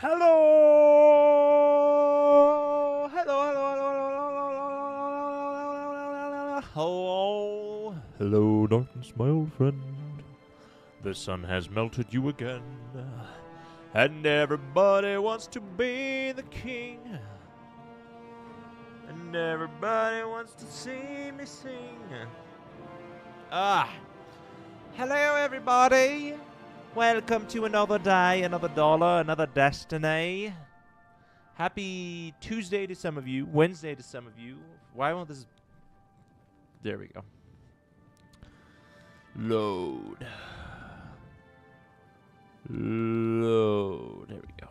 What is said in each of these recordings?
Hello! Hello! Hello, darkness, my old friend. The sun has melted you again. And everybody wants to be the king. And everybody wants to see me sing. Hello, everybody. Welcome to another day, another dollar, another destiny. Happy Tuesday to some of you, Wednesday to some of you. Why won't this... There we go. Load. Load. There we go.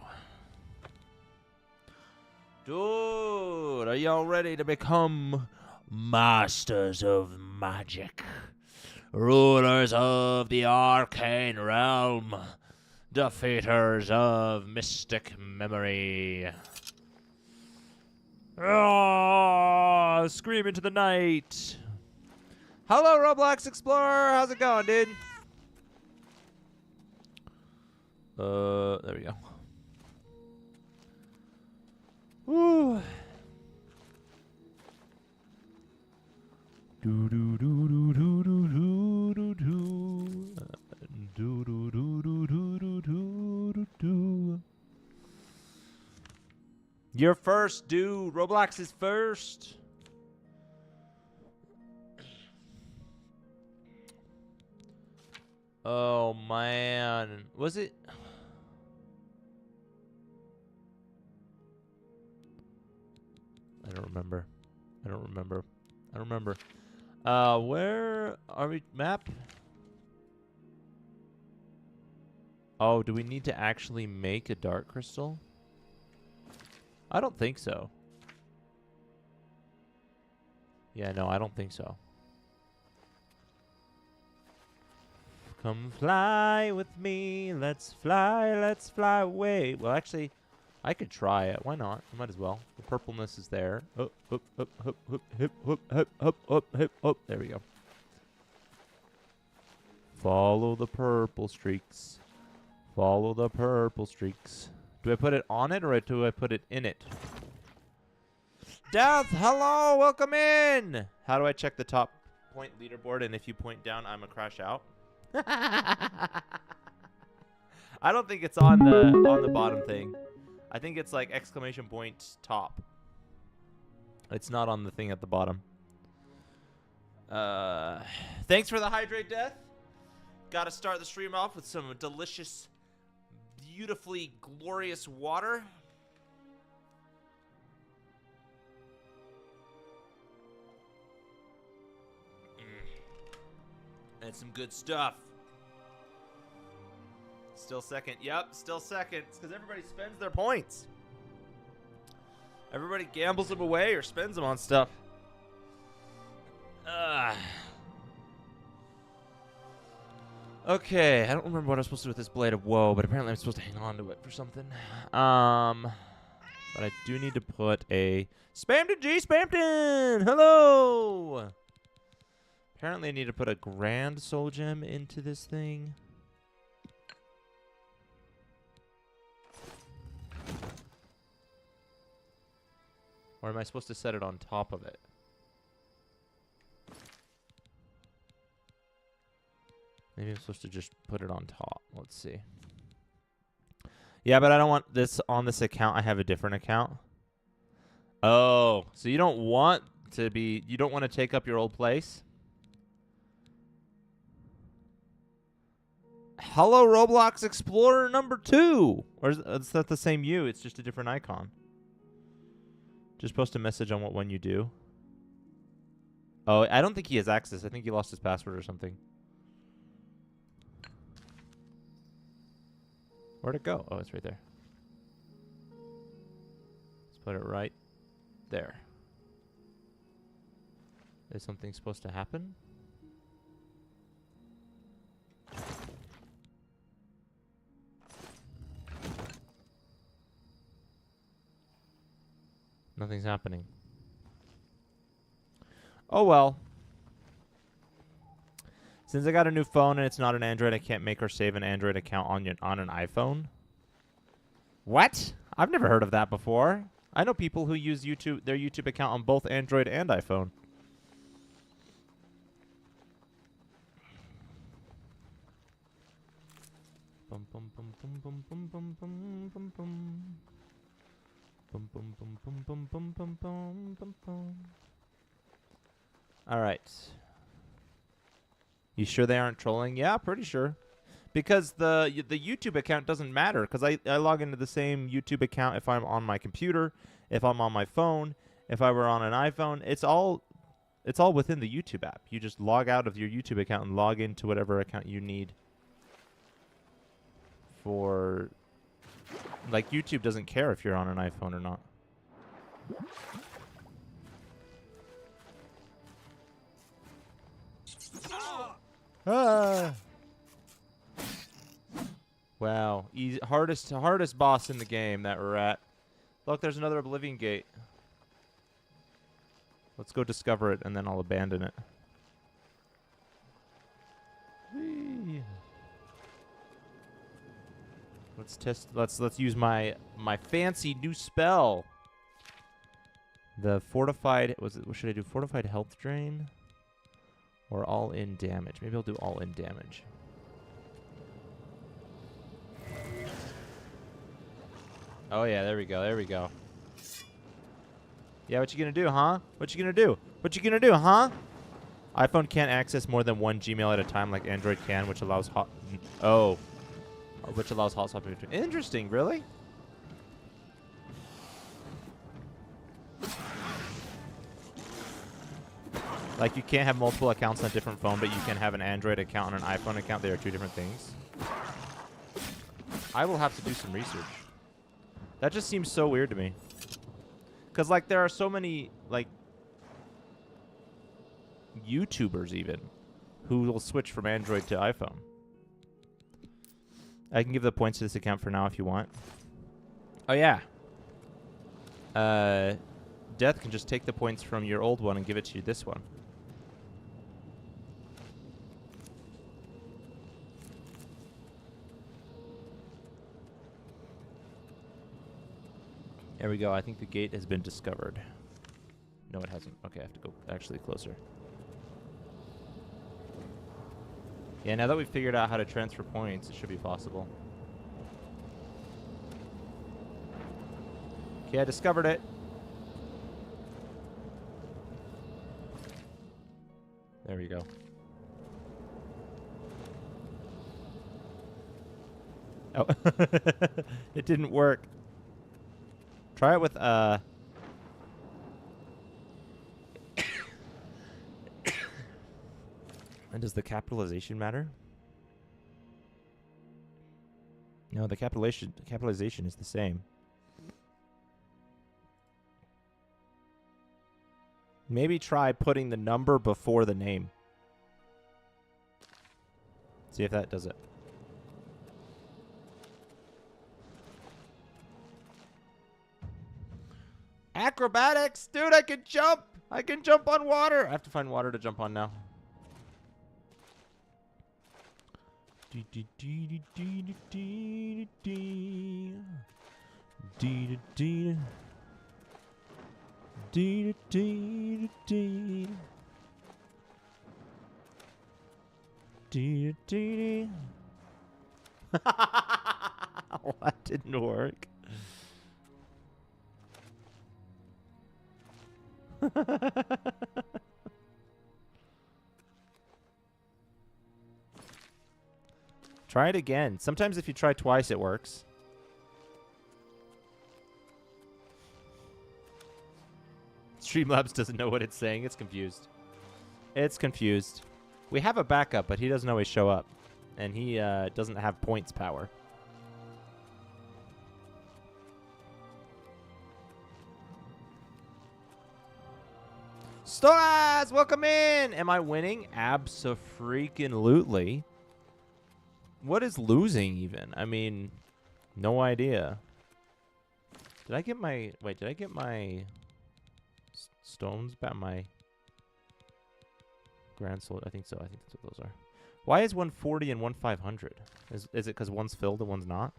Dude, are y'all ready to become masters of magic? Rulers of the arcane realm, defeaters of mystic memory. Scream into the night. Hello, Roblox Explorer. How's it going, dude? There we go. Woo. Do do do do do do do do do do do do do do do do. You're first, dude. Roblox is first. Oh man, was it? I don't remember. I don't remember. I don't remember. Where are we? Map? Oh, do we need to actually make a dark crystal? I don't think so. Yeah, no, I don't think so. Come fly with me, let's fly away. Well, actually, I could try it. Why not? I might as well. The purpleness is there. Up, up, up, up, up, hip, up, up, up, up, hip, up. There we go. Follow the purple streaks. Follow the purple streaks. Do I put it on it or do I put it in it? Death, hello, welcome in. How do I check the top point leaderboard? And if you point down, I'm a crash out. I don't think it's on the bottom thing. I think it's like exclamation point top. It's not on the thing at the bottom. Thanks for the hydrate, Death. Got to start the stream off with some delicious, beautifully glorious water. And some good stuff. Still second. Yep, still second. It's because everybody spends their points. Everybody gambles them away or spends them on stuff. Okay, I don't remember what I was supposed to do with this Blade of Woe, but apparently I'm supposed to hang on to it for something. But I do need to put a... Spamton G. Spamton! Hello! Apparently I need to put a Grand Soul Gem into this thing. Or am I supposed to set it on top of it? Maybe I'm supposed to just put it on top. Let's see. Yeah, but I don't want this on this account. I have a different account. Oh, so you don't want to be... You don't want to take up your old place? Hello, Roblox Explorer number 2. Or is that the same you? It's just a different icon. Just post a message on what one you do. Oh, I don't think he has access. I think he lost his password or something. Where'd it go? Oh, it's right there. Let's put it right there. Is something supposed to happen? Nothing's happening. Oh well. Since I got a new phone and it's not an Android, I can't make or save an Android account on an iPhone. What? I've never heard of that before. I know people who use YouTube, their YouTube account on both Android and iPhone. Bum bum bum bum bum bum bum bum bum bum. Bum bum bum bum bum bum bum bum bum bum. All right. You sure they aren't trolling? Yeah, pretty sure. Because the YouTube account doesn't matter, because I log into the same YouTube account if I'm on my computer, if I'm on my phone, if I were on an iPhone. It's all within the YouTube app. You just log out of your YouTube account and log into whatever account you need. For like, YouTube doesn't care if you're on an iPhone or not. Ah. Wow, hardest boss in the game, that rat. Look, there's another Oblivion gate. Let's go discover it, and then I'll abandon it. Whee. Let's test. Let's use my fancy new spell. The fortified. What should I do? Fortified health drain, or all in damage? Maybe I'll do all in damage. Oh yeah, there we go. There we go. Yeah, what you gonna do, huh? What you gonna do? What you gonna do, huh? iPhone can't access more than one Gmail at a time, like Android can, which allows which allows hot swapping between. Interesting, really? Like, you can't have multiple accounts on a different phone, but you can have an Android account and an iPhone account. They are two different things. I will have to do some research. That just seems so weird to me. Because, like, there are so many, like, YouTubers even who will switch from Android to iPhone. I can give the points to this account for now if you want. Oh, yeah. Death can just take the points from your old one and give it to this one. There we go. I think the gate has been discovered. No, it hasn't. Okay, I have to go actually closer. Yeah, now that we've figured out how to transfer points, it should be possible. Okay, I discovered it. There we go. Oh, it didn't work. Try it with, And does the capitalization matter? No, the capitalization is the same. Maybe try putting the number before the name. See if that does it. Acrobatics! Dude, I can jump! I can jump on water! I have to find water to jump on now. That didn't work. Try it again. Sometimes if you try twice, it works. Streamlabs doesn't know what it's saying. It's confused. It's confused. We have a backup, but he doesn't always show up. And he doesn't have points power. Stoaz, welcome in! Am I winning? Abso-freaking-lutely. What is losing, even? I mean, no idea. Did I get my... Wait, did I get my... stones back? My... Grand Soul? I think so. I think that's what those are. Why is one 40 and one 500? Is it because one's filled and one's not?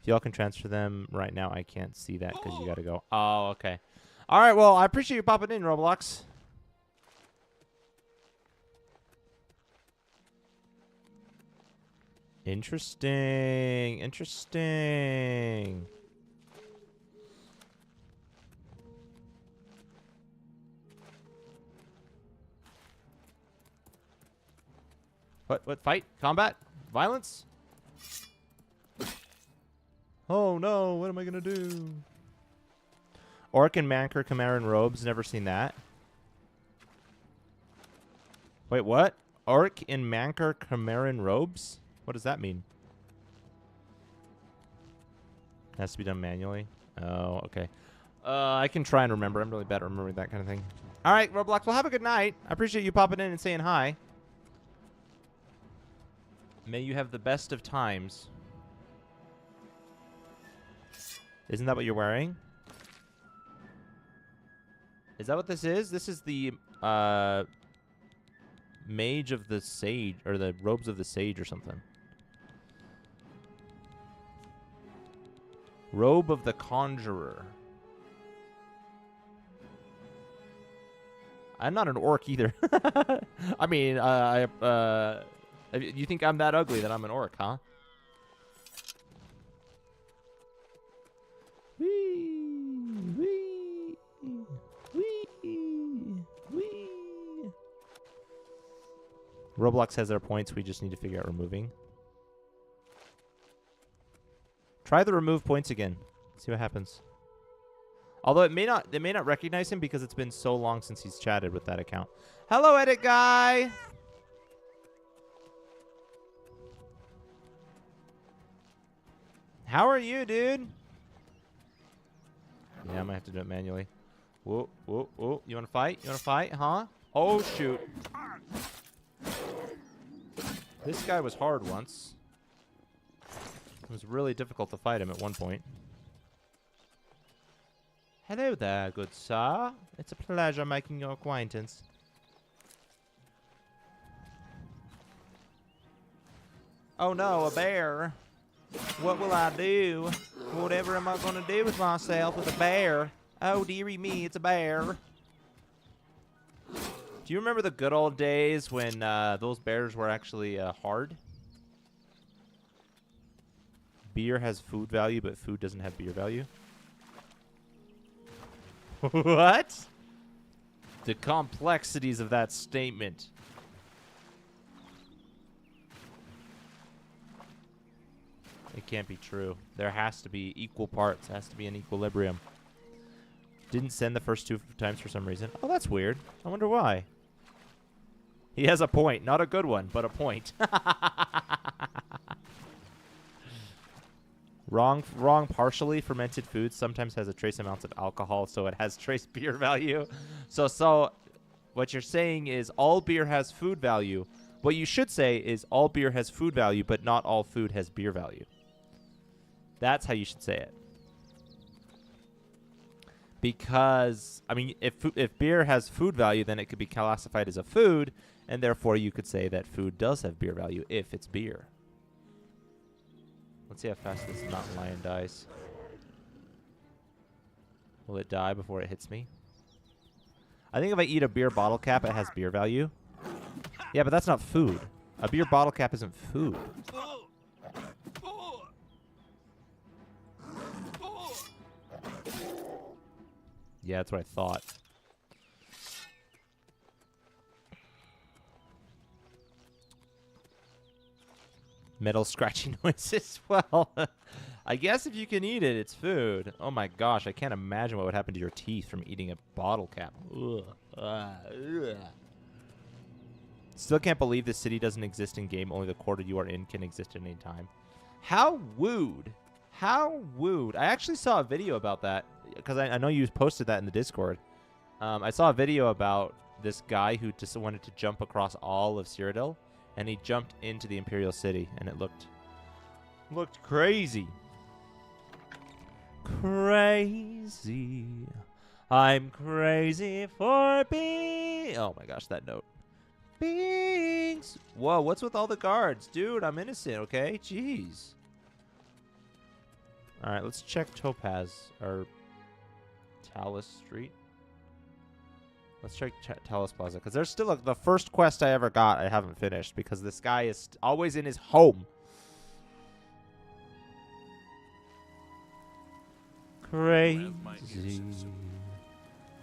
If y'all can transfer them right now, I can't see that because you got to go. Oh, okay. All right, well, I appreciate you popping in, Roblox. Interesting. Interesting. What? Fight? Combat? Violence? Oh, no. What am I going to do? Orc and Manker, Chimera in robes. Never seen that. Wait, what? Orc in Manker, Chimera in robes? What does that mean? Has to be done manually. Oh, okay. I can try and remember. I'm really bad at remembering that kind of thing. All right, Roblox. Well, have a good night. I appreciate you popping in and saying hi. May you have the best of times. Isn't that what you're wearing? Is that what this is? This is the Mage of the Sage, or the Robes of the Sage or something. Robe of the Conjurer. I'm not an orc either. I mean, you think I'm that ugly that I'm an orc, huh? Roblox has their points. We just need to figure out removing. Try the remove points again. See what happens. Although they may not recognize him because it's been so long since he's chatted with that account. Hello, edit guy. How are you, dude? Yeah, I might have to do it manually. Whoa, whoa, whoa. You want to fight? You want to fight, huh? Oh, shoot. This guy was hard once. It was really difficult to fight him at one point. Hello there, good sir. It's a pleasure making your acquaintance. Oh no, a bear. What will I do? Whatever am I going to do with myself with a bear? Oh, dearie me, it's a bear. Do you remember the good old days when those bears were actually hard? Beer has food value, but food doesn't have beer value. What? The complexities of that statement. It can't be true. There has to be equal parts. Has to be an equilibrium. Didn't send the first 2 times for some reason. Oh, that's weird. I wonder why. He has a point. Not a good one, but a point. Wrong. Partially fermented food sometimes has a trace amounts of alcohol, so it has trace beer value. So what you're saying is all beer has food value. What you should say is all beer has food value, but not all food has beer value. That's how you should say it. Because, I mean, if beer has food value, then it could be classified as a food, and therefore you could say that food does have beer value if it's beer. Let's see how fast this mountain lion dies. Will it die before it hits me? I think if I eat a beer bottle cap, it has beer value. Yeah, but that's not food. A beer bottle cap isn't food. Yeah, that's what I thought. Metal scratching noises. Well, I guess if you can eat it, it's food. Oh my gosh, I can't imagine what would happen to your teeth from eating a bottle cap. Ugh. Ugh. Still can't believe this city doesn't exist in game. Only the quarter you are in can exist at any time. How wooed. How wooed. I actually saw a video about that because I know you posted that in the Discord. I saw a video about this guy who just wanted to jump across all of Cyrodiil, and he jumped into the Imperial City, and it looked crazy. Crazy. I'm crazy for being... Oh my gosh, that note. Beings. Whoa, what's with all the guards? Dude, I'm innocent, okay? Jeez. All right, let's check Topaz or Talus Street. Let's check Talus Plaza because there's still the first quest I ever got I haven't finished because this guy is always in his home. Crazy.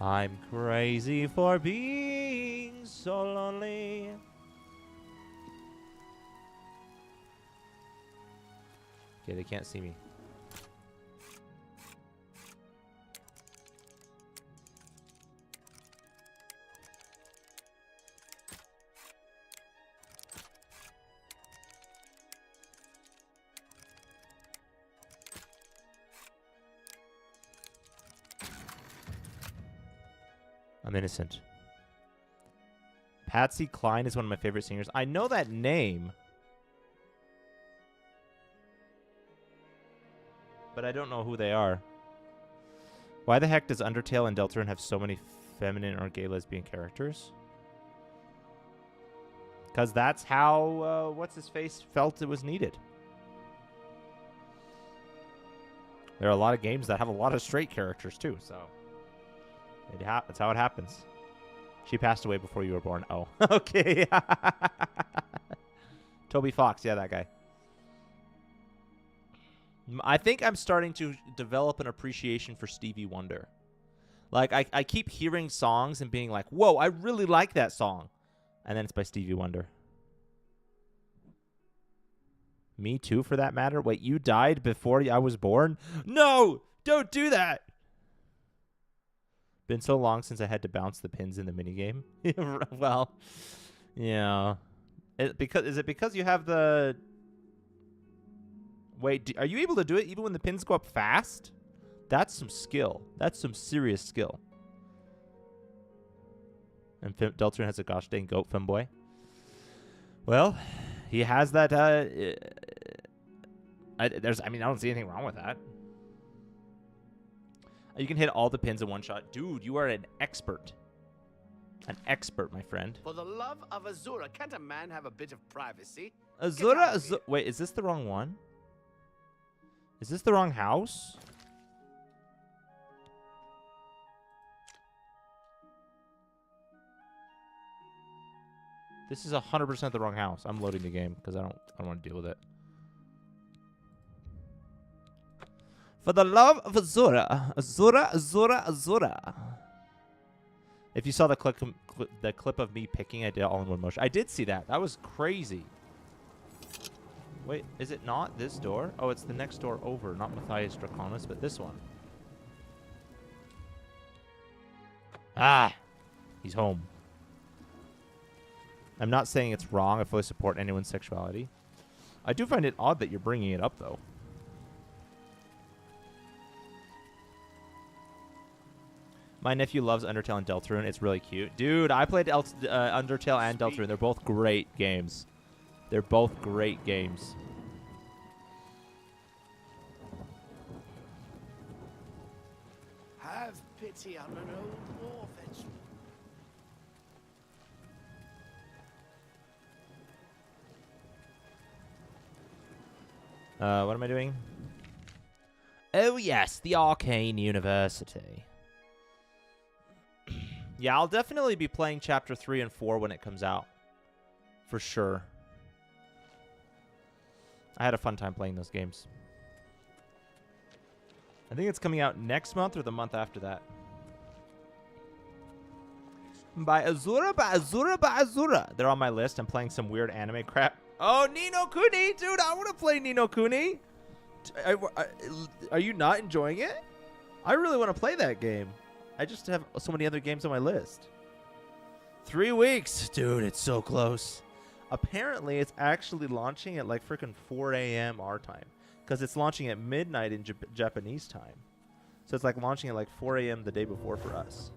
I'm crazy for being so lonely. Okay, they can't see me. I'm innocent. Patsy Cline is one of my favorite singers. I know that name. But I don't know who they are. Why the heck does Undertale and Deltarune have so many feminine or gay lesbian characters? Because that's how, what's-his-face felt it was needed. There are a lot of games that have a lot of straight characters, too, so... that's how it happens. She passed away before you were born. Oh, okay. Toby Fox, yeah, that guy. I think I'm starting to develop an appreciation for Stevie Wonder. Like, I keep hearing songs and being like, whoa, I really like that song. And then it's by Stevie Wonder. Me too, for that matter. Wait, you died before I was born? No! Don't do that! Been so long since I had to bounce the pins in the minigame. Well, yeah. Is it because you have the... Wait, are you able to do it even when the pins go up fast? That's some skill. That's some serious skill. And Deltarune has a gosh dang goat femboy. Well, he has that. I don't see anything wrong with that. You can hit all the pins in one shot. Dude, you are an expert. An expert, my friend. For the love of Azura, can't a man have a bit of privacy? Azura. Wait, is this the wrong one? Is this the wrong house? This is 100% the wrong house. I'm loading the game because I don't want to deal with it. For the love of Azura, Azura. If you saw the clip of me picking, I did it all in one motion. I did see that. That was crazy. Wait, is it not this door? Oh, it's the next door over. Not Matthias Draconis, but this one. Ah! He's home. I'm not saying it's wrong. I fully support anyone's sexuality. I do find it odd that you're bringing it up, though. My nephew loves Undertale and Deltarune. It's really cute. Dude, I played Undertale and Deltarune. They're both great games. They're both great games. Have pity on an old war veteran. What am I doing? Oh, yes, the Arcane University. Yeah, I'll definitely be playing Chapter 3 and 4 when it comes out. For sure. I had a fun time playing those games. I think it's coming out next month or the month after that. By Azura, by Azura, by Azura. They're on my list. I'm playing some weird anime crap. Oh, Ni no Kuni! Dude, I want to play Ni no Kuni. Are you not enjoying it? I really want to play that game. I just have so many other games on my list. 3 weeks. Dude, it's so close. Apparently, it's actually launching at like freaking 4 a.m. our time. Because it's launching at midnight in Japanese time. So it's like launching at like 4 a.m. the day before for us.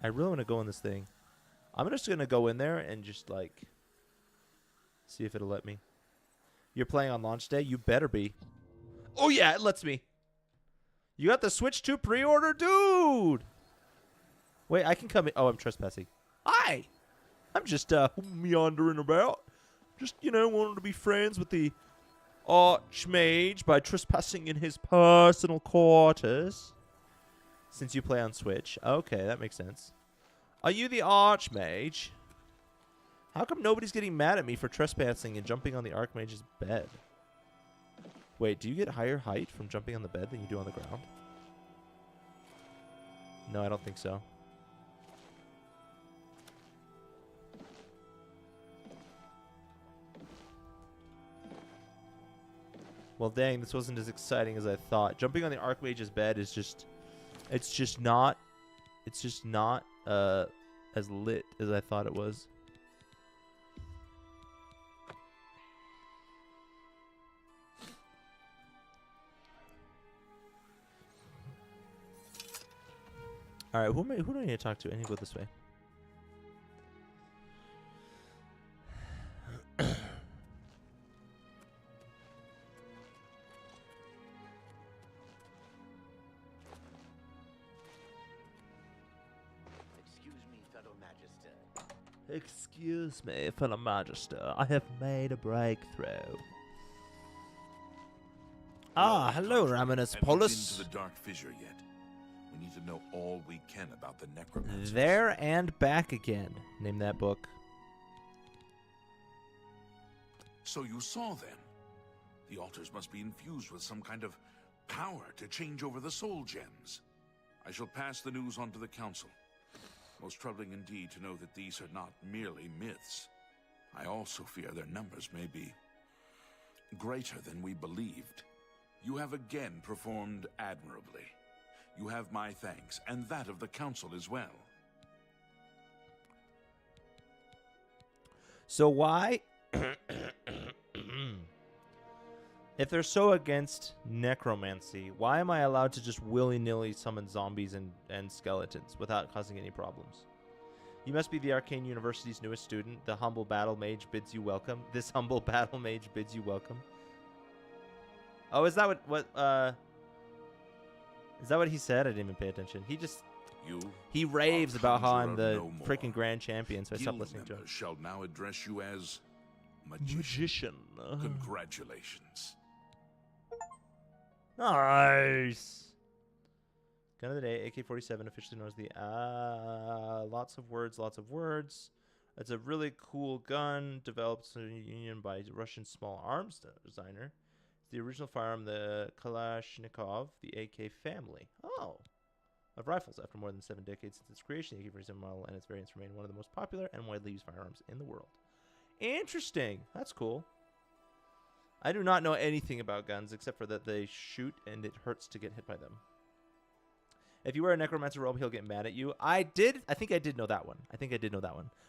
I really want to go in this thing. I'm just going to go in there and just like see if it'll let me. You're playing on launch day? You better be. Oh, yeah, it lets me. You got the Switch 2 pre-order? Dude! Wait, I can come in. Oh, I'm trespassing. Hi! I'm just meandering about. Just, wanting to be friends with the Archmage by trespassing in his personal quarters. Since you play on Switch. Okay, that makes sense. Are you the Archmage? How come nobody's getting mad at me for trespassing and jumping on the Archmage's bed? Wait, do you get higher height from jumping on the bed than you do on the ground? No, I don't think so. Well, dang, this wasn't as exciting as I thought. Jumping on the Archmage's bed is just... It's just not as lit as I thought it was. All right, who do I need to talk to? I need to go this way. Excuse me, fellow Magister. I have made a breakthrough. Ah, hello, Raminus Polus. Have you been to the Dark Fissure yet? We need to know all we can about the necromancers. There and back again. Name that book. So you saw them. The altars must be infused with some kind of power to change over the soul gems. I shall pass the news on to the council. Most troubling indeed to know that these are not merely myths. I also fear their numbers may be greater than we believed. You have again performed admirably. You have my thanks, and that of the council as well. So why... If they're so against necromancy, why am I allowed to just willy-nilly summon zombies and skeletons without causing any problems? You must be the Arcane University's newest student. The humble battle mage bids you welcome. This humble battle mage bids you welcome. Oh, is that what he said? I didn't even pay attention. He raves about how I'm the freaking grand champion, so I stopped listening to him. Shall now address you as magician. Congratulations. Nice. Gun of the day, AK-47, officially known as the lots of words. It's a really cool gun developed in the Union by Russian small arms designer. It's the original firearm, the Kalashnikov, the AK family. Oh. Of rifles. After more than 7 decades since its creation, the AK-47 model and its variants remain one of the most popular and widely used firearms in the world. Interesting. That's cool. I do not know anything about guns except for that they shoot and it hurts to get hit by them. If you wear a necromancer robe, he'll get mad at you. I think I did know that one.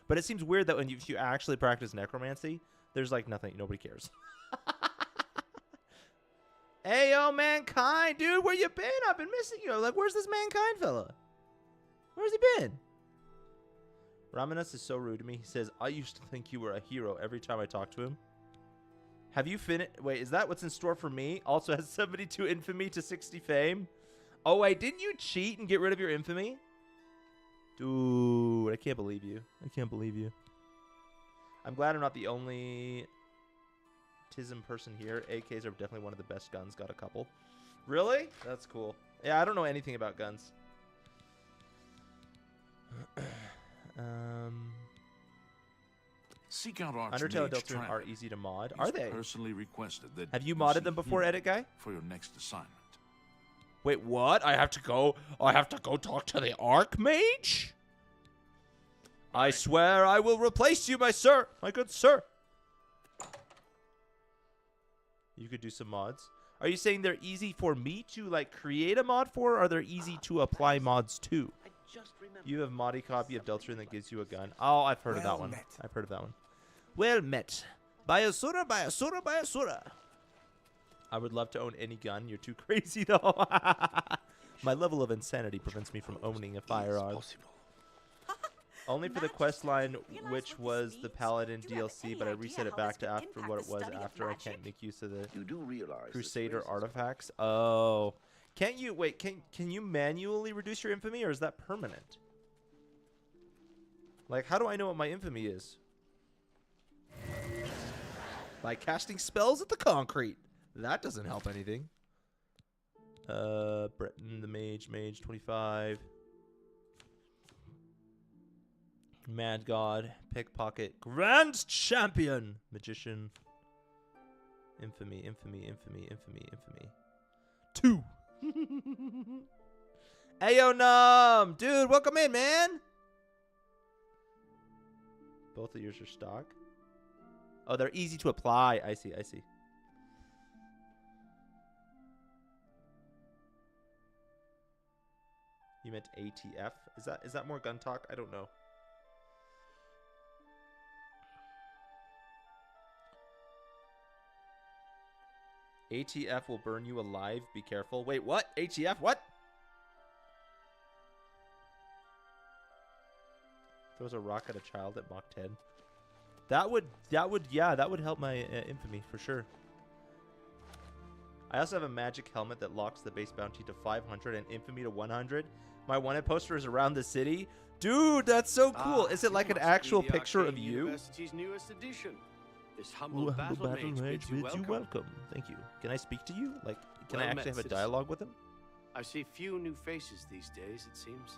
But it seems weird that if you actually practice necromancy, there's like nothing. Nobody cares. Hey, yo, Mankind, dude, where you been? I've been missing you. Like, where's this Mankind fella? Where's he been? Raminus is so rude to me. He says, I used to think you were a hero every time I talked to him. Have you finished? Wait, is that what's in store for me? Also has 72 infamy to 60 fame. Oh, wait, didn't you cheat and get rid of your infamy? Dude, I can't believe you. I'm glad I'm not the only Tism person here. AKs are definitely one of the best guns. Got a couple. Really? That's cool. Yeah, I don't know anything about guns. Seek out Undertale and Deltarune are easy to mod. He's are they? Personally requested that. Have you modded them before, Edit Guy? For your next assignment. Wait, what? I have to go talk to the Archmage? I swear I will replace you, my good sir. You could do some mods. Are you saying they're easy for me to like create a mod for, or are they easy to apply mods to? You have moddy copy of Deltarune that gives you a gun. Oh, I've heard of that one. Well met. Bayasura. I would love to own any gun. You're too crazy, though. My level of insanity prevents me from owning a firearm. Only for the quest line, which was the Paladin DLC, but I reset it back to after what it was after. I can't make use of the Crusader artifacts. Oh. Can't you... Wait, can you manually reduce your infamy, or is that permanent? Like, how do I know what my infamy is? By casting spells at the concrete. That doesn't help anything. Breton, the mage, 25. Mad God, pickpocket, grand champion, magician. Infamy. 2. Ayo Num! Dude, welcome in, man! Both of yours are stock. Oh, they're easy to apply. I see. You meant ATF? Is that more gun talk? I don't know. ATF will burn you alive. Be careful. Wait, what? ATF? What? Throws a rock at a child at Mach 10. That would help my infamy for sure. I also have a magic helmet that locks the base bounty to 500 and infamy to 100. My wanted poster is around the city. Dude, that's so cool. Is it like an actual picture of you? University's newest edition. This humble Ooh, battle mage bids you welcome. Thank you. Can I speak to you? Like, can Well I met, actually have a citizen. dialogue with him? I see few new faces these days, it seems.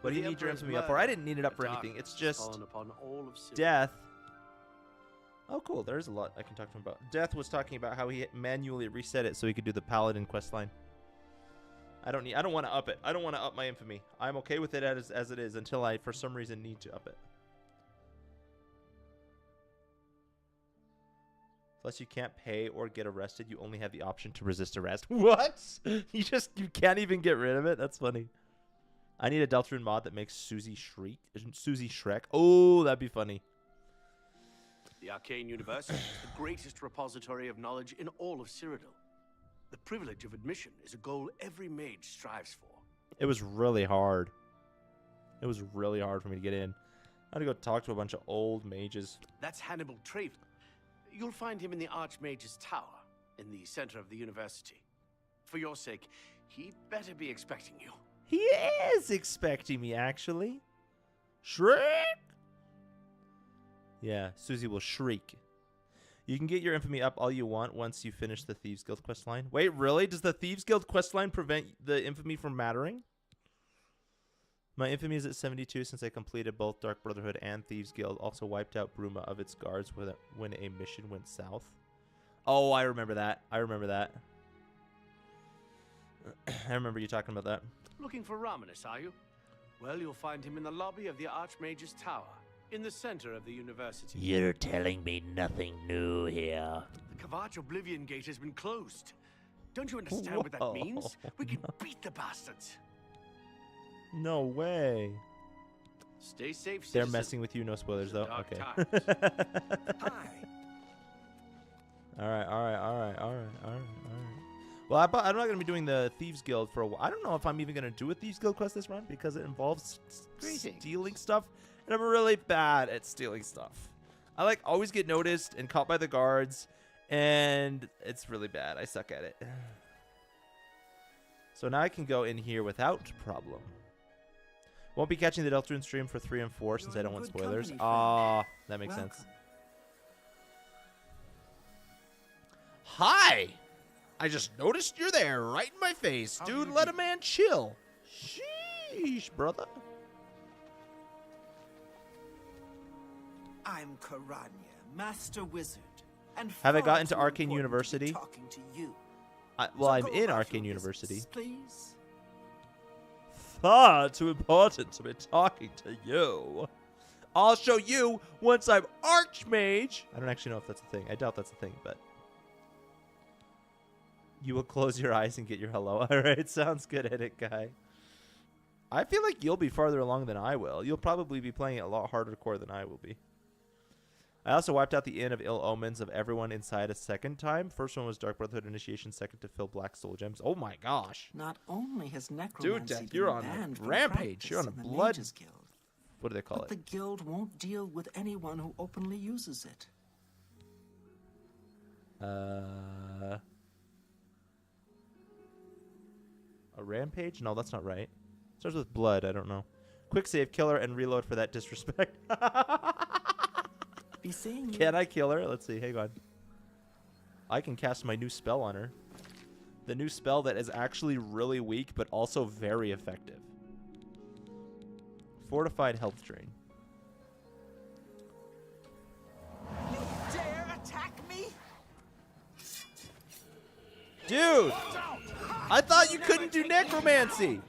What do you The need your Emperor's infamy up for? I didn't need it up murder, for anything. darkness It's has just fallen upon all of Cyrodiil. death. Oh, cool. There's a lot I can talk to him about. Death was talking about how he manually reset it so he could do the paladin quest line. I don't want to up it. I don't want to up my infamy. I'm okay with it as it is until I, for some reason, need to up it. Plus, you can't pay or get arrested. You only have the option to resist arrest. What? You can't even get rid of it? That's funny. I need a Deltarune mod that makes Susie Shrek. Oh, that'd be funny. The Arcane University is the greatest repository of knowledge in all of Cyrodiil. The privilege of admission is a goal every mage strives for. It was really hard. It was really hard for me to get in. I had to go talk to a bunch of old mages. That's Hannibal Traven. You'll find him in the Archmage's Tower, in the center of the university. For your sake, he'd better be expecting you. He is expecting me, actually. Shriek! Yeah, Susie will shriek. You can get your infamy up all you want once you finish the Thieves Guild questline. Wait, really? Does the Thieves Guild questline prevent the infamy from mattering? My infamy is at 72 since I completed both Dark Brotherhood and Thieves Guild. Also wiped out Bruma of its guards when a mission went south. Oh, I remember that. I remember you talking about that. Looking for Raminus, are you? Well, you'll find him in the lobby of the Archmage's Tower, in the center of the university. You're telling me nothing new here. The Kavach Oblivion Gate has been closed. Don't you understand what that means? We can beat the bastards. No way. Stay safe, They're citizen. messing with you. No spoilers, though. Dark Okay. Hi. All right. Well, I'm not going to be doing the Thieves Guild for a while. I don't know if I'm even going to do a Thieves Guild quest this run because it involves stealing stuff. And I'm really bad at stealing stuff. I like always get noticed and caught by the guards. And it's really bad. I suck at it. So now I can go in here without problem. Won't be catching the Deltarune stream for 3 and 4 since I don't want spoilers. Ah, that makes sense. Hi! I just noticed you're there, right in my face. Dude, let a man chill. Sheesh, brother. I'm Karanya, Master Wizard. And Have I far gotten to too Arcane important to be University? Talking to you. Well, So I'm go in about Arcane your University. business, please. Far too important to be talking to you. I'll show you once I'm Archmage. I don't actually know if that's a thing. I doubt that's a thing, but... You will close your eyes and get your hello. All right, sounds good, edit guy. I feel like you'll be farther along than I will. You'll probably be playing it a lot harder core than I will be. I also wiped out the Inn of Ill Omens of everyone inside a second time. First one was Dark Brotherhood Initiation, second to fill Black Soul Gems. Oh my gosh. Not only has necromancy Death, been you're on banned a from rampage. You're on a practice in the blood... Mages Guild, What do they call but it? the guild won't deal with anyone who openly uses it. A rampage? No, that's not right. Starts with blood. I don't know. Quick save, kill her, and reload for that disrespect. Be seeing you. Can I kill her? Let's see. Hang on. I can cast my new spell on her. The new spell that is actually really weak, but also very effective. Fortified health drain. You dare attack me? Dude! I thought you couldn't do necromancy!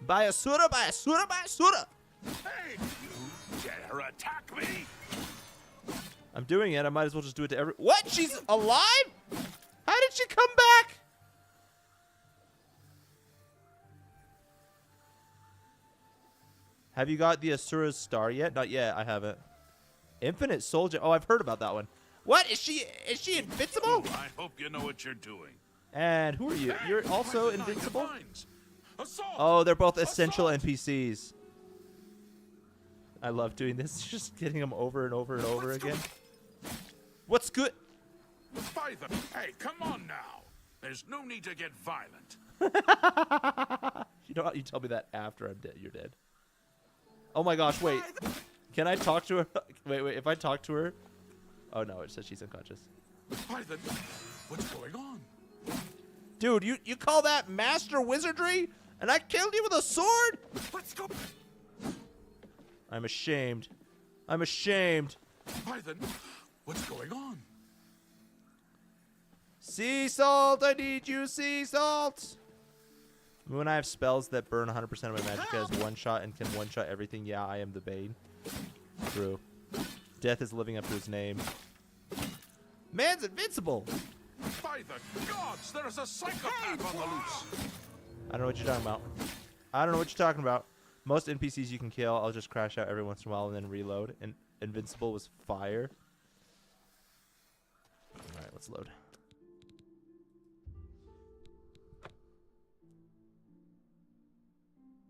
By Asura, by Asura, by Asura! Hey, you dare attack me? I'm doing it. I might as well just do it to every. What? She's alive? How did she come back? Have you got the Asura's star yet? Not yet. I haven't. Infinite Soldier. Oh, I've heard about that one. What? Is she invincible? I hope you know what you're doing. And who are you? Hey, You're also where's the Knight of invincible? Vines? Assault! Oh, they're both essential Assault! NPCs. I love doing this. Just getting them over and over and over again. What's good? By the... Hey, come on now. There's no need to get violent. You know how you tell me that after I'm dead? You're dead. Oh my gosh! Wait. Can I talk to her? Wait. If I talk to her. Oh no! It says she's unconscious. By the... What's going on? Dude, you call that master wizardry? And I killed you with a sword? Let's go. I'm ashamed. I'm ashamed. By the... What's going on? Sea salt! I need you, sea salt! When I have spells that burn 100% of my magic as one shot and can one shot everything, yeah, I am the Bane. True. Death is living up to his name. Man's invincible! By the gods, there is a psychopath on the loose. I don't know what you're talking about. I don't know what you're talking about. Most NPCs you can kill, I'll just crash out every once in a while and then reload. And invincible was fire. Alright, let's load.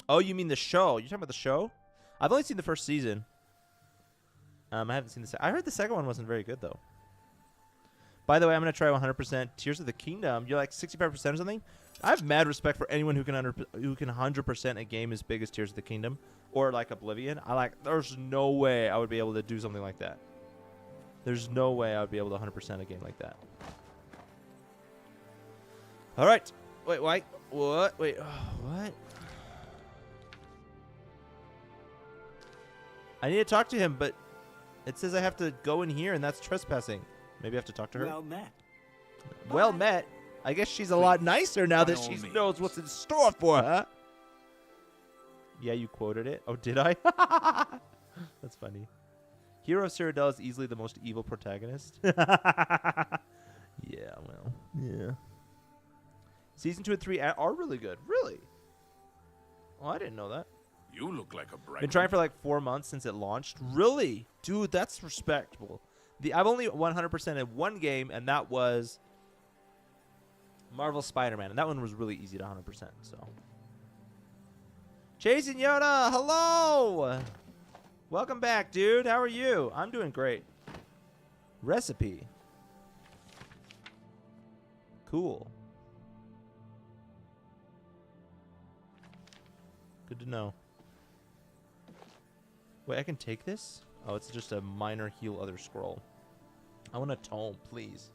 Oh, you mean the show? You're talking about the show? I've only seen the first season. I haven't seen the I heard the second one wasn't very good, though. By the way, I'm going to try 100% Tears of the Kingdom. You're like 65% or something? I have mad respect for anyone who can 100% a game as big as Tears of the Kingdom. Or like Oblivion. There's no way I would be able to do something like that. There's no way I would be able to 100% a game like that. Alright. Wait, what? Wait, what? I need to talk to him, but it says I have to go in here, and that's trespassing. Maybe I have to talk to her. Well met. Well met. I guess she's a lot nicer now that she knows what's in store for her. Yeah, you quoted it. Oh, did I? That's funny. Hero of Cyrodiil is easily the most evil protagonist. Yeah, well, yeah. Season 2 and 3 are really good. Really? Oh, I didn't know that. You look like a bright. Been trying for like 4 months since it launched. Really? Dude, that's respectable. I've only 100% in one game, and that was Marvel Spider-Man, and that one was really easy to 100%, so. Chasing Yoda, hello! Welcome back, dude. How are you? I'm doing great. Recipe. Cool. Good to know. Wait, I can take this? Oh, it's just a minor heal other scroll. I want a tome, please.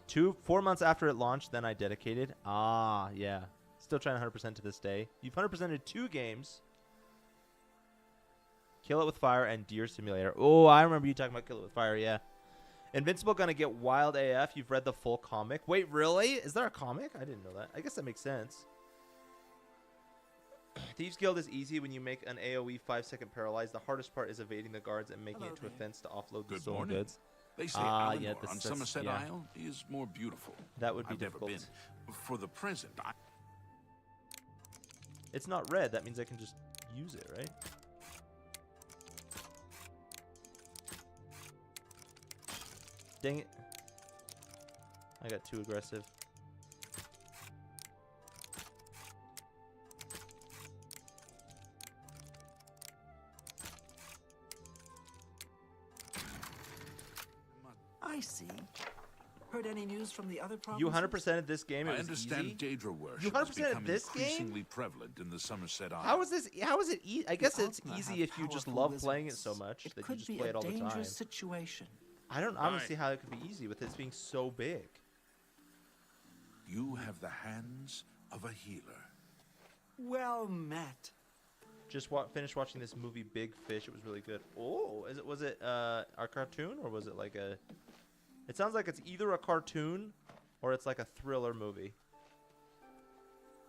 4 months after it launched, then I dedicated. Ah, yeah. Still trying 100% to this day. You've 100%ed 2 games. Kill It With Fire and Deer Simulator. Oh, I remember you talking about Kill It With Fire, yeah. Invincible gonna get wild AF. You've read the full comic. Wait, really? Is there a comic? I didn't know that. I guess that makes sense. Thieves Guild is easy when you make an AoE 5-second paralyze. The hardest part is evading the guards and making it to a fence to offload the stolen goods. They say yeah, on Somerset Isle is more beautiful. That would be I've never difficult. been. For the present, It's not red. That means I can just use it, right? Dang it. I got too aggressive. I see. Heard any any news from the other provinces? You 100%ed this game. It I was understand easy. Daedra You worship 100%ed is becoming this game? increasingly prevalent in the Somerset Isles. How is this? How is it easy? I guess The it's Alpha easy have if you just powerful love playing it so wizards. much It that you could just be play a it all the time. dangerous situation. I don't see how it could be easy with this being so big. You have the hands of a healer. Well met. Just finished watching this movie Big Fish. It was really good. Oh, was it our cartoon or was it like a? It sounds like it's either a cartoon or it's like a thriller movie.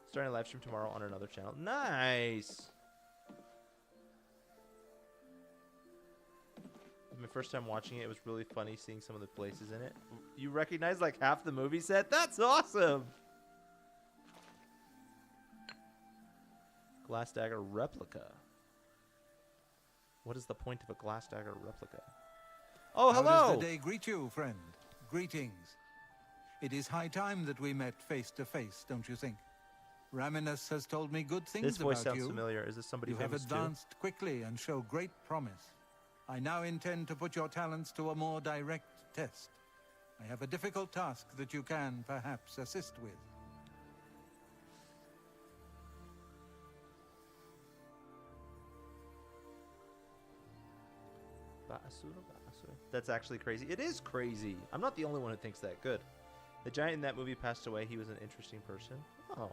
Starting a live stream tomorrow on another channel. Nice. My first time watching it, it was really funny seeing some of the places in it. You recognize like half the movie set? That's awesome. Glass dagger replica. What is the point of a glass dagger replica? Oh, hello. How does the day greet you, friend? Greetings. It is high time that we met face to face, don't you think? Raminus has told me good things This voice about sounds you. familiar. Is this somebody You have famous too? advanced quickly and show great promise. I now intend to put your talents to a more direct test. I have a difficult task that you can, perhaps, assist with. That's actually crazy. It is crazy. I'm not the only one who thinks that. Good. The giant in that movie passed away. He was an interesting person. Oh.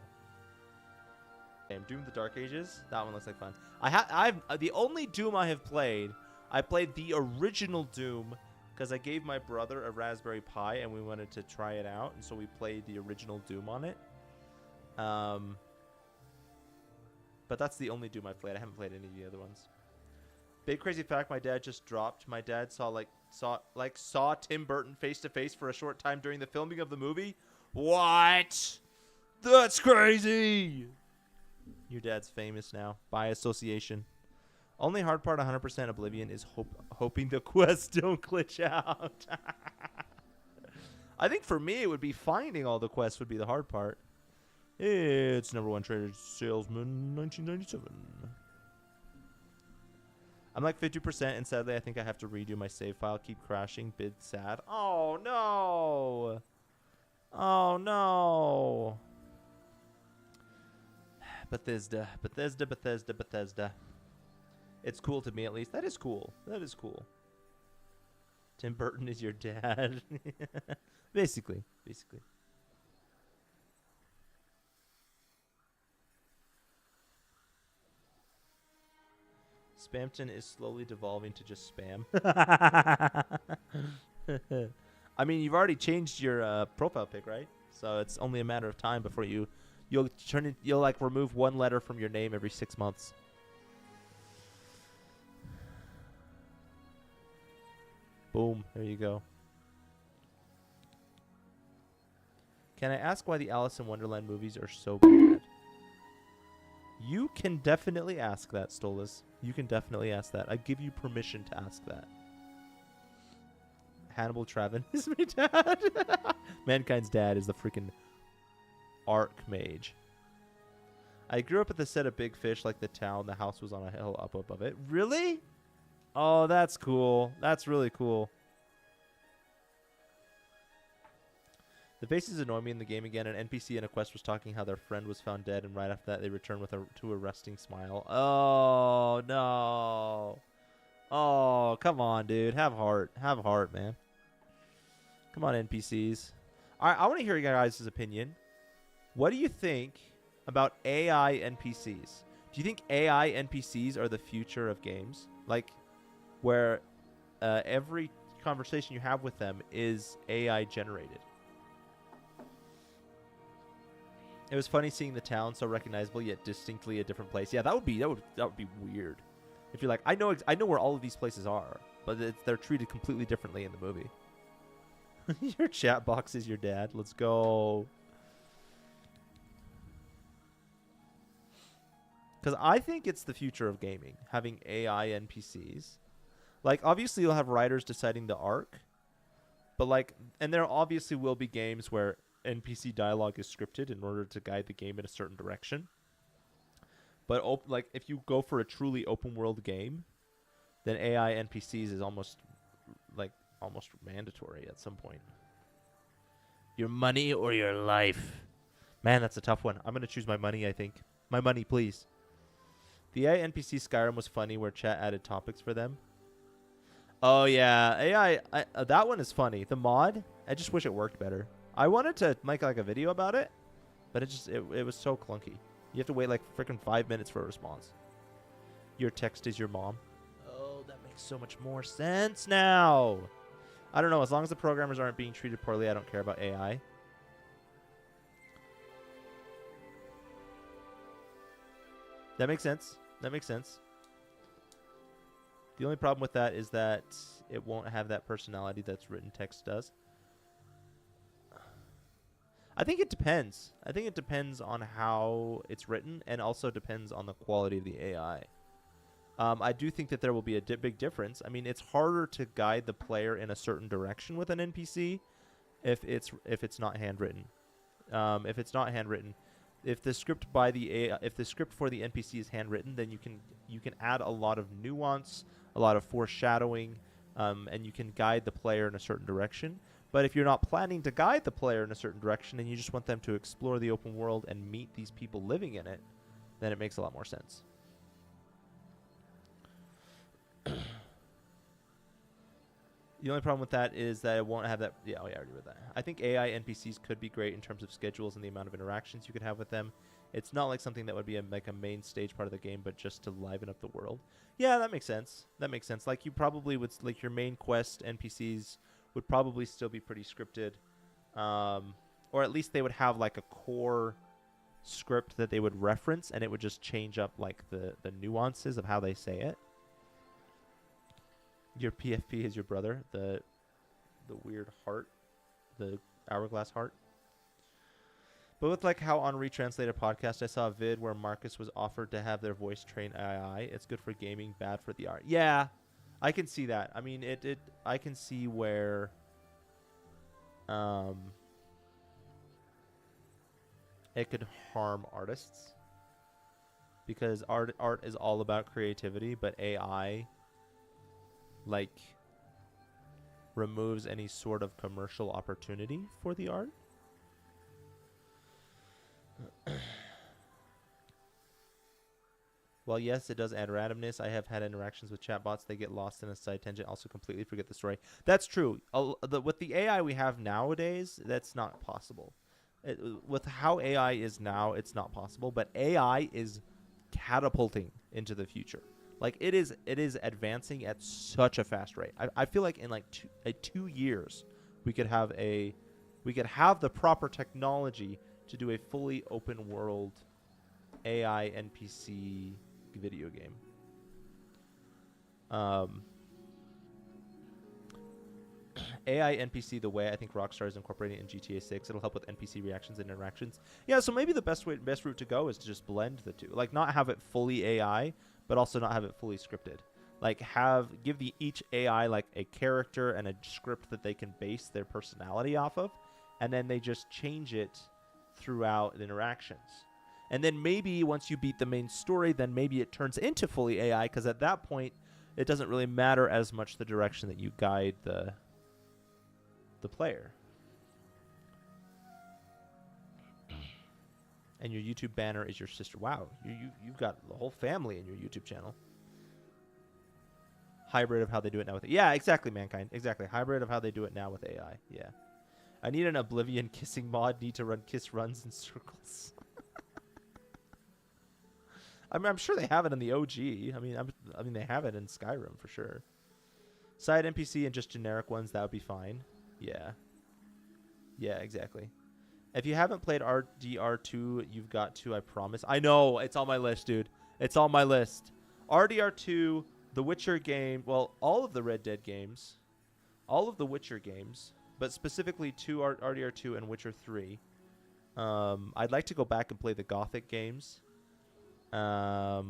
Damn, Doom the Dark Ages. That one looks like fun. I've the only Doom I have played. I played the original Doom because I gave my brother a Raspberry Pi and we wanted to try it out, and so we played the original Doom on it. But that's the only Doom I've played. I haven't played any of the other ones. Big crazy fact: my dad just dropped. My dad saw Tim Burton face to face for a short time during the filming of the movie. What? That's crazy. Your dad's famous now by association. Only hard part 100% Oblivion is hoping the quests don't glitch out. I think for me it would be finding all the quests would be the hard part. It's #1 trader salesman 1997. I'm like 50% and sadly I think I have to redo my save file. Keep crashing. Bid sad. Oh no. Oh no. Bethesda. It's cool to me, at least. That is cool. That is cool. Tim Burton is your dad. Basically. Spamton is slowly devolving to just spam. I mean, you've already changed your profile pic, right? So it's only a matter of time before you'll like remove one letter from your name every 6 months. Boom. There you go. Can I ask why the Alice in Wonderland movies are so bad? You can definitely ask that, Stolas. You can definitely ask that. I give you permission to ask that. Hannibal Travin is my dad. Mankind's dad is the freaking Archmage. I grew up at the set of Big Fish, like the town. The house was on a hill up above it. Really? Oh, that's cool. That's really cool. The faces annoy me in the game again. An NPC in a quest was talking how their friend was found dead, and right after that they return to a resting smile. Oh, no. Oh, come on, dude. Have heart. Have heart, man. Come on, NPCs. All right, I want to hear your guys' opinion. What do you think about AI NPCs? Do you think AI NPCs are the future of games? Like, where every conversation you have with them is AI generated? It was funny seeing the town so recognizable yet distinctly a different place. Yeah, that would be weird. If you're like, I know where all of these places are, but they're treated completely differently in the movie. Your chat box is your dad. Let's go. Because I think it's the future of gaming, having AI NPCs. Like, obviously you'll have writers deciding the arc, but like, and there obviously will be games where NPC dialogue is scripted in order to guide the game in a certain direction. But like, if you go for a truly open world game, then AI NPCs is almost mandatory at some point. Your money or your life? Man, that's a tough one. I'm going to choose my money, I think. My money, please. The AI NPC Skyrim was funny where chat added topics for them. Oh, yeah. AI, that one is funny. The mod, I just wish it worked better. I wanted to make like a video about it, but it was so clunky. You have to wait like freaking 5 minutes for a response. Your text is your mom. Oh, that makes so much more sense now. I don't know. As long as the programmers aren't being treated poorly, I don't care about AI. That makes sense. That makes sense. The only problem with that is that it won't have that personality that's written text does. I think it depends. I think it depends on how it's written and also depends on the quality of the AI. I do think that there will be a big difference. I mean, it's harder to guide the player in a certain direction with an NPC if it's not handwritten. If it's not handwritten, if the script by the AI, if the script for the NPC is handwritten, then you can add a lot of nuance, a lot of foreshadowing, and you can guide the player in a certain direction. But if you're not planning to guide the player in a certain direction and you just want them to explore the open world and meet these people living in it, then it makes a lot more sense. The only problem with that is that it won't have that. Yeah, I already read that. I think AI NPCs could be great in terms of schedules and the amount of interactions you could have with them. It's not like something that would be like a main stage part of the game, but just to liven up the world. Yeah, that makes sense. That makes sense. Like you probably would, like your main quest NPCs would probably still be pretty scripted, or at least they would have like a core script that they would reference, and it would just change up like the nuances of how they say it. Your PFP is your brother, the weird heart, the hourglass heart. But with like how on Retranslated podcast, I saw a vid where Marcus was offered to have their voice train AI. It's good for gaming, bad for the art. Yeah, I can see that. I mean, I can see where it could harm artists, because art is all about creativity, but AI like removes any sort of commercial opportunity for the art. Well, yes, it does add randomness. I have had interactions with chatbots. They get lost in a side tangent, also completely forget the story. That's true. With the AI we have nowadays, that's not possible. With how AI is now, it's not possible. But AI is catapulting into the future. Like it is advancing at such a fast rate. I feel like in like 2 years, we could have the proper technology to do a fully open world AI NPC video game. AI NPC, the way I think Rockstar is incorporating it in GTA 6, it'll help with NPC reactions and interactions. Yeah, so maybe the best route to go is to just blend the two. Like not have it fully AI, but also not have it fully scripted. Like give each AI like a character and a script that they can base their personality off of, and then they just change it throughout the interactions. And then maybe once you beat the main story, then maybe it turns into fully AI, because at that point, it doesn't really matter as much the direction that you guide the player. And your YouTube banner is your sister. Wow, you've got the whole family in your YouTube channel. Hybrid of how they do it now with it. Yeah, exactly, Mankind. Exactly. Hybrid of how they do it now with AI. Yeah. I need an Oblivion kissing mod. Need to run kiss runs in circles. I'm sure they have it in the OG. I mean, they have it in Skyrim for sure. Side NPC and just generic ones, that would be fine. Yeah. Yeah, exactly. If you haven't played RDR2, you've got to, I promise. I know, it's on my list, dude. It's on my list. RDR2, The Witcher game, well, all of the Red Dead games, all of the Witcher games, but specifically RDR2 and Witcher 3. I'd like to go back and play the Gothic games. I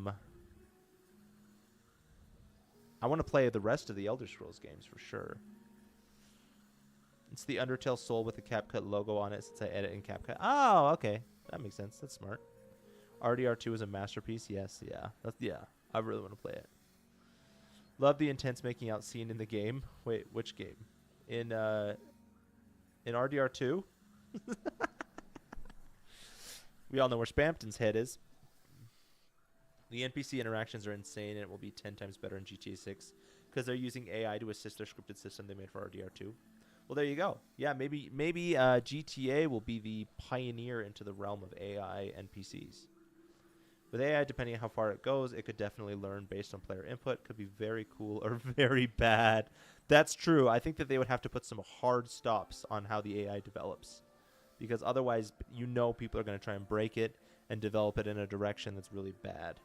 want to play the rest of the Elder Scrolls games for sure. It's the Undertale Soul with the CapCut logo on it since I edit in CapCut. Oh, okay. That makes sense. That's smart. RDR2 is a masterpiece. Yes, yeah. Yeah, I really want to play it. Love the intense making out scene in the game. Wait, which game? In RDR2? We all know where Spampton's head is. The NPC interactions are insane, and it will be 10 times better in GTA 6 because they're using AI to assist their scripted system they made for RDR2. Well, there you go. Yeah, maybe GTA will be the pioneer into the realm of AI NPCs. With AI, depending on how far it goes, it could definitely learn based on player input. Could be very cool or very bad. That's true. I think that they would have to put some hard stops on how the AI develops. Because otherwise, people are going to try and break it and develop it in a direction that's really bad.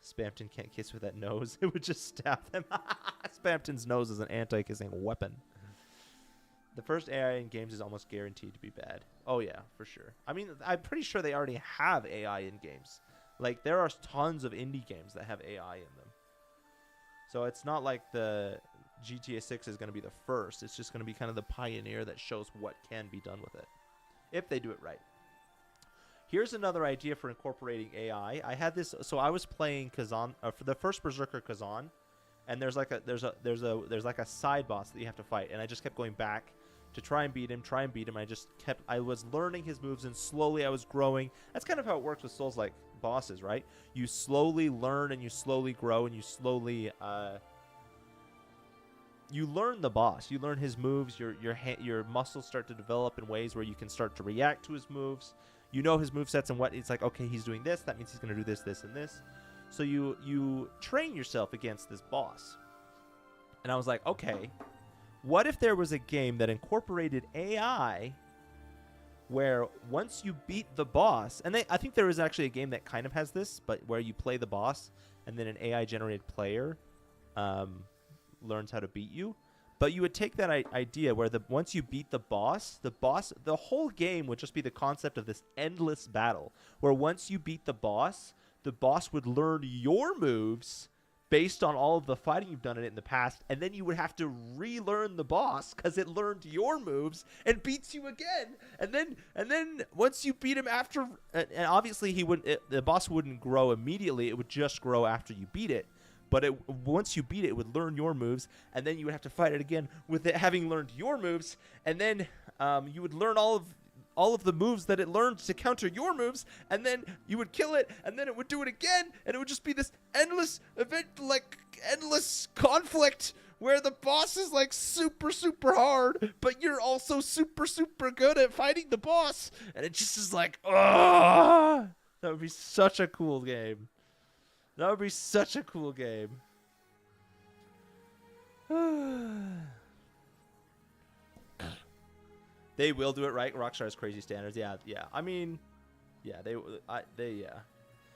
Spampton can't kiss with that nose. It would just stab them. Spampton's nose is an anti-kissing weapon. The first AI in games is almost guaranteed to be bad. Oh, yeah, for sure. I mean, I'm pretty sure they already have AI in games. Like, there are tons of indie games that have AI in them. So it's not like the GTA 6 is going to be the first. It's just going to be kind of the pioneer that shows what can be done with it, if they do it right. Here's another idea for incorporating AI. I had this, so I was playing Kazan for the first Berserker Kazan, and there's like a side boss that you have to fight, and I just kept going back to try and beat him. I was learning his moves, and slowly I was growing. That's kind of how it works with Souls-like bosses, right? You slowly learn, and you slowly grow, and you slowly you learn the boss. You learn his moves. Your muscles start to develop in ways where you can start to react to his moves. You know his movesets and what it's like. Okay, he's doing this. That means he's going to do this, this, and this. So you train yourself against this boss. And I was like, okay, what if there was a game that incorporated AI where once you beat the boss, and I think there is actually a game that kind of has this, but where you play the boss and then an AI-generated player learns how to beat you. But you would take that idea where once you beat the whole game would just be the concept of this endless battle, where once you beat the boss would learn your moves based on all of the fighting you've done in it in the past, and then you would have to relearn the boss because it learned your moves and beats you again. And then once you beat him after, and obviously the boss wouldn't grow immediately; it would just grow after you beat it. But once you beat it, it would learn your moves, and then you would have to fight it again with it having learned your moves, and then you would learn all of the moves that it learned to counter your moves, and then you would kill it, and then it would do it again, and it would just be this endless event, like endless conflict where the boss is like super, super hard, but you're also super, super good at fighting the boss, and it just is like, ah, that would be such a cool game. That would be such a cool game. They will do it right. Rockstar's crazy standards. Yeah. I mean, yeah, yeah.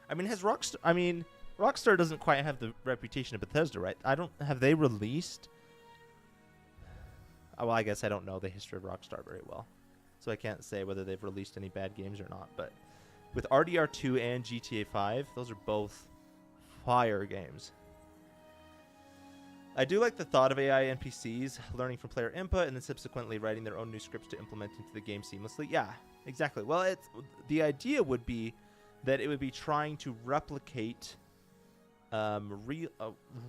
I mean, Rockstar doesn't quite have the reputation of Bethesda, right? Have they released? Well, I guess I don't know the history of Rockstar very well, so I can't say whether they've released any bad games or not. But with RDR2 and GTA 5, those are both fire games. I do like the thought of AI NPCs learning from player input and then subsequently writing their own new scripts to implement into the game seamlessly. Yeah, exactly. Well, the idea would be that it would be trying to replicate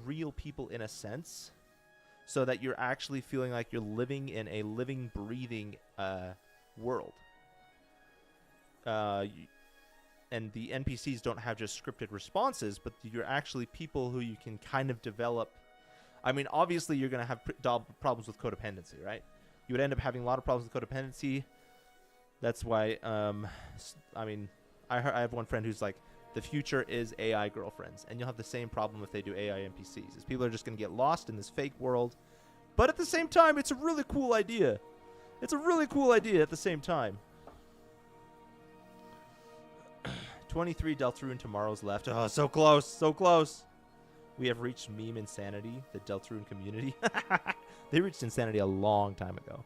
real people in a sense, so that you're actually feeling like you're living in a living, breathing world. And the NPCs don't have just scripted responses, but you're actually people who you can kind of develop. I mean, obviously, you're going to have problems with codependency, right? You would end up having a lot of problems with codependency. That's why, I mean, I have one friend who's like, the future is AI girlfriends. And you'll have the same problem if they do AI NPCs. Is people are just going to get lost in this fake world. But at the same time, it's a really cool idea. It's a really cool idea at the same time. 23 Deltarune tomorrow's left. Oh, so close, so close. We have reached meme insanity, the Deltarune community. They reached insanity a long time ago.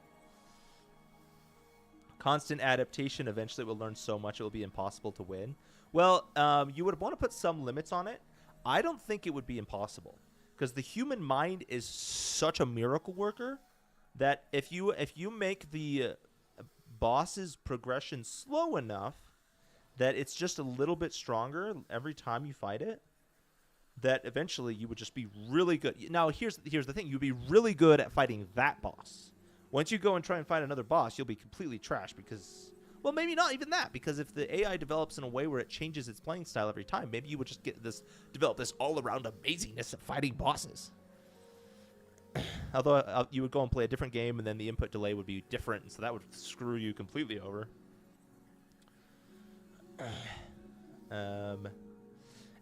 Constant adaptation. Eventually it will learn so much it will be impossible to win. Well, you would want to put some limits on it. I don't think it would be impossible, because the human mind is such a miracle worker that if you make the boss's progression slow enough that it's just a little bit stronger every time you fight it, that eventually you would just be really good. Now, here's the thing. You'd be really good at fighting that boss, Once you go and try and find another boss, you'll be completely trashed because, well, maybe not even that, because if the AI develops in a way where it changes its playing style every time, maybe you would just develop this all-around amazingness of fighting bosses. Although you would go and play a different game, and then the input delay would be different, so that would screw you completely over.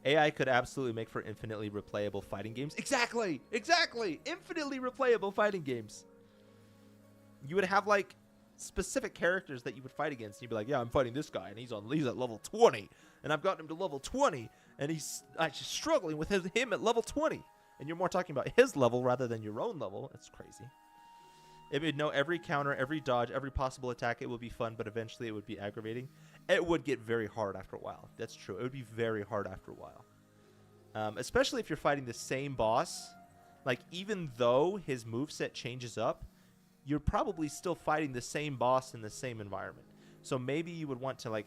AI could absolutely make for infinitely replayable fighting games. Exactly! Infinitely replayable fighting games. You would have, like, specific characters that you would fight against. And you'd be like, yeah, I'm fighting this guy, and he's at level 20. And I've gotten him to level 20, and he's just struggling with him at level 20. And you're more talking about his level rather than your own level. It's crazy. It would know every counter, every dodge, every possible attack. It would be fun, but eventually it would be aggravating. It would get very hard after a while. That's true. It would be very hard after a while. Especially if you're fighting the same boss. Like, even though his moveset changes up, you're probably still fighting the same boss in the same environment. So maybe you would want to, like,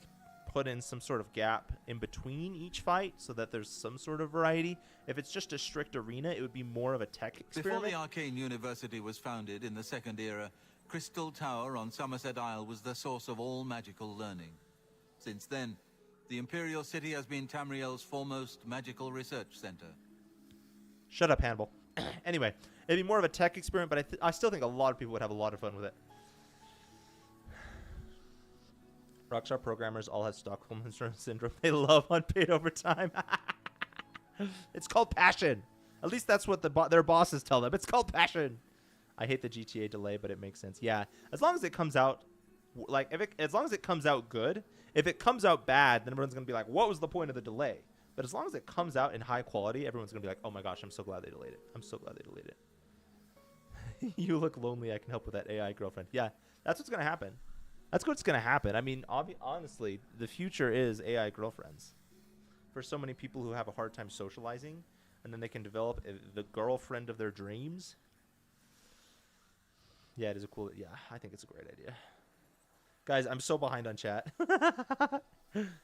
put in some sort of gap in between each fight so that there's some sort of variety. If it's just a strict arena, it would be more of a tech experiment. Before the Arcane University was founded in the Second Era, Crystal Tower on Somerset Isle was the source of all magical learning. Since then, the Imperial City has been Tamriel's foremost magical research center. Shut up, Hannibal. Anyway, it'd be more of a tech experiment, but I still think a lot of people would have a lot of fun with it. Rockstar programmers all have Stockholm syndrome. They love unpaid overtime. It's called passion. At least that's what their bosses tell them. It's called passion. I hate the GTA delay, but it makes sense. Yeah, as long as it comes out, like, as long as it comes out good. If it comes out bad, then everyone's gonna be like, "What was the point of the delay?" But as long as it comes out in high quality, everyone's gonna be like, "Oh my gosh, I'm so glad they delayed it. I'm so glad they delayed it." You look lonely. I can help with that AI girlfriend. Yeah, that's what's gonna happen. That's what's going to happen. I mean, honestly, the future is AI girlfriends. For so many people who have a hard time socializing, and then they can develop the girlfriend of their dreams. Yeah, it is a cool... Yeah, I think it's a great idea. Guys, I'm so behind on chat.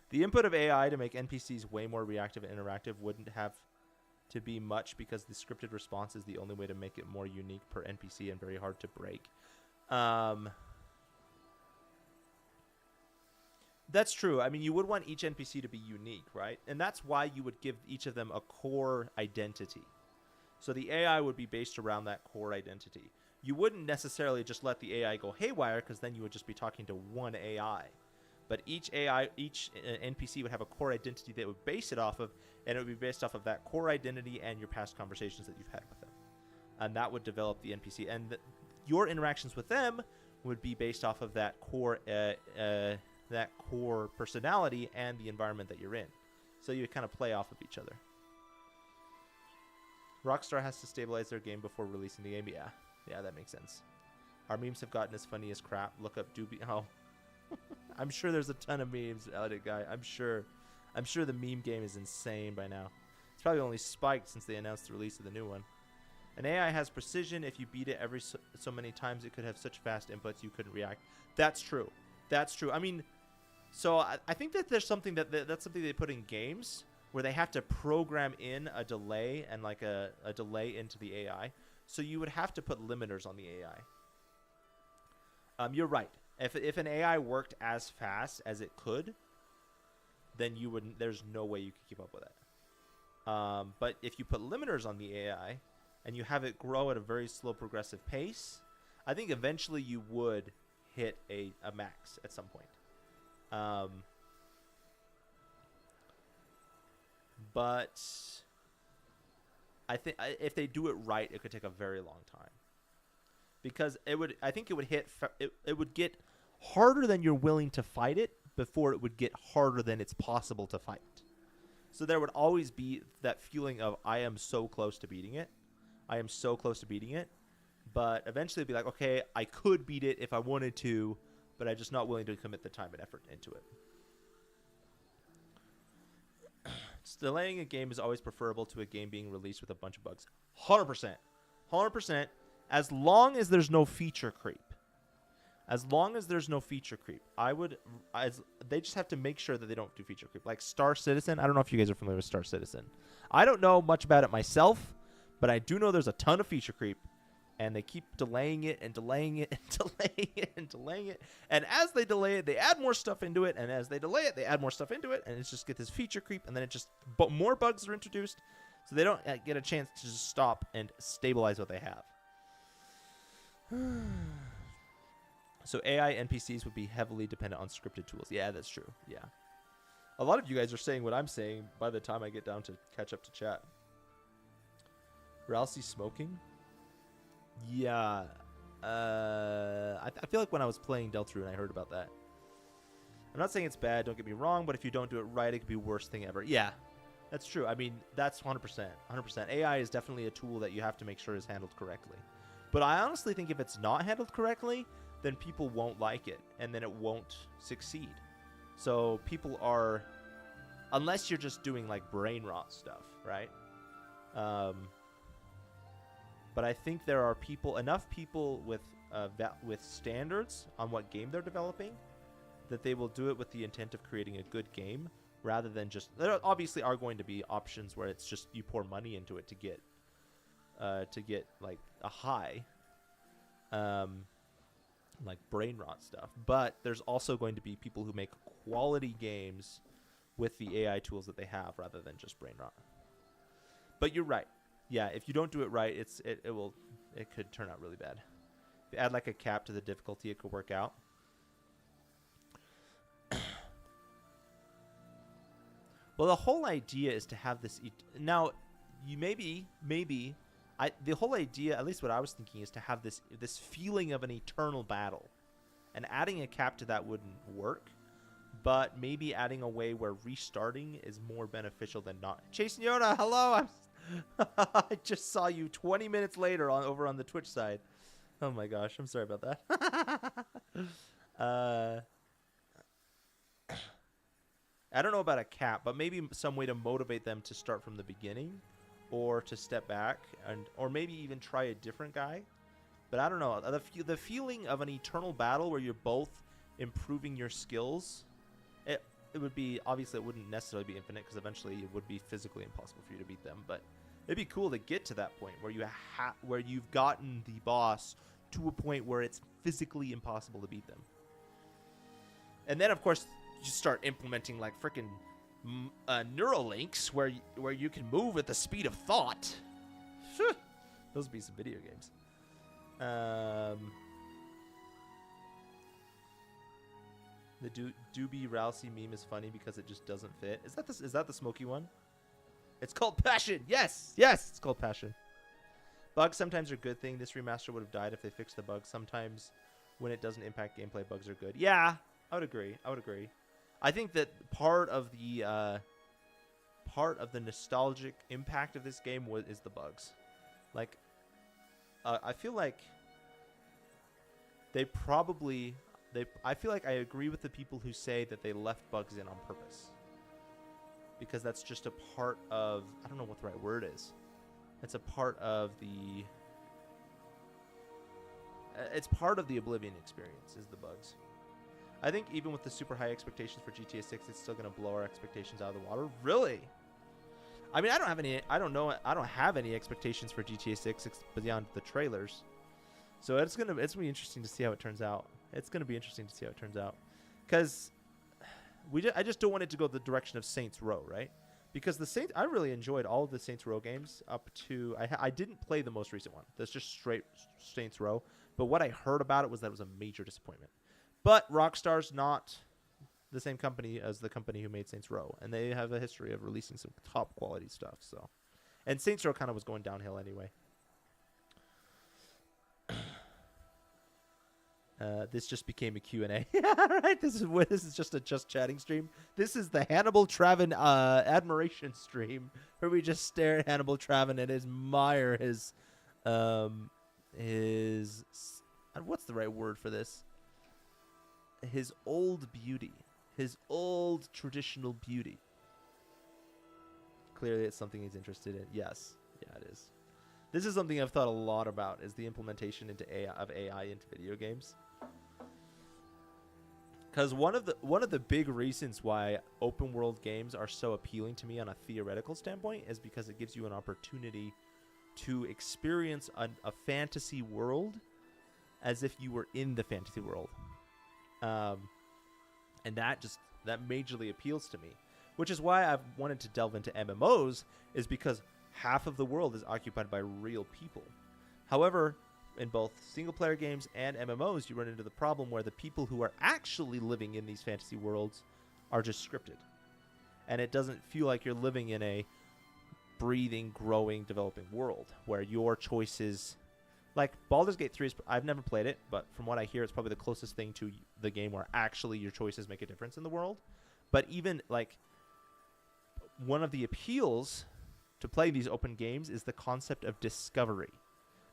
The input of AI to make NPCs way more reactive and interactive wouldn't have to be much because the scripted response is the only way to make it more unique per NPC and very hard to break. That's true. I mean, you would want each NPC to be unique, right? And that's why you would give each of them a core identity. So the AI would be based around that core identity. You wouldn't necessarily just let the AI go haywire, because then you would just be talking to one AI. But each NPC would have a core identity that would base it off of, and it would be based off of that core identity and your past conversations that you've had with them. And that would develop the NPC. And your interactions with them would be based off of that core personality and the environment that you're in. So you kind of play off of each other. Rockstar has to stabilize their game before releasing the game. Yeah, that makes sense. Our memes have gotten as funny as crap. Look up Doobie. Oh, I'm sure there's a ton of memes out it, guy. I'm sure the meme game is insane by now. It's probably only spiked since they announced the release of the new one. An AI has precision. If you beat it every so many times, it could have such fast inputs you couldn't react. That's true. That's true. I mean, so I think that there's something that's something they put in games where they have to program in a delay and like a delay into the AI. So you would have to put limiters on the AI. You're right. If an AI worked as fast as it could, then you wouldn't. There's no way you could keep up with it. But if you put limiters on the AI and you have it grow at a very slow progressive pace, I think eventually you would hit a max at some point. But I think if they do it right, it could take a very long time. Because I think it would get harder than you're willing to fight it before it would get harder than it's possible to fight. So there would always be that feeling of, I am so close to beating it. I am so close to beating it. But eventually it'd be like, okay, I could beat it if I wanted to, but I'm just not willing to commit the time and effort into it. Delaying a game is always preferable to a game being released with a bunch of bugs. 100%. 100%. As long as there's no feature creep. As long as there's no feature creep. They just have to make sure that they don't do feature creep. Like Star Citizen. I don't know if you guys are familiar with Star Citizen. I don't know much about it myself, but I do know there's a ton of feature creep And they keep delaying it and delaying it and delaying it and delaying it. And as they delay it, they add more stuff into it. And as they delay it, they add more stuff into it. And it's just get this feature creep. And then it just more bugs are introduced. So they don't get a chance to just stop and stabilize what they have. So AI NPCs would be heavily dependent on scripted tools. Yeah, that's true. Yeah. A lot of you guys are saying what I'm saying by the time I get down to catch up to chat. Ralsei smoking? Yeah. I feel like when I was playing Deltarune, I heard about that. I'm not saying it's bad, don't get me wrong, but if you don't do it right, it could be the worst thing ever. Yeah, that's true. I mean, that's 100%. 100%. AI is definitely a tool that you have to make sure is handled correctly. But I honestly think if it's not handled correctly, then people won't like it, and then it won't succeed. So people are, unless you're just doing like brain rot stuff, right? But I think there are enough people with standards on what game they're developing that they will do it with the intent of creating a good game rather than just. There obviously are going to be options where it's just you pour money into it to get like a high, like brain rot stuff. But there's also going to be people who make quality games with the AI tools that they have rather than just brain rot. But you're right. Yeah, if you don't do it right, it could turn out really bad. If you add like a cap to the difficulty, it could work out. Well, the whole idea is to have this. Now, you the whole idea, at least what I was thinking, is to have this feeling of an eternal battle, and adding a cap to that wouldn't work. But maybe adding a way where restarting is more beneficial than not. Chasing Yoda, hello. I just saw you 20 minutes later over on the Twitch side. Oh my gosh, I'm sorry about that. I don't know about a cap, but maybe some way to motivate them to start from the beginning, or to step back, or maybe even try a different guy. But I don't know. The feeling of an eternal battle where you're both improving your skills. It would be, obviously it wouldn't necessarily be infinite because eventually it would be physically impossible for you to beat them, but it'd be cool to get to that point where where you've gotten the boss to a point where it's physically impossible to beat them. And then of course you start implementing like freaking neural links where you can move at the speed of thought. Those would be some video games. The Doobie Ralsei meme is funny because it just doesn't fit. Is that the smoky one? It's called Passion. Yes, it's called Passion. Bugs sometimes are a good thing. This remaster would have died if they fixed the bugs. Sometimes when it doesn't impact gameplay, bugs are good. Yeah, I would agree. I think that part of the nostalgic impact of this game is the bugs. Like, I feel like I feel like I agree with the people who say that they left bugs in on purpose. Because that's just a part of, I don't know what the right word is. It's a part of it's part of the Oblivion experience, is the bugs. I think even with the super high expectations for GTA 6, it's still going to blow our expectations out of the water. Really? I mean, I don't have any expectations for GTA 6 beyond the trailers. So it's gonna be interesting to see how it turns out. Because I just don't want it to go the direction of Saints Row, right? Because I really enjoyed all of the Saints Row games up to I didn't play the most recent one. That's just straight Saints Row. But what I heard about it was that it was a major disappointment. But Rockstar's not the same company as the company who made Saints Row, and they have a history of releasing some top quality stuff. So, and Saints Row kind of was going downhill anyway. This just became a Q&A. Right? This is just a just chatting stream. This is the Hannibal Travin admiration stream where we just stare at Hannibal Travin and admire his what's the right word for this? His old beauty, his old traditional beauty. Clearly, it's something he's interested in. Yes, yeah, it is. This is something I've thought a lot about: is the implementation of AI into video games. Because one of the big reasons why open world games are so appealing to me on a theoretical standpoint is because it gives you an opportunity to experience a fantasy world as if you were in the fantasy world. And that majorly appeals to me, which is why I've wanted to delve into MMOs, is because half of the world is occupied by real people. However, in both single-player games and MMOs, you run into the problem where the people who are actually living in these fantasy worlds are just scripted. And it doesn't feel like you're living in a breathing, growing, developing world where your choices... Like, Baldur's Gate 3, I've never played it, but from what I hear, it's probably the closest thing to the game where actually your choices make a difference in the world. But even, like, one of the appeals to play these open games is the concept of discovery.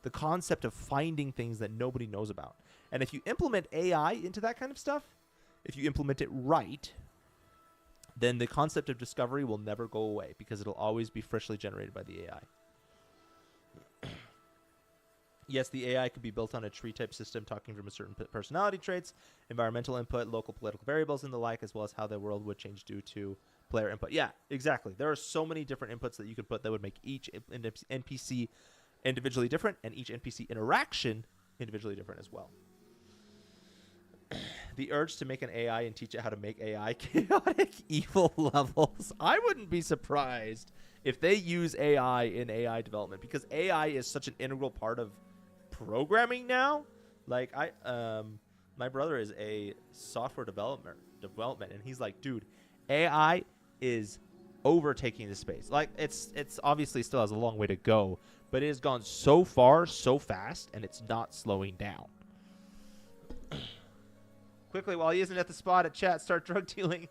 The concept of finding things that nobody knows about. And if you implement AI into that kind of stuff, if you implement it right, then the concept of discovery will never go away because it'll always be freshly generated by the AI. Yes, the AI could be built on a tree-type system talking from a certain personality traits, environmental input, local political variables, and the like, as well as how the world would change due to player input. Yeah, exactly. There are so many different inputs that you could put that would make each NPC individually different and each NPC interaction individually different as well. The urge to make an AI and teach it how to make AI chaotic evil levels. I wouldn't be surprised if they use AI in AI development, because AI is such an integral part of programming now. Like, my brother is a software development, and he's like, dude, AI is overtaking the space. Like, it's obviously still has a long way to go, but it has gone so far so fast, and it's not slowing down. Quickly, while he isn't at the spot at chat, start drug dealing.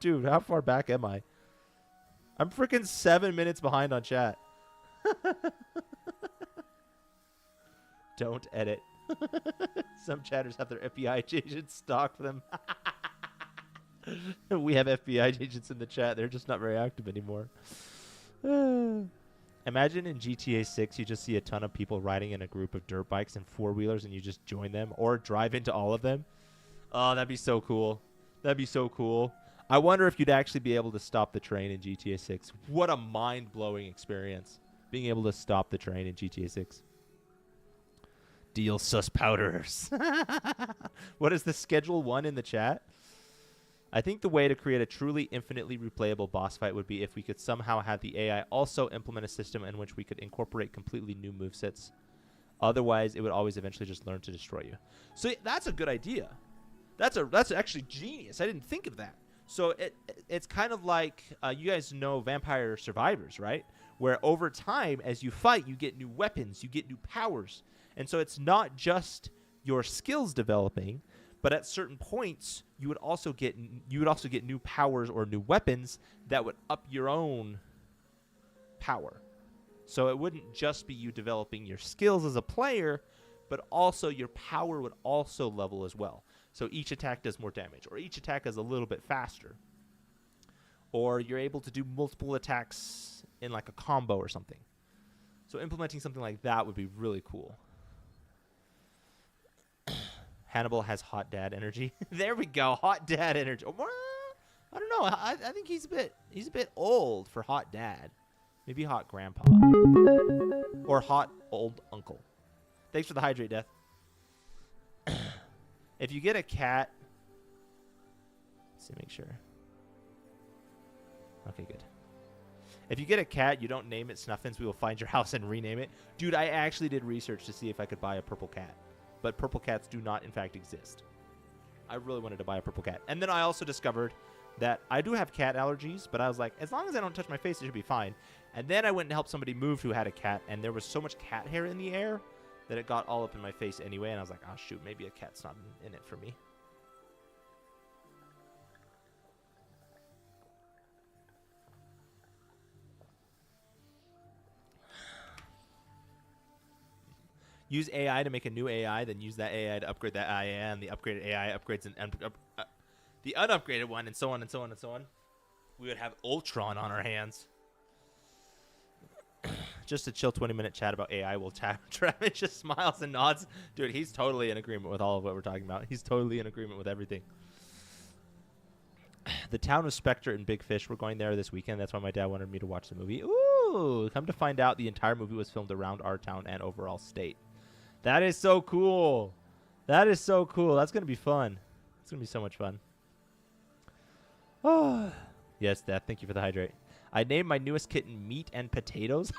Dude, how far back am I? I'm freaking 7 minutes behind on chat. Don't edit. Some chatters have their FBI agents stalk them. We have FBI agents in the chat. They're just not very active anymore. Imagine in GTA 6 you just see a ton of people riding in a group of dirt bikes and four-wheelers and you just join them or drive into all of them. Oh, that'd be so cool. That'd be so cool. I wonder if you'd actually be able to stop the train in GTA 6. What a mind-blowing experience, being able to stop the train in GTA 6. Deal sus powders. What is the Schedule 1 in the chat? I think the way to create a truly infinitely replayable boss fight would be if we could somehow have the AI also implement a system in which we could incorporate completely new movesets. Otherwise, it would always eventually just learn to destroy you. So that's a good idea. That's actually genius. I didn't think of that. So it's kind of like, you guys know Vampire Survivors, right? Where over time, as you fight, you get new weapons, you get new powers. And so it's not just your skills developing, but at certain points, you would also get new powers or new weapons that would up your own power. So it wouldn't just be you developing your skills as a player, but also your power would also level as well. So each attack does more damage, or each attack is a little bit faster. Or you're able to do multiple attacks in like a combo or something. So implementing something like that would be really cool. Hannibal has hot dad energy. There we go, hot dad energy. I don't know. I think he's a bit old for hot dad. Maybe hot grandpa or hot old uncle. Thanks for the hydrate, Death. If you get a cat, let's see, make sure. Okay, good. If you get a cat, you don't name it Snuffins, we will find your house and rename it. Dude, I actually did research to see if I could buy a purple cat. But purple cats do not, in fact, exist. I really wanted to buy a purple cat. And then I also discovered that I do have cat allergies, but I was like, as long as I don't touch my face, it should be fine. And then I went and helped somebody move who had a cat, and there was so much cat hair in the air that it got all up in my face anyway, and I was like, oh, shoot, maybe a cat's not in it for me. Use AI to make a new AI, then use that AI to upgrade that AI, and the upgraded AI upgrades the unupgraded one, and so on and so on and so on. We would have Ultron on our hands. Just a chill 20-minute chat about AI while Travis just smiles and nods. Dude, he's totally in agreement with all of what we're talking about. He's totally in agreement with everything. The town of Spectre and Big Fish. We're going there this weekend. That's why my dad wanted me to watch the movie. Ooh, Ooh, come to find out, the entire movie was filmed around our town and overall state. That is so cool. That is so cool. That's going to be fun. It's going to be so much fun. Oh, yes, Dad. Thank you for the hydrate. I named my newest kitten Meat and Potatoes.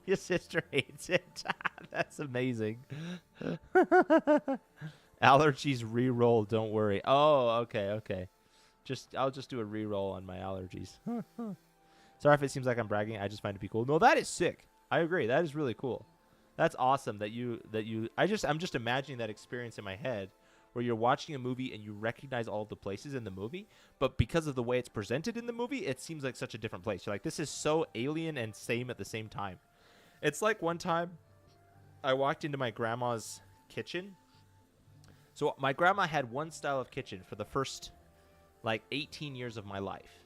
Your sister hates it. That's amazing. Allergies re-roll. Don't worry. Oh, okay. I'll just do a re-roll on my allergies. Sorry if it seems like I'm bragging. I just find it to be cool. No, that is sick. I agree. That is really cool. That's awesome that you I'm just imagining that experience in my head where you're watching a movie and you recognize all of the places in the movie, but because of the way it's presented in the movie, it seems like such a different place. You're like, this is so alien and same at the same time. It's like one time I walked into my grandma's kitchen. So my grandma had one style of kitchen for the first like 18 years of my life.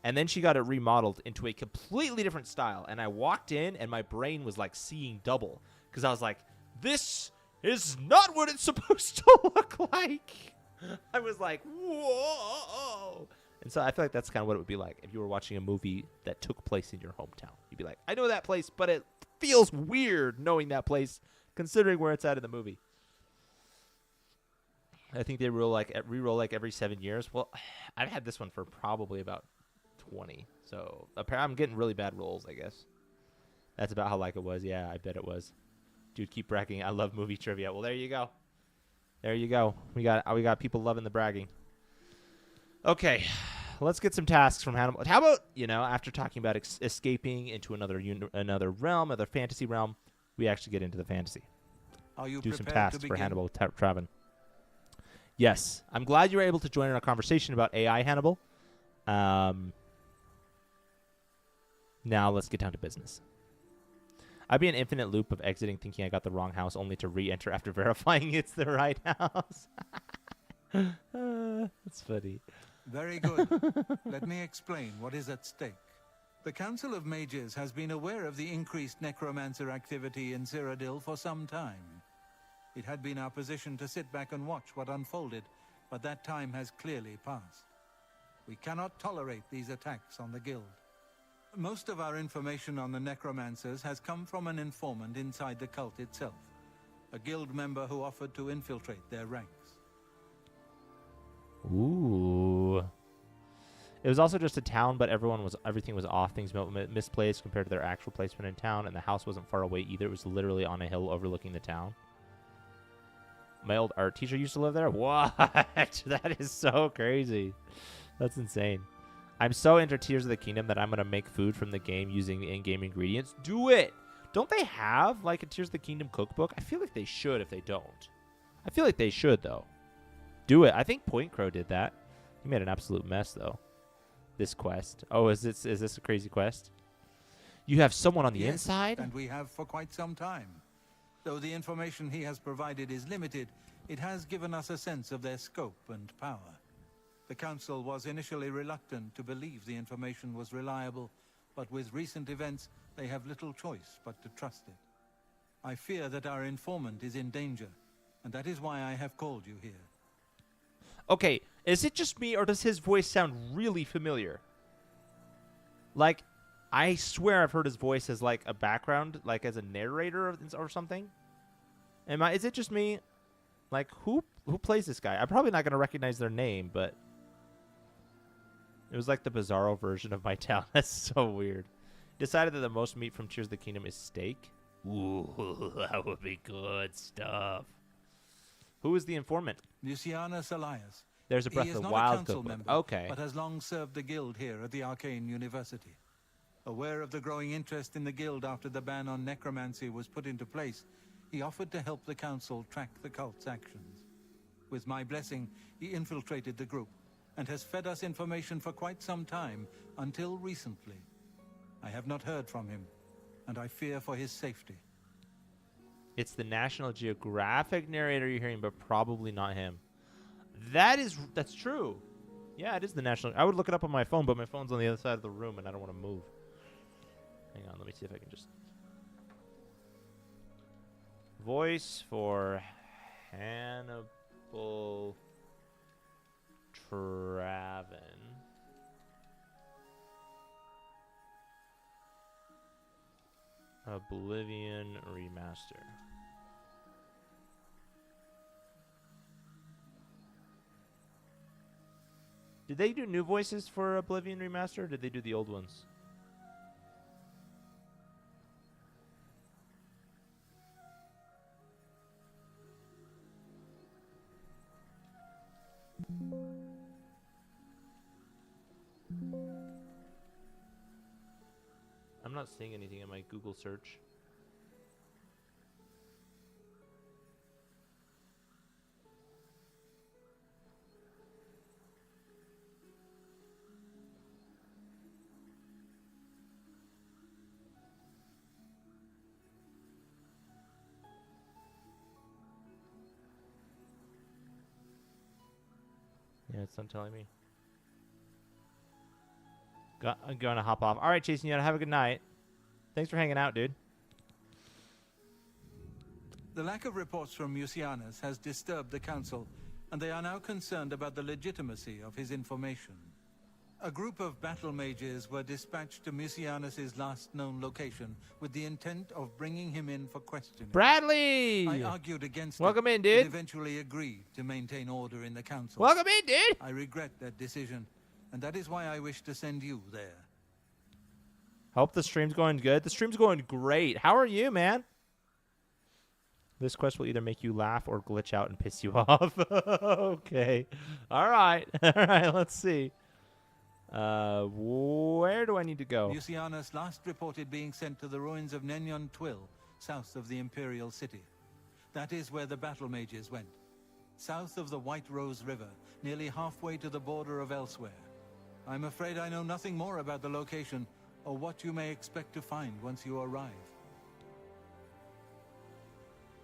And then she got it remodeled into a completely different style. And I walked in and my brain was like seeing double. Because I was like, this is not what it's supposed to look like. I was like, whoa. And so I feel like that's kind of what it would be like if you were watching a movie that took place in your hometown. You'd be like, I know that place, but it feels weird knowing that place, considering where it's at in the movie. I think they re-roll like every 7 years. Well, I've had this one for probably about 20. So I'm getting really bad rolls, I guess. That's about how like it was. Yeah, I bet it was. Dude, keep bragging. I love movie trivia. Well, there you go. There you go. We got people loving the bragging. Okay, let's get some tasks from Hannibal. How about, after talking about escaping into another realm, another fantasy realm, we actually get into the fantasy. Are you do some prepared tasks to for begin? Hannibal Traven. Yes, I'm glad you were able to join in our conversation about AI, Hannibal. Now let's get down to business. I'd be an infinite loop of exiting thinking I got the wrong house only to re-enter after verifying it's the right house. That's funny. Very good. Let me explain what is at stake. The Council of Mages has been aware of the increased necromancer activity in Cyrodiil for some time. It had been our position to sit back and watch what unfolded, but that time has clearly passed. We cannot tolerate these attacks on the Guild. Most of our information on the necromancers has come from an informant inside the cult itself, a Guild member who offered to infiltrate their ranks. Ooh. It was also just a town, but everything was off. Things misplaced compared to their actual placement in town, and the house wasn't far away either. It was literally on a hill overlooking the town. My old art teacher used to live there? What? That is so crazy. That's insane. I'm so into Tears of the Kingdom that I'm going to make food from the game using in-game ingredients. Do it! Don't they have, like, a Tears of the Kingdom cookbook? I feel like they should if they don't. I feel like they should, though. Do it. I think Point Crow did that. He made an absolute mess, though. This quest. Oh, is this a crazy quest? You have someone on the inside? And we have for quite some time. Though the information he has provided is limited, it has given us a sense of their scope and power. The Council was initially reluctant to believe the information was reliable, but with recent events, they have little choice but to trust it. I fear that our informant is in danger, and that is why I have called you here. Okay, is it just me, or does his voice sound really familiar? Like, I swear I've heard his voice as, like, a background, like, as a narrator or something. Is it just me? Like, who plays this guy? I'm probably not going to recognize their name, but it was like the bizarro version of my town. That's so weird. Decided that the most meat from Tears of the Kingdom is steak. Ooh, that would be good stuff. Who is the informant? Lucianus Elias. There's a Breath of the Wild cookbook. Member, okay. But has long served the Guild here at the Arcane University. Aware of the growing interest in the Guild after the ban on necromancy was put into place, he offered to help the Council track the cult's actions. With my blessing, he infiltrated the group and has fed us information for quite some time, until recently. I have not heard from him, and I fear for his safety. It's the National Geographic narrator you're hearing, but probably not him. That's true. Yeah, it is the National. I would look it up on my phone, but my phone's on the other side of the room, and I don't want to move. Hang on, let me see if I can just... Voice for Hannibal Traven. Oblivion Remaster. Did they do new voices for Oblivion Remaster, or did they do the old ones? I'm not seeing anything in my Google search. Yeah, it's not telling me. I'm going to hop off. All right, Jason, you gotta have a good night. Thanks for hanging out, dude. The lack of reports from Mucianus has disturbed the Council, and they are now concerned about the legitimacy of his information. A group of battle mages were dispatched to Mucianus's last known location with the intent of bringing him in for questioning. Bradley! I argued against Welcome it, in, dude. but eventually agreed to maintain order in the Council. Welcome in, dude! I regret that decision, and that is why I wish to send you there. Hope the stream's going good. The stream's going great. How are you, man? This quest will either make you laugh or glitch out and piss you off. Okay. All right. All right, let's see. Where do I need to go? Mucianus last reported being sent to the ruins of Nenyon Twill, south of the Imperial City. That is where the battle mages went. South of the White Rose River, nearly halfway to the border of elsewhere. I'm afraid I know nothing more about the location or what you may expect to find once you arrive.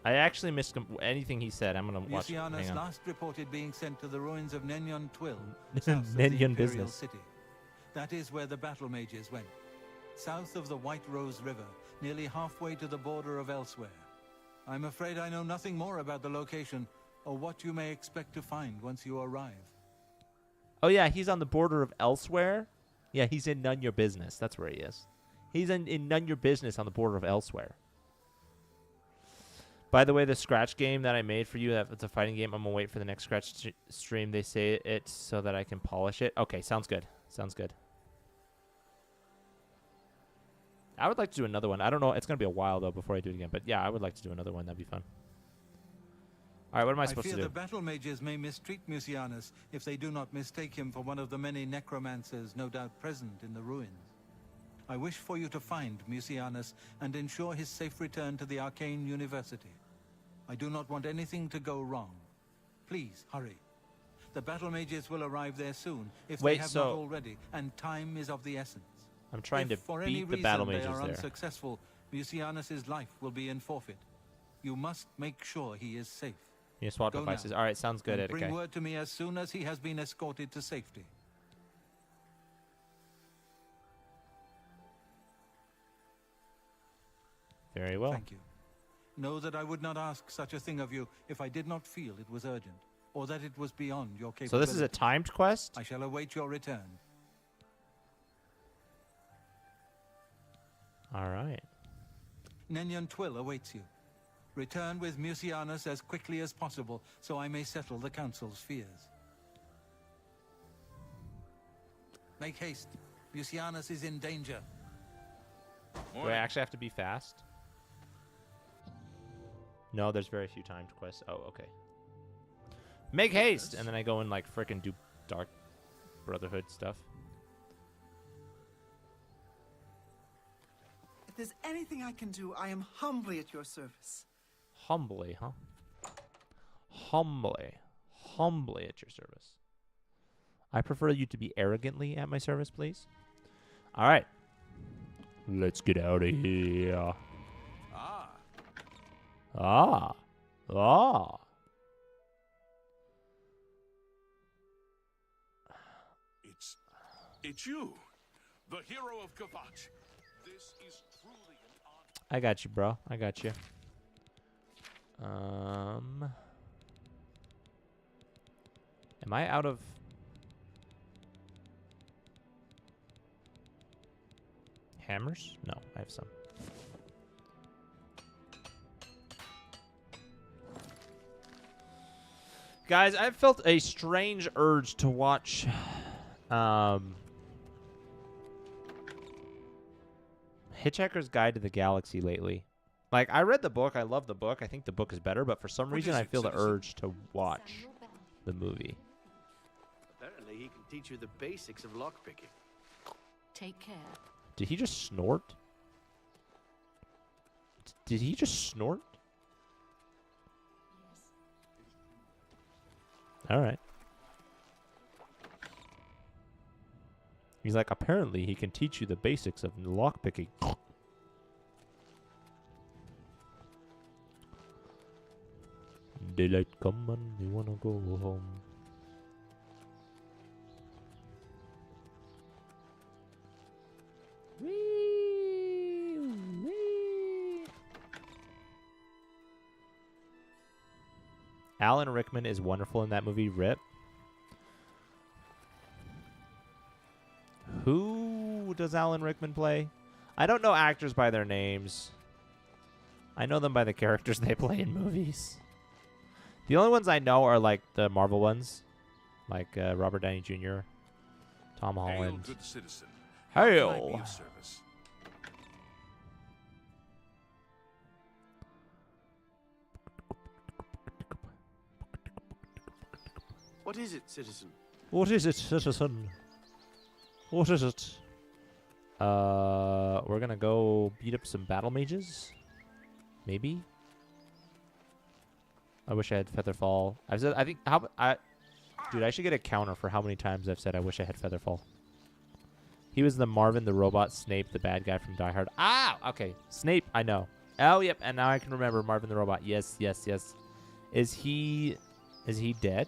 I actually missed anything he said. I'm going to watch it. Mucianus last reported being sent to the ruins of Nenyon Twill, south of the Nenyon Imperial business. City. That is where the battle mages went. South of the White Rose River, nearly halfway to the border of elsewhere. I'm afraid I know nothing more about the location or what you may expect to find once you arrive. Oh, yeah, he's on the border of elsewhere. Yeah, he's in None Your Business. That's where he is. He's in None Your Business on the border of elsewhere. By the way, the Scratch game that I made for you, it's a fighting game. I'm going to wait for the next Scratch stream. They say it so that I can polish it. Okay, sounds good. Sounds good. I would like to do another one. I don't know. It's going to be a while, though, before I do it again. But, yeah, I would like to do another one. That'd be fun. All right, what am I supposed to do? I fear the battle mages may mistreat Mucianus if they do not mistake him for one of the many necromancers no doubt present in the ruins. I wish for you to find Mucianus and ensure his safe return to the Arcane University. I do not want anything to go wrong. Please, hurry. The battle mages will arrive there soon, if they have not already, and time is of the essence. I'm trying if to beat the battle mages there. If for any reason they are there. unsuccessful, Mucianus' life will be in forfeit. You must make sure he is safe. You swap devices. All right, sounds good, Ed. Bring word to me as soon as he has been escorted to safety. Very well. Thank you. Know that I would not ask such a thing of you if I did not feel it was urgent, or that it was beyond your capability. So this is a timed quest? I shall await your return. All right. Nenyon Twill awaits you. Return with Mucianus as quickly as possible, so I may settle the Council's fears. Make haste. Mucianus is in danger. Do I actually have to be fast? No, there's very few timed quests. Oh, okay. Make haste! And then I go and, like, frickin' do Dark Brotherhood stuff. If there's anything I can do, I am humbly at your service. Humbly, huh? Humbly. Humbly at your service. I prefer you to be arrogantly at my service, please. All right. Let's get out of here. Ah. It's you, the hero of Kvatch. This is truly an honor. I got you, bro. I got you. Am I out of... hammers? No, I have some. Guys, I've felt a strange urge to watch Hitchhiker's Guide to the Galaxy lately. Like, I read the book. I love the book. I think the book is better, but for some reason I feel the urge to watch the movie. Apparently, he can teach you the basics of lockpicking. Take care. Did he just snort? Did he just snort? All right. He's like, apparently he can teach you the basics of lockpicking. Daylight come and we wanna go home. Wee, wee. Alan Rickman is wonderful in that movie, Rip. Who does Alan Rickman play? I don't know actors by their names. I know them by the characters they play in movies. The only ones I know are like the Marvel ones, like Robert Downey Jr., Tom Holland. Hail, good citizen. How can I be Hail. of service? What is it, citizen? What is it, citizen? What is it? We're gonna go beat up some battle mages. Maybe. I wish I had Featherfall. I've said. I think. Dude, I should get a counter for how many times I've said I wish I had Featherfall. He was the Marvin the Robot Snape, the bad guy from Die Hard. Ah, okay. Snape, I know. Oh, yep. And now I can remember Marvin the Robot. Yes, yes, yes. Is he dead?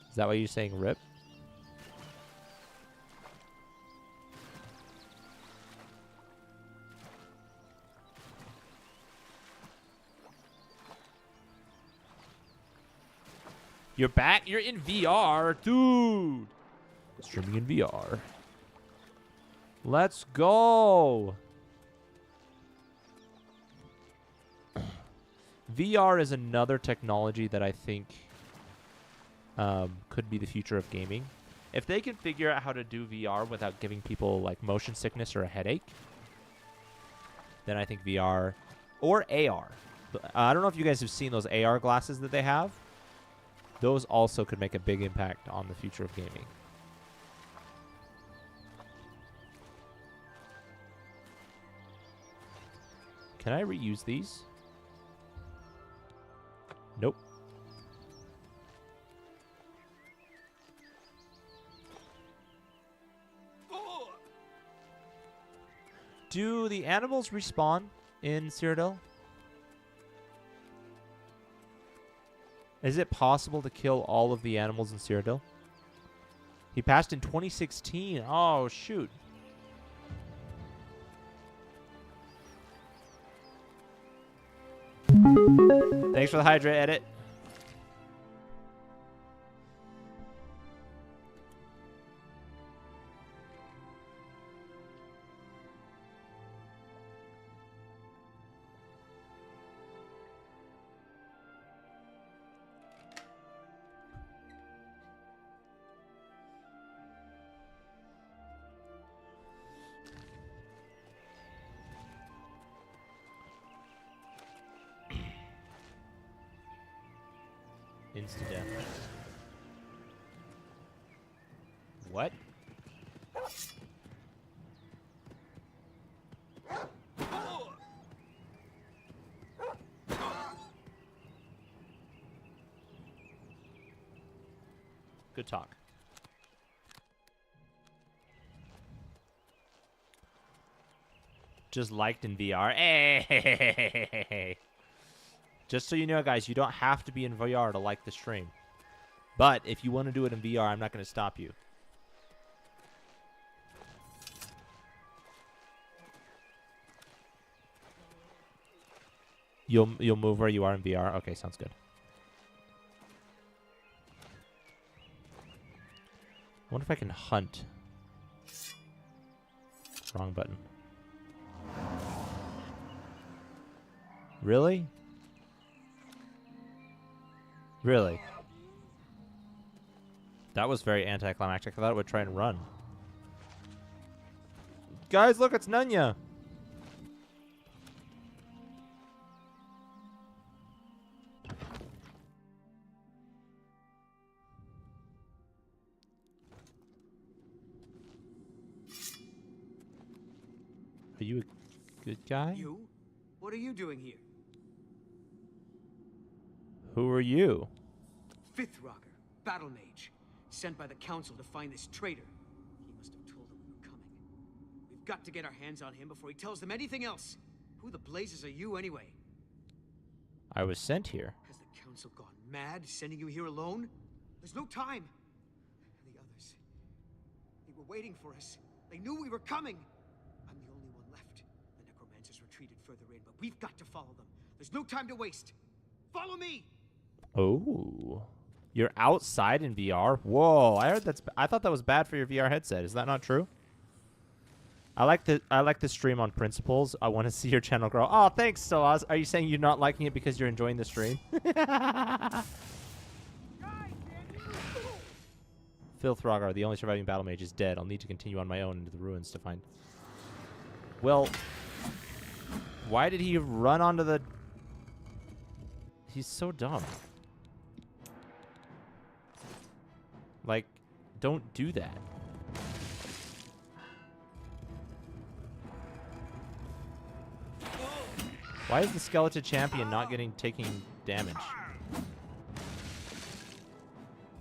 Is that why you're saying rip? You're back? You're in VR, dude. Streaming in VR. Let's go. VR is another technology that I think could be the future of gaming. If they can figure out how to do VR without giving people like motion sickness or a headache, then I think VR or AR. I don't know if you guys have seen those AR glasses that they have. Those also could make a big impact on the future of gaming. Can I reuse these? Nope. Do the animals respawn in Cyrodiil? Is it possible to kill all of the animals in Cyrodiil? He passed in 2016. Oh, shoot. Thanks for the Hydra edit. Insta-death. What? Good talk. Just liked in VR. Hey! Just so you know, guys, you don't have to be in VR to like the stream. But if you want to do it in VR, I'm not going to stop you. You'll move where you are in VR? Okay, sounds good. I wonder if I can hunt. Wrong button. Really? Really? That was very anticlimactic. I thought it would try and run. Guys, look, it's Nunya. Are you a good guy? You? What are you doing here? Who are you? Fifth Rocker, battle mage, sent by the council to find this traitor. He must have told them we were coming. We've got to get our hands on him before he tells them anything else. Who the blazes are you anyway? I was sent here. Has the council gone mad, sending you here alone? There's no time. And the others, they were waiting for us. They knew we were coming. I'm the only one left. The necromancers retreated further in, but we've got to follow them. There's no time to waste. Follow me! Oh. You're outside in VR? Whoa, I thought that was bad for your VR headset. Is that not true? I like the stream on principles. I want to see your channel grow. Oh, thanks, Solaz. Are you saying you're not liking it because you're enjoying the stream? Filth Rogar, the only surviving battle mage, is dead. I'll need to continue on my own into the ruins to find... Well, why did he run onto the... He's so dumb. Like, don't do that. Why is the skeleton champion not taking damage?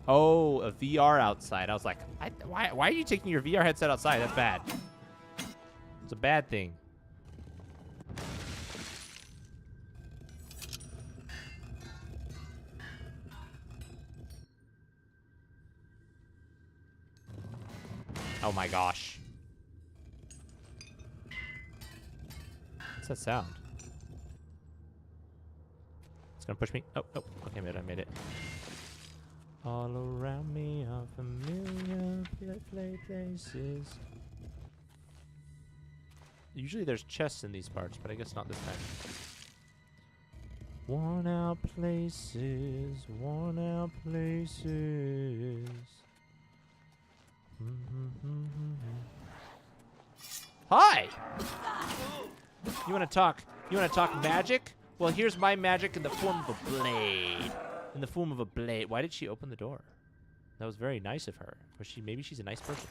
Oh, a VR outside. I was like, why are you taking your VR headset outside? That's bad. It's a bad thing. Oh my gosh. What's that sound? It's gonna push me. Oh, okay, I made it. All around me are familiar places. Usually there's chests in these parts, but I guess not this time. Worn out places, worn out places. Hi! You wanna talk magic? Well, here's my magic in the form of a blade. In the form of a blade. Why did she open the door? That was very nice of her. Maybe she's a nice person.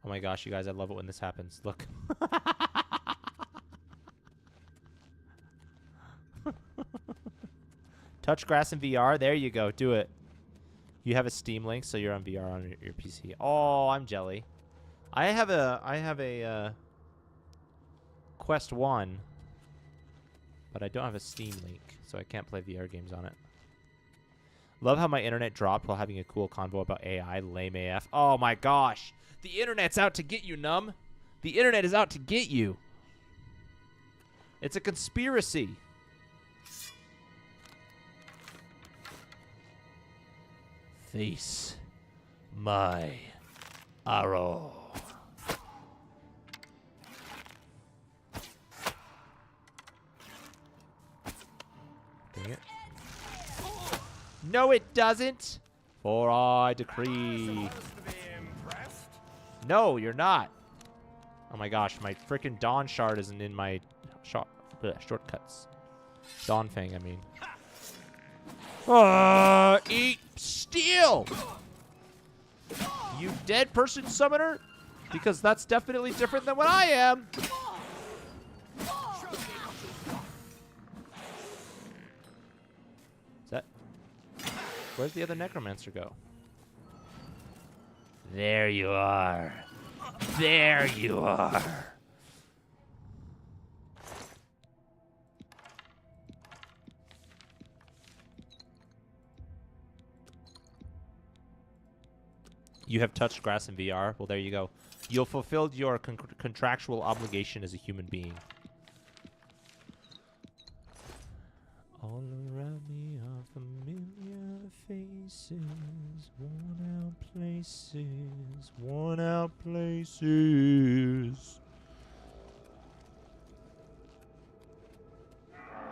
Oh my gosh, you guys, I love it when this happens. Look. Touch grass in VR. There you go. Do it. You have a Steam link, so you're on VR on your PC. Oh, I'm jelly. I have a Quest 1, but I don't have a Steam link, so I can't play VR games on it. Love how my internet dropped while having a cool convo about AI. Lame AF. Oh my gosh. The internet's out to get you, Numb. The internet is out to get you. It's a conspiracy. Face my arrow. Dang it. No, it doesn't. For I decree. No, you're not. Oh my gosh, my freaking Dawn shard isn't in my shortcuts. Dawn Fang, I mean. Eat steel! You dead person summoner? Because that's definitely different than what I am. Is that... Where's the other necromancer go? There you are. There you are. You have touched grass in VR. Well, there you go. You'll fulfilled your contractual obligation as a human being. All around me are familiar faces, worn out places, worn out places.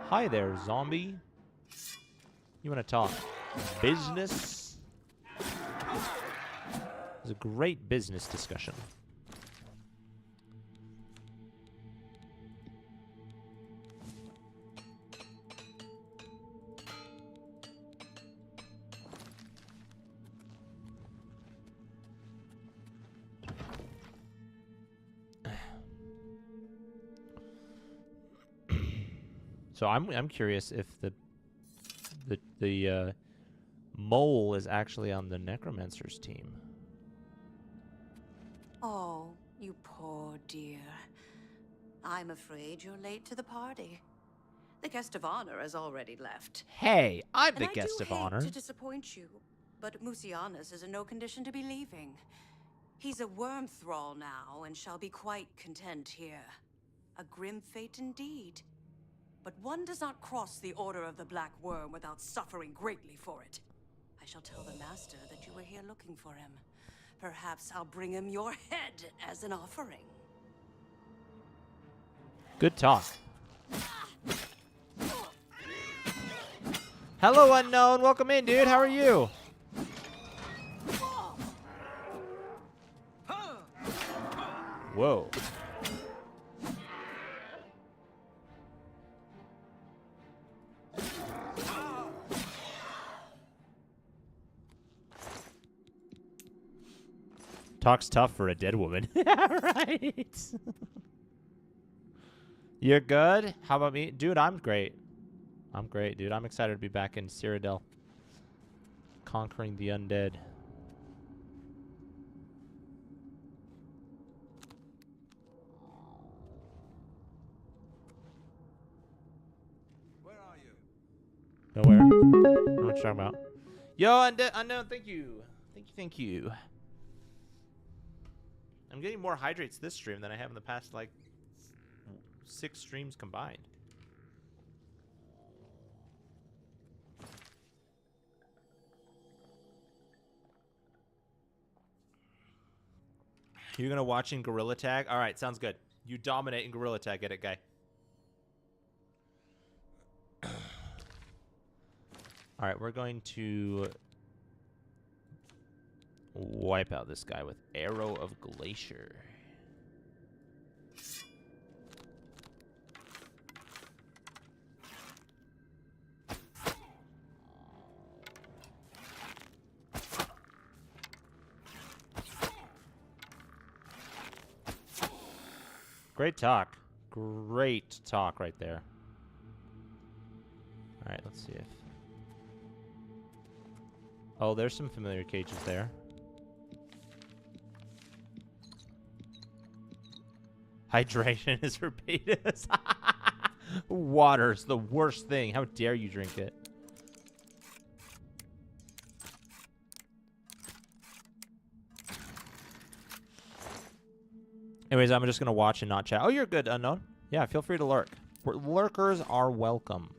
Hi there, zombie. You want to talk business? It's a great business discussion. So I'm curious if the mole is actually on the necromancer's team. Oh, you poor dear. I'm afraid you're late to the party. The guest of honor has already left. Hey, I'm And the guest of honor. I do hate to disappoint you, but Musianus is in no condition to be leaving. He's a worm thrall now and shall be quite content here. A grim fate indeed. But one does not cross the Order of the Black Worm without suffering greatly for it. I shall tell the Master that you were here looking for him. Perhaps I'll bring him your head as an offering. Good talk. Hello, unknown. Welcome in, dude. How are you? Whoa. Talks tough for a dead woman. Right. You're good? How about me? Dude, I'm great. I'm great, dude. I'm excited to be back in Cyrodiil. Conquering the undead. Where are you? Nowhere. I don't know what you're talking about. Yo, unknown, thank you. Thank you. I'm getting more hydrates this stream than I have in the past, like, 6 streams combined. You're gonna watch in Gorilla Tag? Alright, sounds good. You dominate in Gorilla Tag. Get it, guy. Alright, we're going to wipe out this guy with Arrow of Glacier. Great talk. Great talk right there. Alright, let's see if... Oh, there's some familiar cages there. Hydration is for betas. Water's the worst thing. How dare you drink it? Anyways, I'm just going to watch and not chat. Oh, you're good, Unknown. Yeah, feel free to lurk. Lurkers are welcome.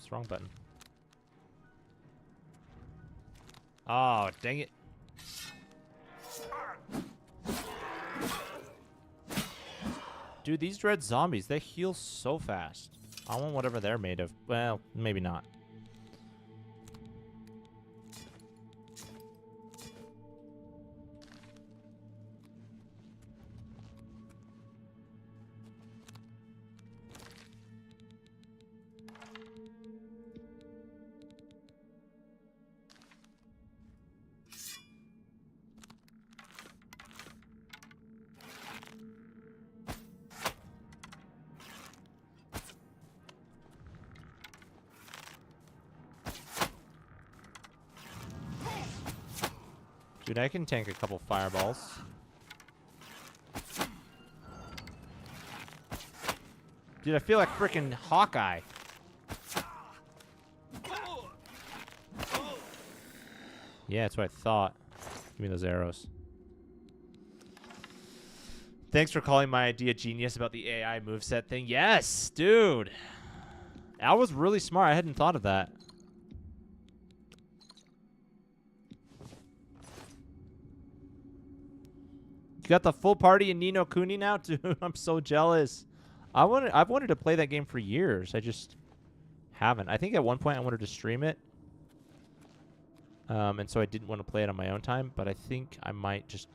Wrong button. Oh, dang it. Dude, these dread zombies, they heal so fast. I want whatever they're made of. Well, maybe not. Dude, I can tank a couple fireballs. Dude, I feel like freaking Hawkeye. Yeah, that's what I thought. Give me those arrows. Thanks for calling my idea genius about the AI moveset thing. Yes, dude. Al was really smart. I hadn't thought of that. You got the full party in Ni no Kuni now? Dude, I'm so jealous. I've wanted to play that game for years. I just haven't. I think at one point I wanted to stream it. And so I didn't want to play it on my own time, but I think I might just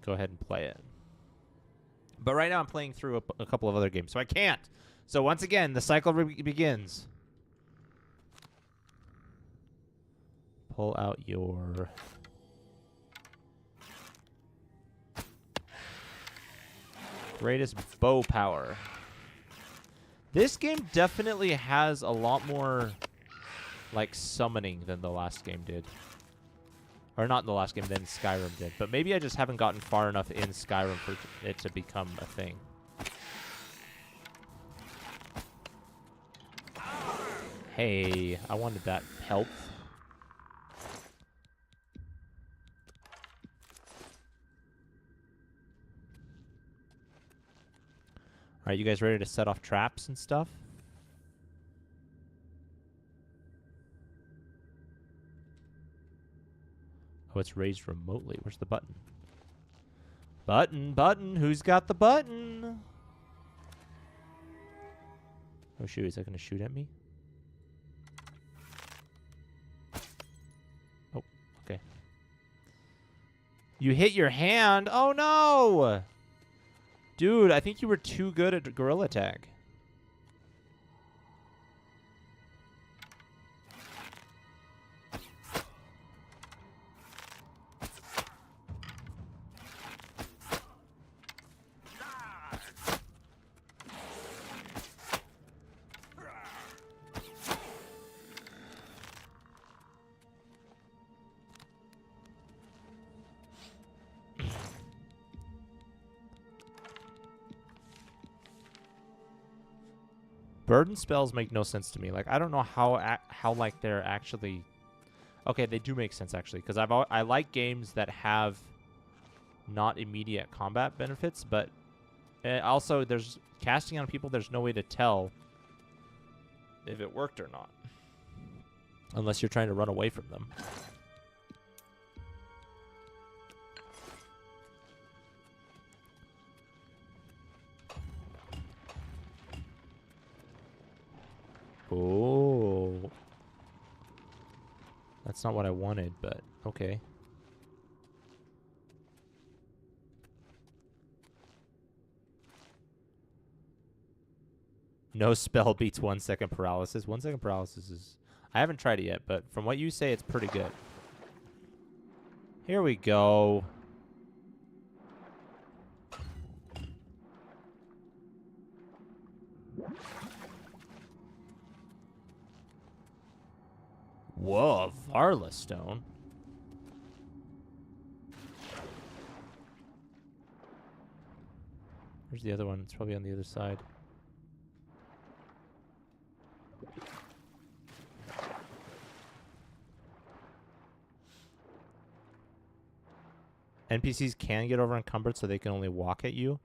go ahead and play it. But right now I'm playing through a couple of other games, so I can't. So once again, the cycle begins. Pull out your... greatest bow power. This game definitely has a lot more, like, summoning than the last game did. Or not in the last game, than Skyrim did. But maybe I just haven't gotten far enough in Skyrim for it to become a thing. Hey, I wanted that health. Alright, you guys ready to set off traps and stuff? Oh, it's raised remotely. Where's the button? Button. Who's got the button? Oh, shoot. Is that going to shoot at me? Oh, okay. You hit your hand. Oh, no. Dude, I think you were too good at gorilla tag. Burden spells make no sense to me. Like, I don't know how like they're actually... Okay, they do make sense actually, because I like games that have not immediate combat benefits, but also there's casting on people. There's no way to tell if it worked or not, unless you're trying to run away from them. Oh. That's not what I wanted, but okay. No spell beats 1 second paralysis. 1 second paralysis is... I haven't tried it yet, but from what you say, it's pretty good. Here we go. Whoa, a Varla stone. Where's the other one? It's probably on the other side. NPCs can get over encumbered, so they can only walk at you.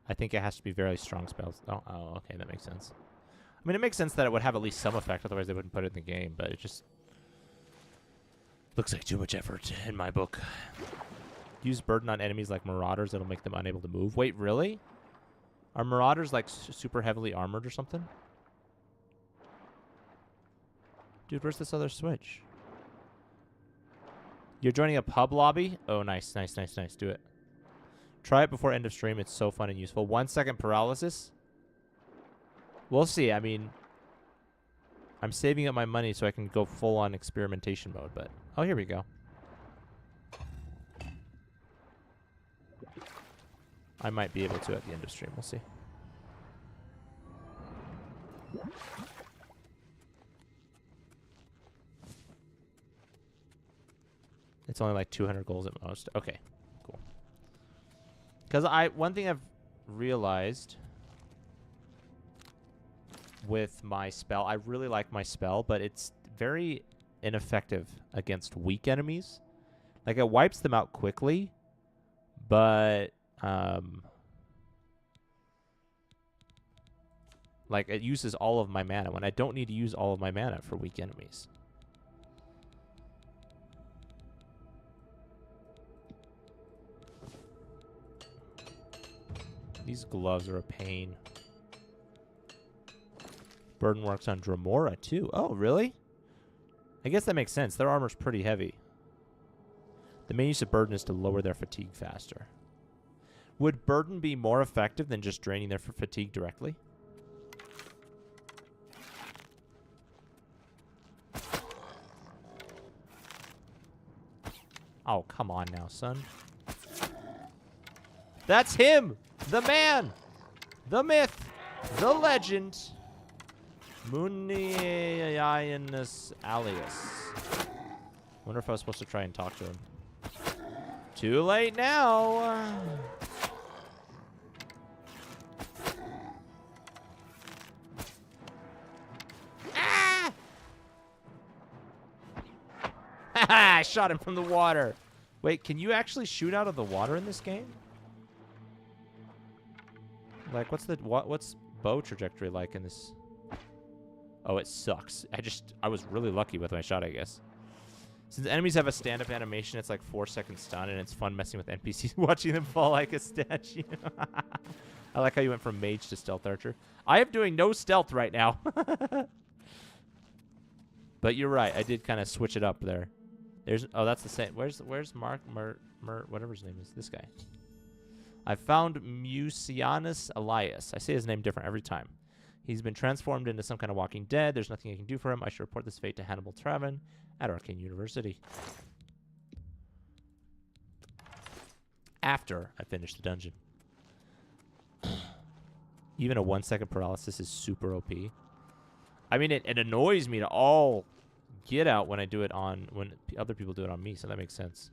I think it has to be very strong spells. Oh, okay, that makes sense. I mean, it makes sense that it would have at least some effect, otherwise they wouldn't put it in the game, but it just... looks like too much effort in my book. Use burden on enemies like marauders. That'll make them unable to move. Wait, really? Are marauders like super heavily armored or something? Dude, where's this other switch? You're joining a pub lobby? Oh, nice, nice, nice, nice. Do it. Try it before end of stream. It's so fun and useful. 1 second paralysis? We'll see. I mean... I'm saving up my money so I can go full-on experimentation mode, but... Oh, here we go. I might be able to at the end of stream. We'll see. It's only like 200 goals at most. Okay, cool. Because one thing I've realized... with my spell, I really like my spell, but it's very ineffective against weak enemies. Like, it wipes them out quickly, but, like, it uses all of my mana when I don't need to use all of my mana for weak enemies. These gloves are a pain. Burden works on Dremora, too. Oh, really? I guess that makes sense. Their armor's pretty heavy. The main use of Burden is to lower their fatigue faster. Would Burden be more effective than just draining their fatigue directly? Oh, come on now, son. That's him! The man! The myth! The legend! Munianus Alias. Wonder if I was supposed to try and talk to him. Too late now! Ah! I shot him from the water. Wait, can you actually shoot out of the water in this game? Like, what's bow trajectory like in this? Oh, it sucks. I was really lucky with my shot, I guess. Since enemies have a stand-up animation, it's like 4-second stun, and it's fun messing with NPCs, watching them fall like a statue. I like how you went from mage to stealth archer. I am doing no stealth right now. But you're right. I did kind of switch it up there. Oh, that's the same. Where's Mark whatever his name is? This guy. I found Munianus Alias. I say his name different every time. He's been transformed into some kind of walking dead. There's nothing I can do for him. I should report this fate to Hannibal Traven at Arcane University. After I finish the dungeon. Even a 1-second paralysis is super OP. I mean, it annoys me to all get out when I do it when other people do it on me, so that makes sense.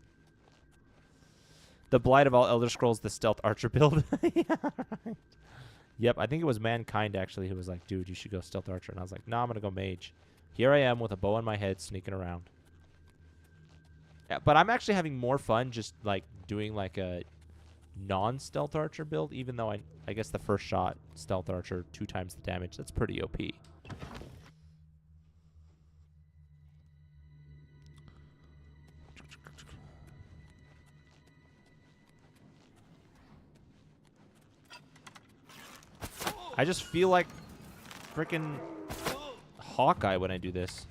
The blight of all Elder Scrolls, the stealth archer build. Yeah, right. Yep, I think it was Mankind, actually, who was like, dude, you should go stealth archer. And I was like, nah, I'm going to go mage. Here I am with a bow on my head, sneaking around. Yeah, but I'm actually having more fun just, like, doing, like, a non-stealth archer build, even though I guess the first shot, stealth archer, 2 times the damage. That's pretty OP. I just feel like freaking Hawkeye when I do this.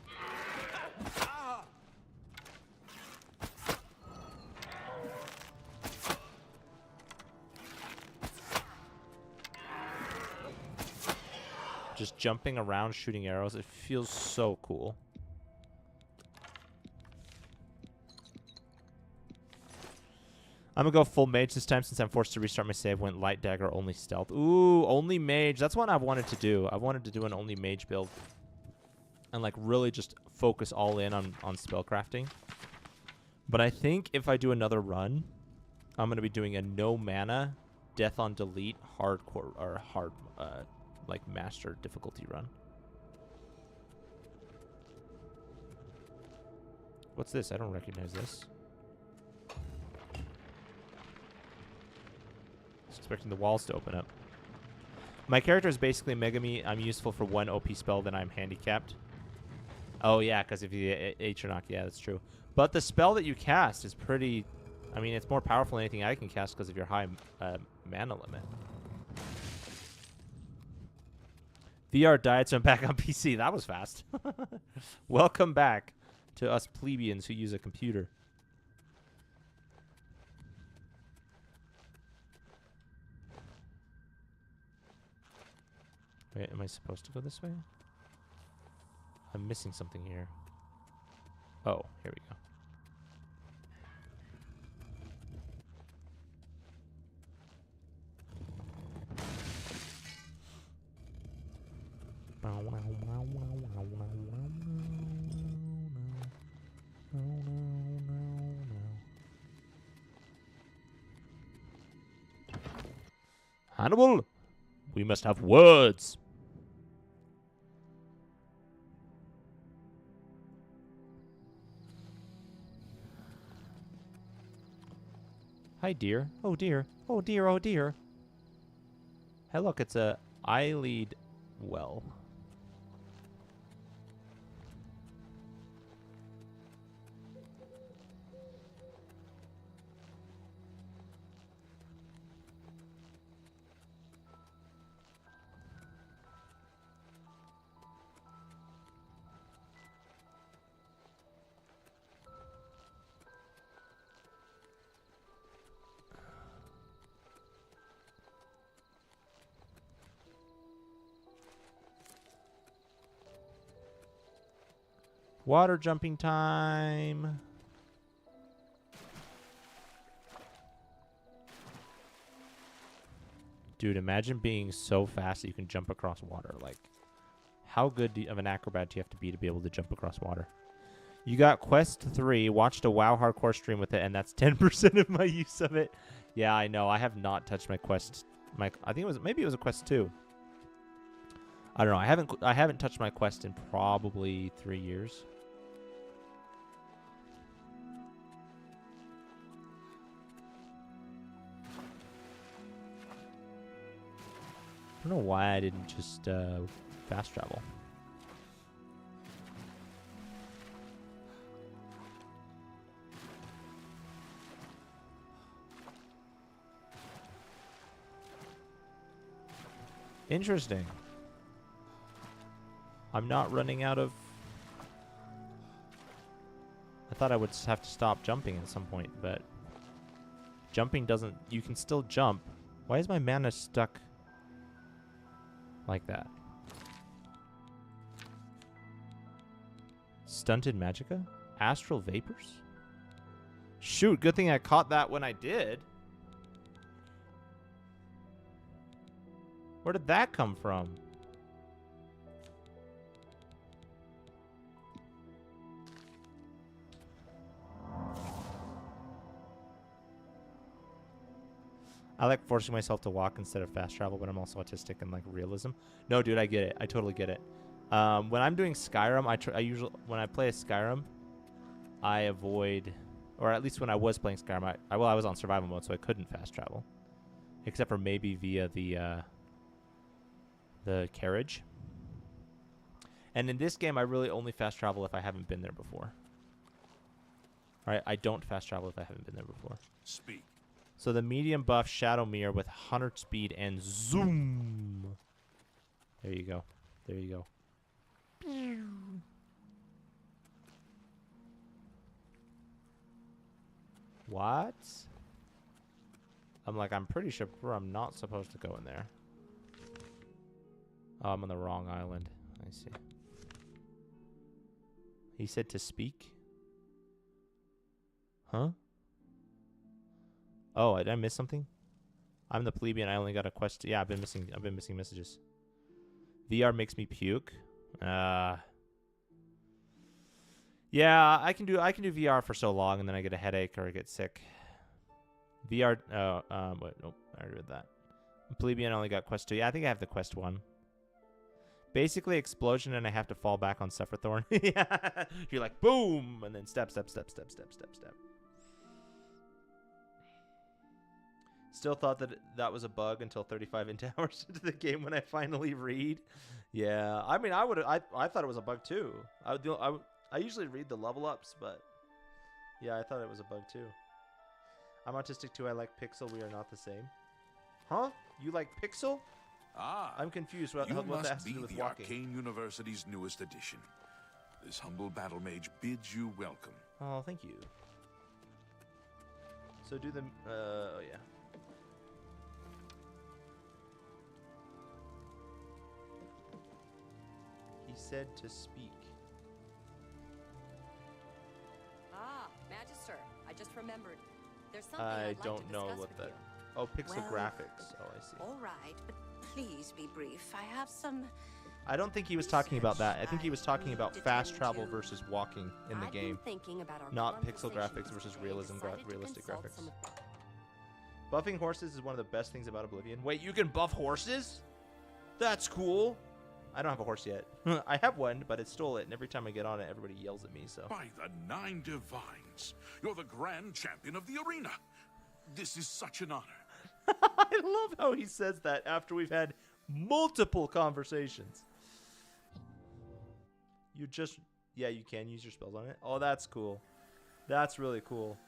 Just jumping around, shooting arrows. It feels so cool. I'm going to go full mage this time since I'm forced to restart my save. Went light dagger, only stealth. Ooh, only mage. That's what I've wanted to do. I wanted to do an only mage build. And, like, really just focus all in on spellcrafting. But I think if I do another run, I'm going to be doing a no mana, death on delete, hardcore, or hard, like, master difficulty run. What's this? I don't recognize this. Expecting the walls to open up. My character is basically Megami. I'm useful for 1 OP spell, then I'm handicapped. Oh, yeah, because if you Atronach, yeah, that's true. But the spell that you cast is pretty... I mean, it's more powerful than anything I can cast because of your high mana limit. VR died, so I'm back on PC. That was fast. Welcome back to us plebeians who use a computer. Wait, am I supposed to go this way? I'm missing something here. Oh, here we go. Hannibal, we must have words. Hi, dear. Oh, dear. Oh, dear. Oh, dear. Hey, look, it's a eyelid well. Water jumping time. Dude, imagine being so fast that you can jump across water. Like, how good of an acrobat do you have to be able to jump across water? You got Quest 3, watched a WoW hardcore stream with it, and that's 10% of my use of it. Yeah, I know. I have not touched my Quest. I think maybe it was a Quest 2. I don't know. I haven't touched my Quest in probably 3 years. I don't know why I didn't just fast travel. Interesting. I'm not running out of... I thought I would have to stop jumping at some point, but... Jumping doesn't... You can still jump. Why is my mana stuck... like that? Stunted Magicka? Astral Vapors? Shoot, good thing I caught that when I did. Where did that come from? I like forcing myself to walk instead of fast travel, but I'm also autistic and like realism. No, dude, I get it. I totally get it. When I'm doing Skyrim, I usually when I play a Skyrim, I avoid, or at least when I was playing Skyrim, I was on survival mode, so I couldn't fast travel, except for maybe via the carriage. And in this game, I really only fast travel if I haven't been there before. All right, I don't fast travel if I haven't been there before. Speak. So the medium buff Shadow Mirror with 100 speed and zoom. There you go. There you go. What? I'm pretty sure I'm not supposed to go in there. Oh, I'm on the wrong island. I see. He said to speak? Huh? Oh, did I miss something? I'm the plebeian. I only got a quest. Yeah, I've been missing messages. VR makes me puke. Yeah, I can do VR for so long and then I get a headache or I get sick. VR wait, nope, I already read that. Plebeian only got quest 2. Yeah, I think I have the quest 1. Basically explosion and I have to fall back on Sephirothorn. Yeah. You're like boom and then step. Still thought that was a bug until 35 hours into the game when I finally read. Yeah, I mean, I thought it was a bug too. I usually read the level ups, but yeah, I thought it was a bug too. I'm autistic too. I like Pixel. We are not the same. Huh? You like Pixel? Ah, I'm confused. What you that must has to be do with the walking. Arcane University's newest edition. This humble battle mage bids you welcome. Oh, thank you. So do the oh yeah. He said to speak. Ah, Magister, I just remembered. There's something I I'd like don't to know discuss what with that. you. Oh, pixel Well, graphics. Oh, I see. All right, but please be brief. I have some... I don't think he was talking about that. I think he was talking about fast travel versus walking in the I've game, been thinking about our not pixel conversation graphics versus today and decided to realistic consult graphics. some- Buffing horses is one of the best things about Oblivion. Wait, you can buff horses? That's cool. I don't have a horse yet. I have one, but it stole it, and every time I get on it, everybody yells at me. So By the 9 divines, you're the grand champion of the arena. This is such an honor. I love how he says that after we've had multiple conversations. You just... Yeah, you can use your spells on it. Oh, that's cool. That's really cool.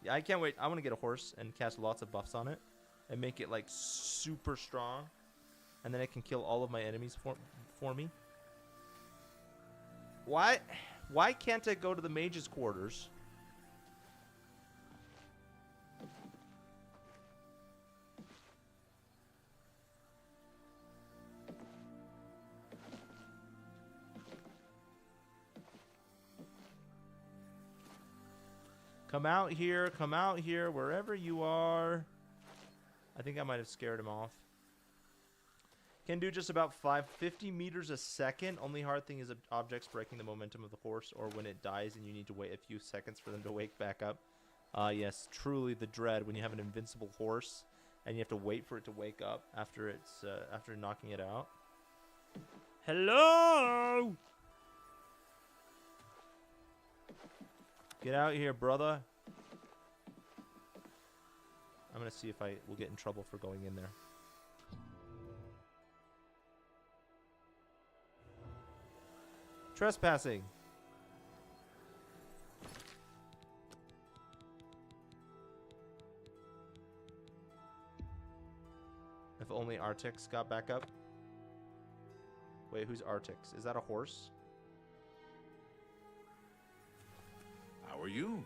Yeah, I can't wait. I want to get a horse and cast lots of buffs on it and make it, like, super strong. And then it can kill all of my enemies for me. Why can't I go to the mage's quarters? Come out here, wherever you are. I think I might have scared him off. Can do just about 50 meters a second. Only hard thing is objects breaking the momentum of the horse, or when it dies and you need to wait a few seconds for them to wake back up. Yes, truly the dread when you have an invincible horse and you have to wait for it to wake up after it's after knocking it out. Hello! Get out here, brother. I'm gonna see if I will get in trouble for going in there. Trespassing. If only Artix got back up. Wait, who's Artix? Is that a horse? How are you?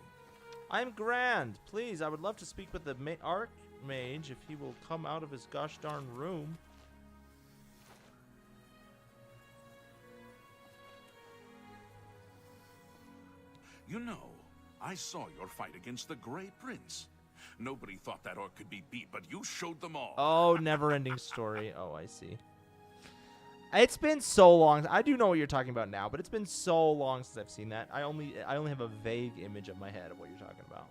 I'm grand. Please, I would love to speak with the Archmage if he will come out of his gosh darn room. You know, I saw your fight against the Grey Prince. Nobody thought that orc could be beat, but you showed them all. Oh, never-ending story. Oh, I see. It's been so long. I do know what you're talking about now, but it's been so long since I've seen that. I only have a vague image of my head of what you're talking about.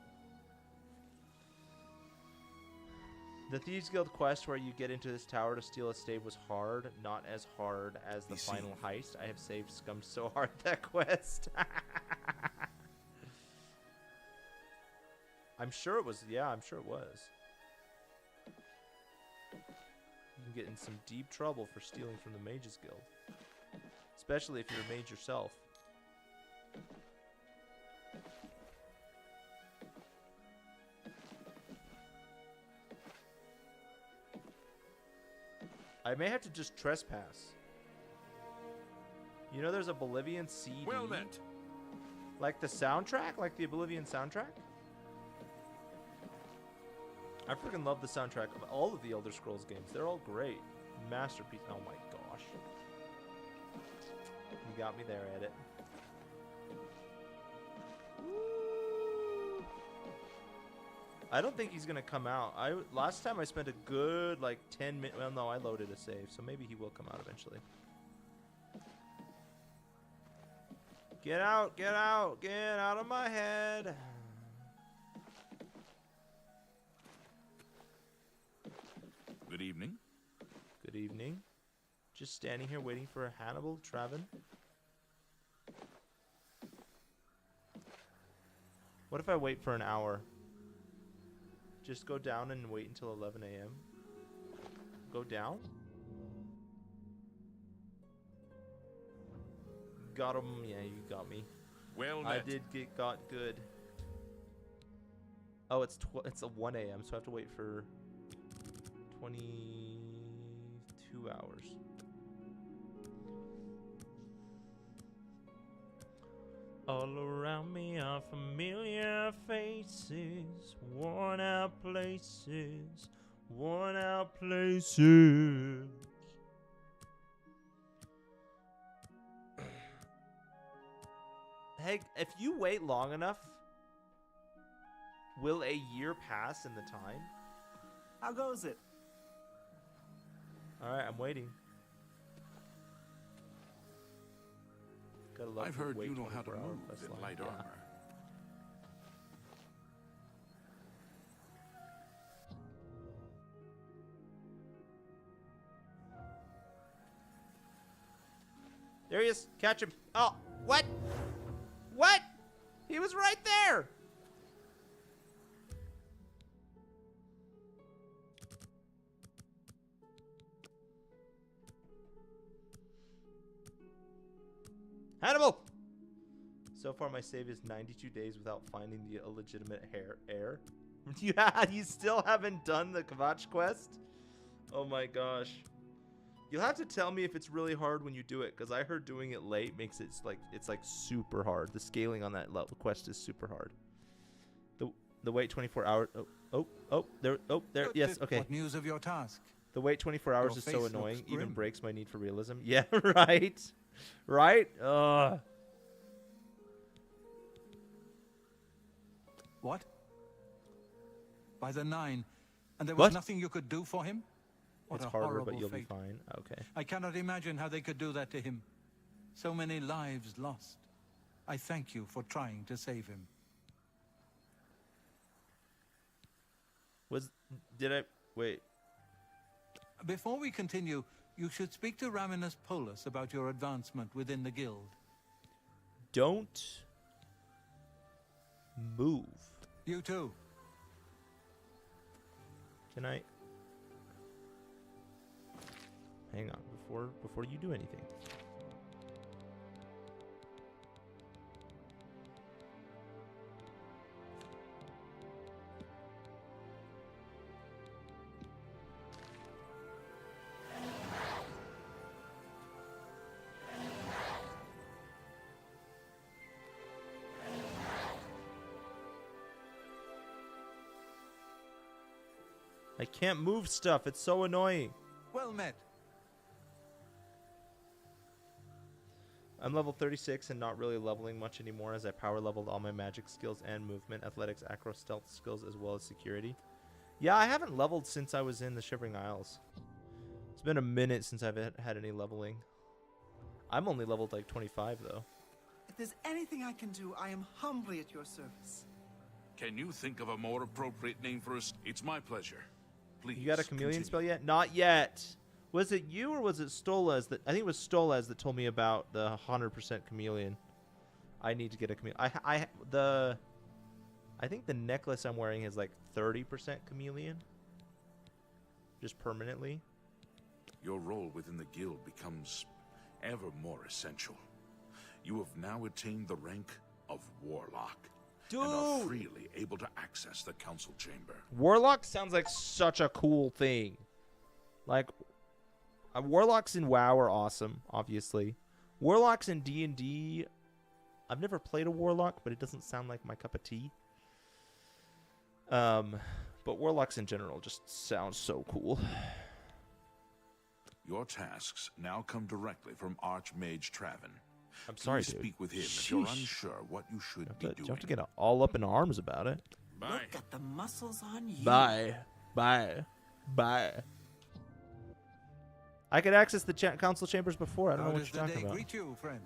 The Thieves Guild quest where you get into this tower to steal a stave was hard, not as hard as the final heist. I have saved scum so hard that quest. I'm sure it was. Yeah, I'm sure it was. You can get in some deep trouble for stealing from the Mages Guild. Especially if you're a mage yourself. I may have to just trespass. You know there's a Oblivion CD? Well met. Like the soundtrack? Like the Oblivion soundtrack? I freaking love the soundtrack of all of the Elder Scrolls games. They're all great. Masterpiece. Oh my gosh. You got me there, Edit. Woo. I don't think he's going to come out. Last time I spent a good, like, 10 minutes. Well, no, I loaded a save, so maybe he will come out eventually. Get out, get out, get out of my head. Good evening. Good evening. Just standing here waiting for Hannibal Traven. What if I wait for an hour? Just go down and wait until 11 a.m. Go down? Got him. Yeah, you got me. Well met. I did got good. Oh, it's a 1 a.m. so I have to wait for 22 hours. All around me are familiar faces, worn out places, worn out places. Hey, if you wait long enough, will a year pass in the time? How goes it? Alright, I'm waiting. Gotta love I've to heard wait you know how to 24 hour move quest in line. light Yeah. armor. There he is. Catch him. Oh, what? What? He was right there. Hannibal! So far, my save is 92 days without finding the illegitimate heir. You still haven't done the Kvatch quest? Oh my gosh. You'll have to tell me if it's really hard when you do it, because I heard doing it late makes it it's like super hard. The scaling on that quest is super hard. The wait 24 hours. There. Yes, okay. What news of your task? The wait 24 hours Your is so face annoying, looks even grim. breaks my need for realism. Yeah, right. Right? Ugh. What? By the 9, and there was What? nothing you could do for him? What It's a harder, horrible but you'll fate. be fine. Okay. I cannot imagine how they could do that to him. So many lives lost. I thank you for trying to save him. Wait. Before we continue, you should speak to Raminus Polus about your advancement within the guild. Don't move. You too. Can I? Hang on, before you do anything. I can't move stuff. It's so annoying. Well met. I'm level 36 and not really leveling much anymore as I power leveled all my magic skills and movement, athletics, acro, stealth skills, as well as security. Yeah, I haven't leveled since I was in the Shivering Isles. It's been a minute since I've had any leveling. I'm only leveled like 25 though. If there's anything I can do, I am humbly at your service. Can you think of a more appropriate name for us? It's my pleasure. Please. You got a chameleon continue. spell yet? Not yet. Was it you or was it Stolas that? I think it was Stolas that told me about the 100% chameleon. I need to get a chameleon. I think the necklace I'm wearing is like 30% chameleon. Just permanently. Your role within the guild becomes ever more essential. You have now attained the rank of Warlock. Dude! And are freely able to access the council chamber. Warlock sounds like such a cool thing. Like, warlocks in WoW are awesome, obviously. Warlocks in D&D, I've never played a warlock, but it doesn't sound like my cup of tea. But warlocks in general just sound so cool. Your tasks now come directly from Archmage Traven. I'm sorry, Please dude. speak with him if you're Sheesh. unsure what you should be doing. You have to get all up in arms about it. Bye. Look at the muscles on you. Bye. I could access the council chambers before. I don't know what you're talking about. Greet you, friend.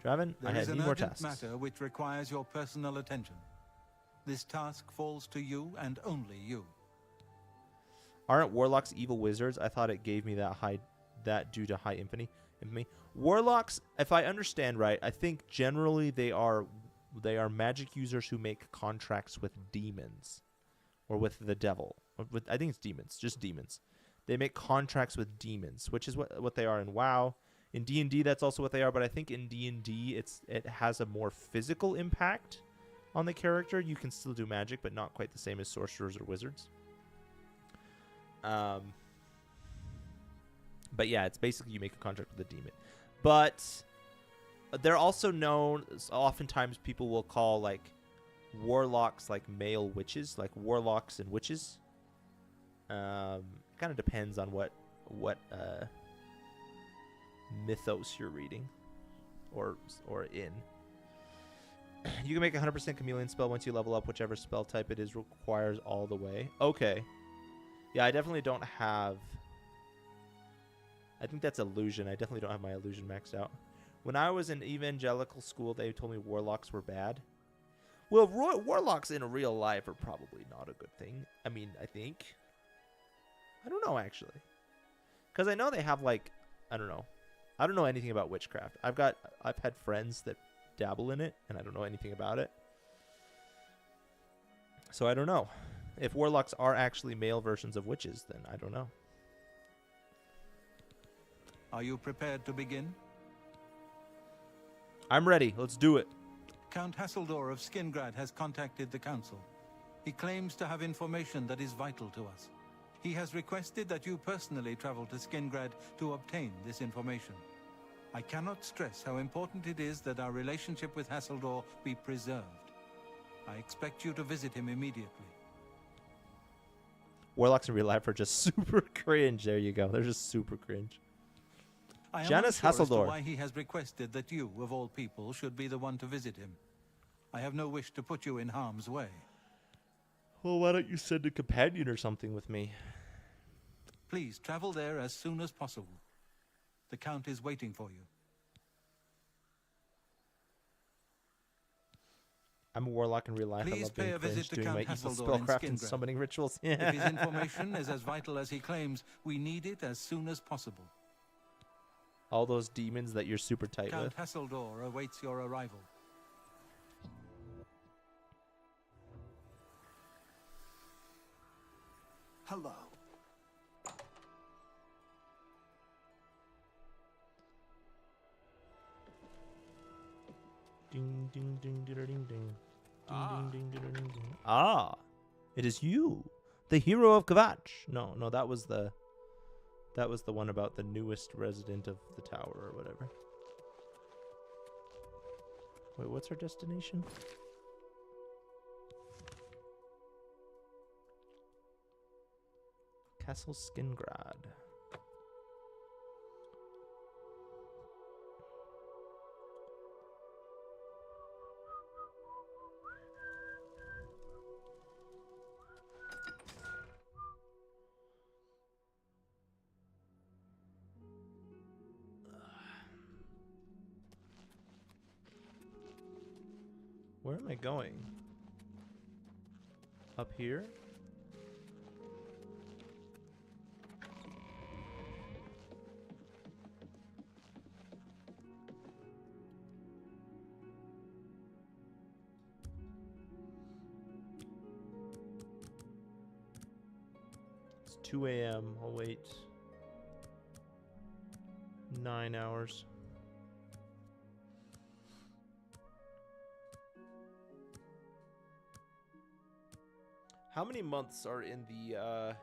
Draven, I There is had an more urgent tasks. matter which requires your personal attention. This task falls to you and only you. Aren't warlocks evil wizards? I thought it gave me that due to high infamy. Warlocks, if I understand right, I think generally they are magic users who make contracts with demons or with the devil. I think it's demons, just demons. They make contracts with demons, which is what they are in WoW. In D&D, that's also what they are, but I think in D&D it has a more physical impact on the character. You can still do magic, but not quite the same as sorcerers or wizards. But yeah, it's basically you make a contract with a demon. But they're also known, oftentimes people will call like warlocks like male witches, like warlocks and witches. Kind of depends on what mythos you're reading or in. You can make a 100% chameleon spell once you level up. Whichever spell type it is requires all the way. Okay. Yeah, I definitely don't have... I think that's illusion. I definitely don't have my illusion maxed out. When I was in evangelical school, they told me warlocks were bad. Well, warlocks in real life are probably not a good thing. I mean, I think. I don't know, actually. Because I know they have, like, I don't know. I don't know anything about witchcraft. I've had friends that dabble in it, and I don't know anything about it. So I don't know. If warlocks are actually male versions of witches, then I don't know. Are you prepared to begin? I'm ready. Let's do it. Count Hasseldor of Skingrad has contacted the Council. He claims to have information that is vital to us. He has requested that you personally travel to Skingrad to obtain this information. I cannot stress how important it is that our relationship with Hasseldor be preserved. I expect you to visit him immediately. Warlocks in real life are just super cringe. There you go. They're just super cringe. I am Janice unsure as to Hasseldor. why he has requested that you, of all people, should be the one to visit him. I have no wish to put you in harm's way. Well, why don't you send a companion or something with me? Please travel there as soon as possible. The Count is waiting for you. I'm a warlock in real life. Please I love pay being a visit cringe to doing my Count evil Hasseldor in spellcraft and Skingrad. summoning rituals. If his information is as vital as he claims, we need it as soon as possible. All those demons that you're super tight Count with. Hasseldor awaits your arrival. Hello. Ding ding ding ding ding ding. Ding ding ding ding ding. Ah, it is you, the hero of Kvatch. No, that was the one about the newest resident of the tower or whatever. Wait, what's our destination? Castle Skingrad. Where am I going? Up here? It's 2 a.m. I'll wait 9 hours. How many months are in the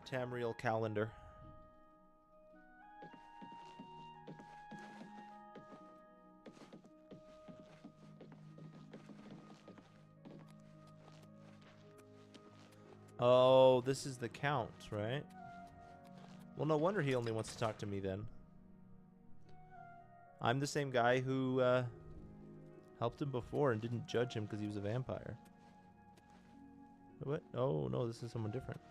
Tamriel calendar? Oh, this is the Count, right? Well, no wonder he only wants to talk to me then. I'm the same guy who helped him before and didn't judge him because he was a vampire. What? Oh, no, this is someone different.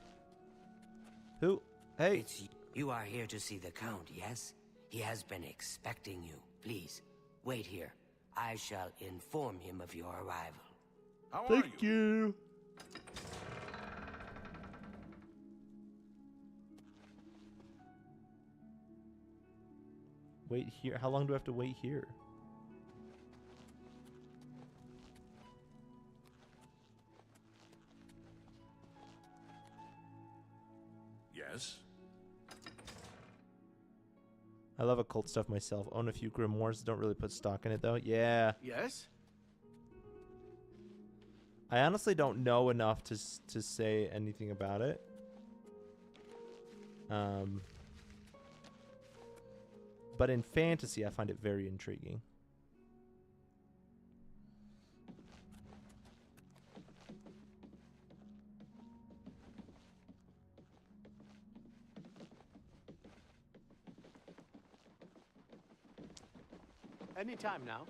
Who? Hey. You are here to see the Count, yes? He has been expecting you. Please, wait here. I shall inform him of your arrival. How Thank you. Wait here. How long do I have to wait here? Yes? I love occult stuff myself. Own a few grimoires. Don't really put stock in it, though. Yeah. Yes? I honestly don't know enough to say anything about it. But in fantasy, I find it very intriguing. Anytime now.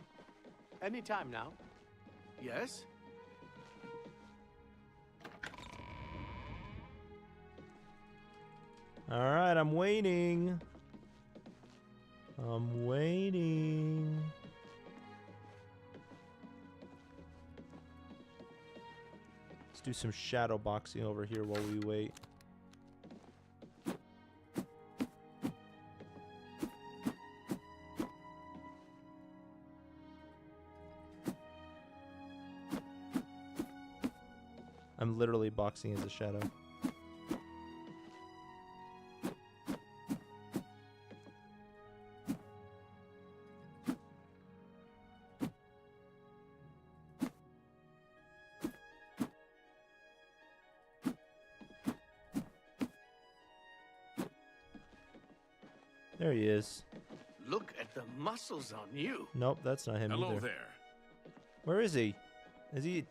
Anytime now. Yes? All right, I'm waiting. I'm waiting. Let's do some shadow boxing over here while we wait. I'm literally boxing as a shadow. There he is. Look at the muscles on you. Nope, that's not him Hello either. there. Where is he? Is he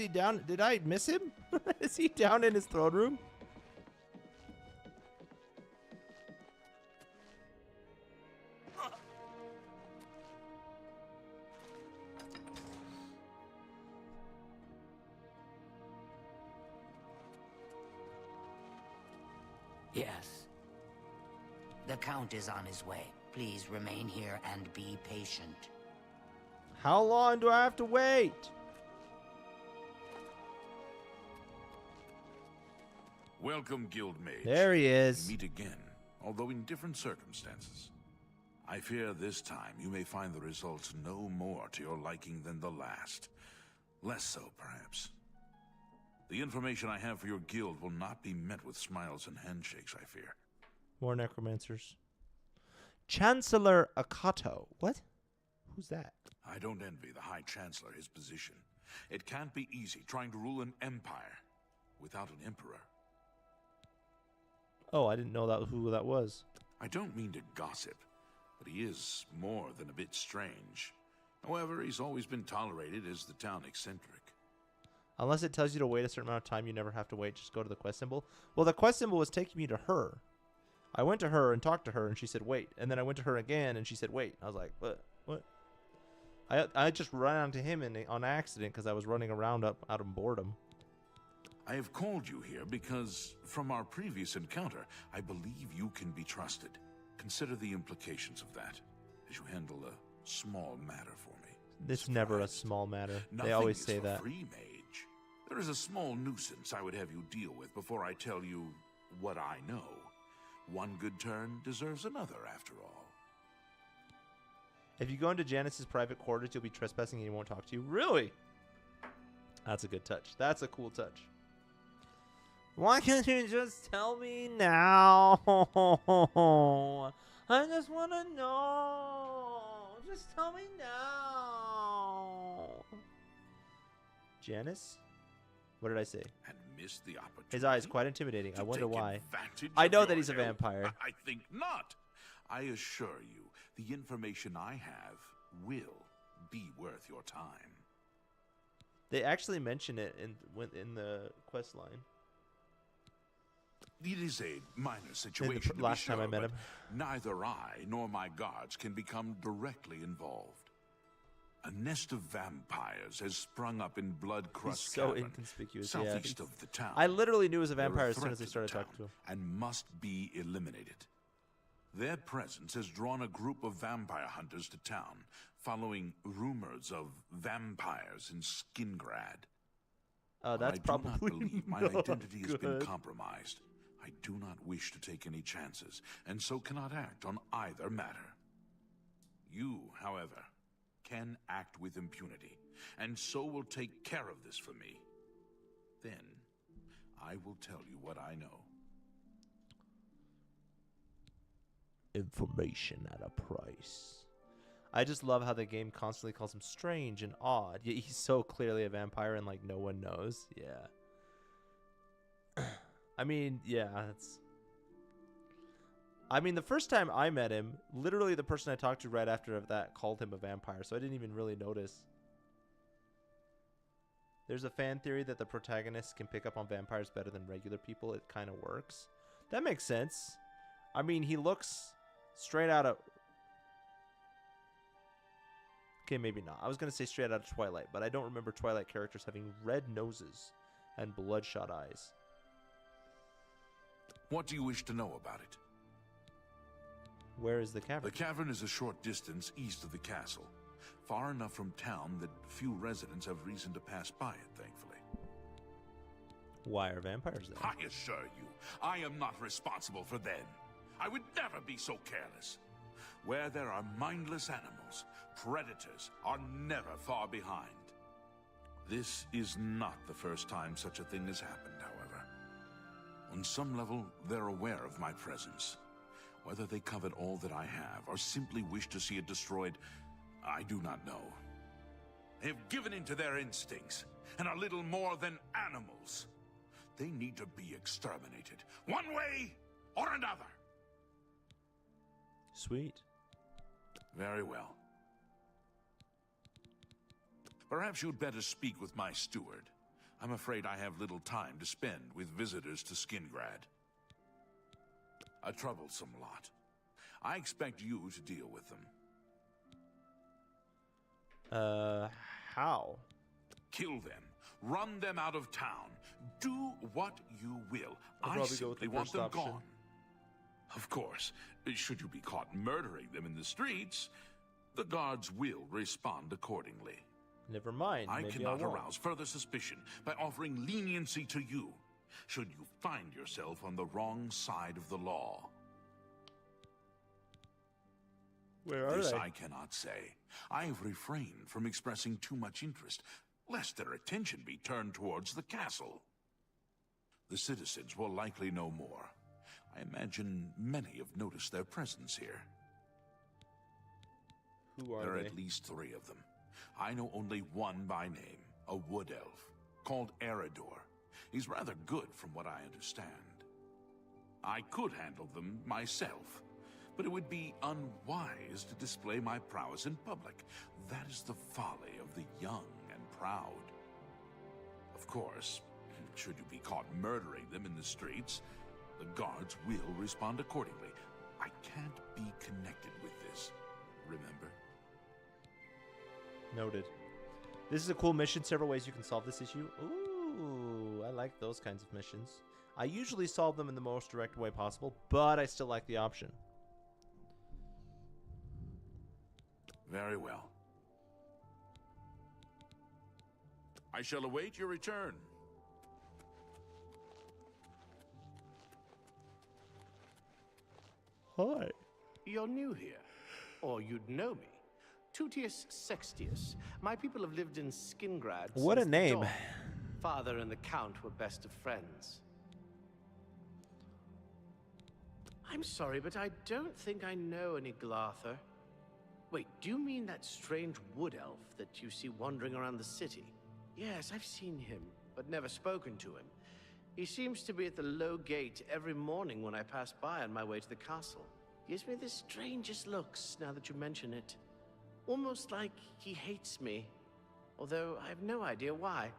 down? Did I miss him? Is he down in his throne room? Yes. The Count is on his way. Please remain here and be patient. How long do I have to wait? Welcome, Guildmage. There he is. We meet again, although in different circumstances. I fear this time you may find the results no more to your liking than the last. Less so, perhaps. The information I have for your guild will not be met with smiles and handshakes, I fear. More necromancers. Chancellor Akato. What? Who's that? I don't envy the High Chancellor his position. It can't be easy trying to rule an empire without an emperor. Oh, I didn't know who that was. I don't mean to gossip, but he is more than a bit strange. However, he's always been tolerated as the town eccentric. Unless it tells you to wait a certain amount of time, you never have to wait. Just go to the quest symbol. Well, the quest symbol was taking me to her. I went to her and talked to her, and she said, wait. And then I went to her again, and she said, wait. I was like, what? What? I just ran onto him on accident because I was running around out of boredom. I have called you here because, from our previous encounter, I believe you can be trusted. Consider the implications of that as you handle a small matter for me. It's never a small matter. Nothing They always is say for that. Free mage. There is a small nuisance I would have you deal with before I tell you what I know. One good turn deserves another, after all. If you go into Janice's private quarters, you'll be trespassing and he won't talk to you. Really? That's a good touch. That's a cool touch. Why can't you just tell me now? I just want to know. Just tell me now. Janice? What did I say? And missed the opportunity. His eye is quite intimidating. I to wonder take why. advantage I of know your that he's a help? vampire. I think not. I assure you, the information I have will be worth your time. They actually mention it in the quest line. It is a minor situation. to be last time I sure, met but him. Neither I nor my guards can become directly involved. A nest of vampires has sprung up in Blood Crust He's so Cavern, inconspicuous. southeast Yeah. of the town. I literally knew it was a They're vampire as soon threat as they to the started town talking to him. and must be eliminated. Their presence has drawn a group of vampire hunters to town, following rumors of vampires in Skingrad. That's I do not probably believe my not identity has been good. compromised. I do not wish to take any chances, and so cannot act on either matter. You, however, can act with impunity, and so will take care of this for me. Then, I will tell you what I know. Information at a price. I just love how the game constantly calls him strange and odd. Yet he's so clearly a vampire and like no one knows. Yeah. I mean, yeah, the first time I met him, literally the person I talked to right after that called him a vampire, so I didn't even really notice. There's a fan theory that the protagonist can pick up on vampires better than regular people. It kind of works. That makes sense. I mean, he looks straight out of... Okay, maybe not. I was going to say straight out of Twilight, but I don't remember Twilight characters having red noses and bloodshot eyes. What do you wish to know about it? Where is the cavern? The cavern is a short distance east of the castle, far enough from town that few residents have reason to pass by it, thankfully. Why are vampires there? I assure you, I am not responsible for them. I would never be so careless. Where there are mindless animals, predators are never far behind. This is not the first time such a thing has happened, however. On some level, they're aware of my presence. Whether they covet all that I have, or simply wish to see it destroyed, I do not know. They have given in to their instincts, and are little more than animals. They need to be exterminated, one way or another. Sweet. Very well. Perhaps you'd better speak with my steward. I'm afraid I have little time to spend with visitors to Skingrad. A troublesome lot. I expect you to deal with them. How? Kill them. Run them out of town. Do what you will. I simply want them gone. Of course, should you be caught murdering them in the streets, the guards will respond accordingly. Never mind. I Maybe cannot won't. arouse further suspicion by offering leniency to you, should you find yourself on the wrong side of the law. Where are This they? I cannot say. I have refrained from expressing too much interest, lest their attention be turned towards the castle. The citizens will likely know more. I imagine many have noticed their presence here. Who are There are they? at least 3 of them. I know only one by name, a wood elf, called Eridor. He's rather good from what I understand. I could handle them myself, but it would be unwise to display my prowess in public. That is the folly of the young and proud. Of course, should you be caught murdering them in the streets, the guards will respond accordingly. I can't be connected with this, remember? Noted. This is a cool mission. Several ways you can solve this issue. Ooh, I like those kinds of missions. I usually solve them in the most direct way possible, but I still like the option. Very well. I shall await your return. Hi. You're new here, or you'd know me. Tutius Sextius. My people have lived in Skingrad. What a since the name. dawn. Father and the Count were best of friends. I'm sorry, but I don't think I know any Glarther. Wait, do you mean that strange wood elf that you see wandering around the city? Yes, I've seen him, but never spoken to him. He seems to be at the low gate every morning when I pass by on my way to the castle. Gives me the strangest looks now that you mention it. Almost like he hates me, although I have no idea why.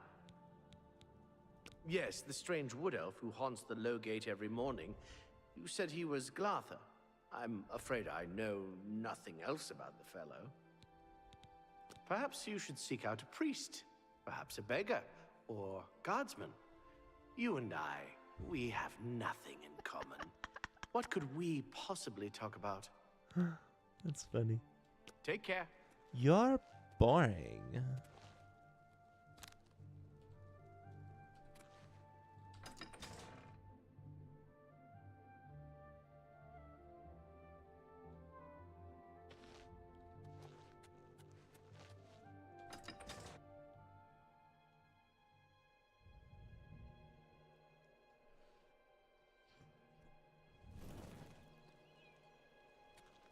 Yes, the strange wood elf who haunts the low gate every morning. You said he was Glarther. I'm afraid I know nothing else about the fellow. Perhaps you should seek out a priest, perhaps a beggar, or guardsman. You and I, we have nothing in common. What could we possibly talk about? That's funny. Take care. You're boring.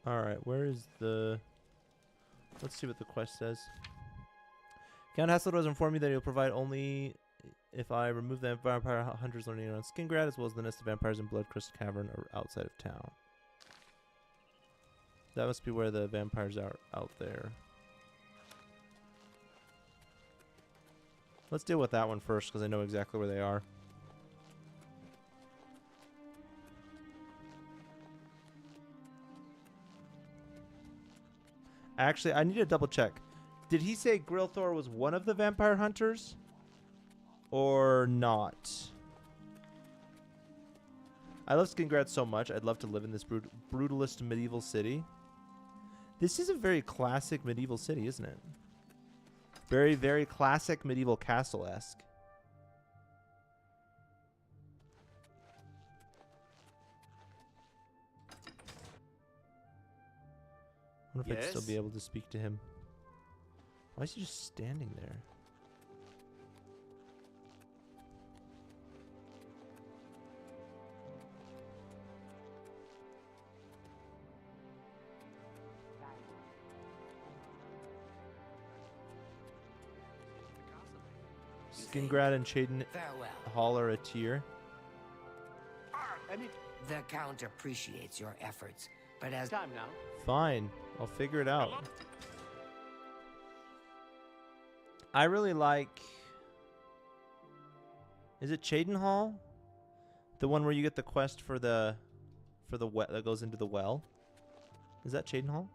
Alright, where is the... Let's see what the quest says. Count Hasselhoff has informed me that he'll provide only if I remove the vampire hunters learning around Skingrad, as well as the nest of vampires in Blood Crystal Cavern or outside of town. That must be where the vampires are out there. Let's deal with that one first, because I know exactly where they are. Actually, I need to double check. Did he say Grillthor was one of the vampire hunters? Or not? I love Skingrad so much. I'd love to live in this brutalist medieval city. This is a very classic medieval city, isn't it? Very, very classic medieval castle-esque. I wonder if I'd still be able to speak to him. Why is he just standing there? Skingrad and Chaden Hall are a tier. The Count appreciates your efforts, But as Time now. Fine. I'll figure it out. I really like... Is it Cheydinhal? The one where you get the quest for the well that goes into the well? Is that Cheydinhal?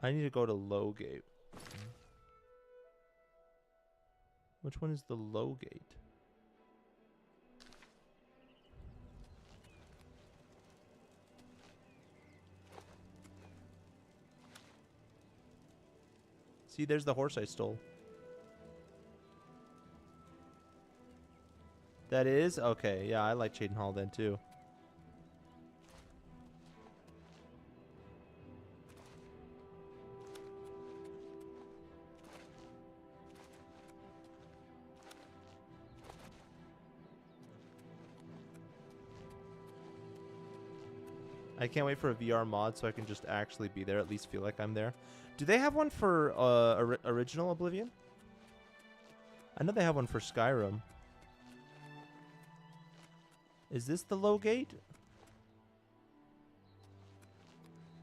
I need to go to Lowgate. Which one is the Lowgate? See, there's the horse I stole. That is? Okay, yeah, I like Cheydinhal then too. I can't wait for a VR mod so I can just actually be there, at least feel like I'm there. Do they have one for original Oblivion? I know they have one for Skyrim. Is this the low gate?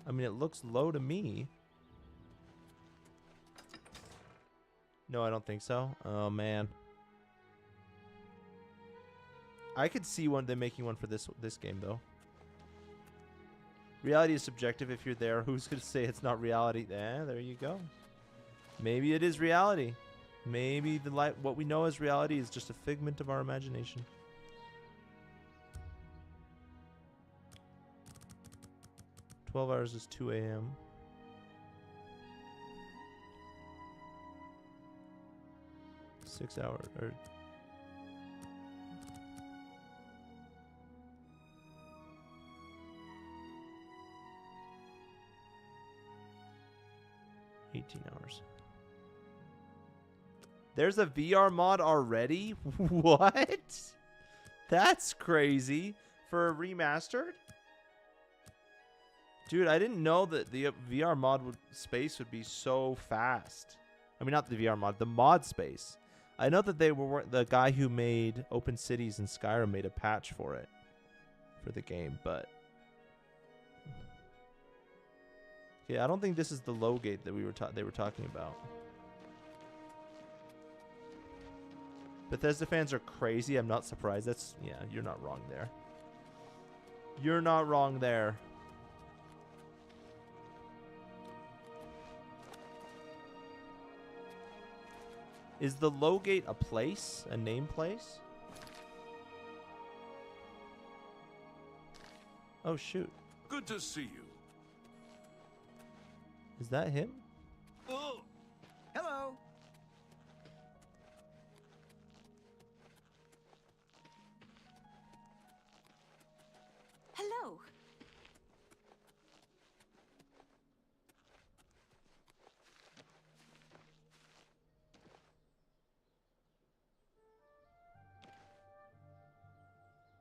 I mean, it looks low to me. No, I don't think so. Oh, man. I could see them making one for this game, though. Reality is subjective. If you're there, who's going to say it's not reality? There you go. Maybe it is reality. Maybe what we know as reality is just a figment of our imagination. $12 is 2 a.m. Six hours or 18 hours. There's a VR mod already? What? That's crazy. For a remastered? Dude, I didn't know that the VR mod space would be so fast. I mean, not the VR mod, the mod space. I know that the guy who made Open Cities and Skyrim made a patch for it, for the game, but yeah, I don't think this is the low gate that they were talking about. Bethesda fans are crazy. I'm not surprised. Yeah, you're not wrong there. You're not wrong there. Is the low gate a place? A name place? Oh, shoot. Good to see you. Is that him? Oh. Hello. Hello.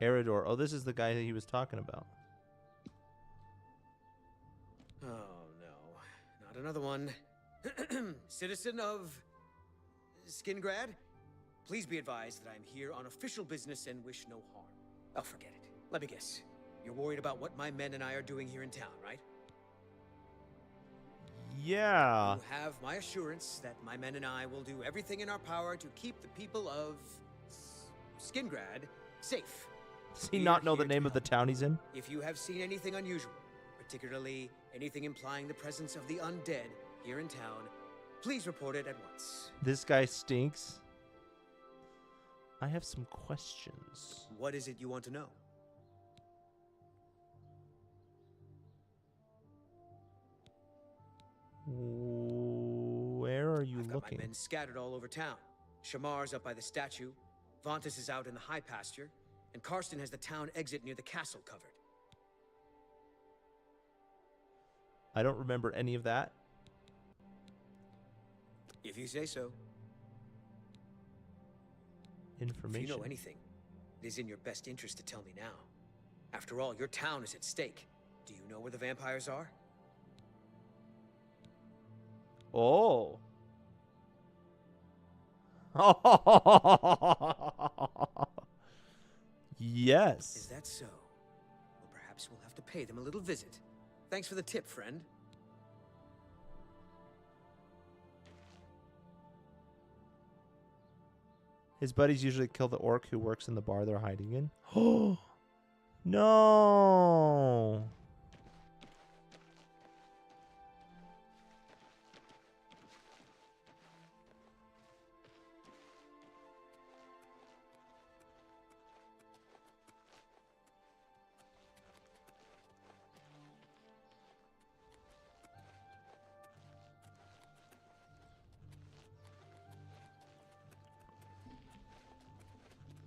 Eridor. Oh, this is the guy that he was talking about. Oh, no. Not another one. Citizen of Skingrad, please be advised that I'm here on official business and wish no harm. Oh, forget it. Let me guess. You're worried about what my men and I are doing here in town, right? Yeah. You have my assurance that my men and I will do everything in our power to keep the people of Skingrad safe. Does he not know the name of the town he's in? If you have seen anything unusual, particularly anything implying the presence of the undead here in town, please report it at once. This guy stinks. I have some questions. What is it you want to know? Where are you I've got looking? my men scattered all over town. Shamar's up by the statue, Vontus is out in the high pasture, and Karsten has the town exit near the castle covered. I don't remember any of that. If you say so. Information. If you know anything, it is in your best interest to tell me now. After all, your town is at stake. Do you know where the vampires are? Oh. Yes. Is that so? Well, perhaps we'll have to pay them a little visit. Thanks for the tip, friend. His buddies usually kill the orc who works in the bar they're hiding in. Oh no!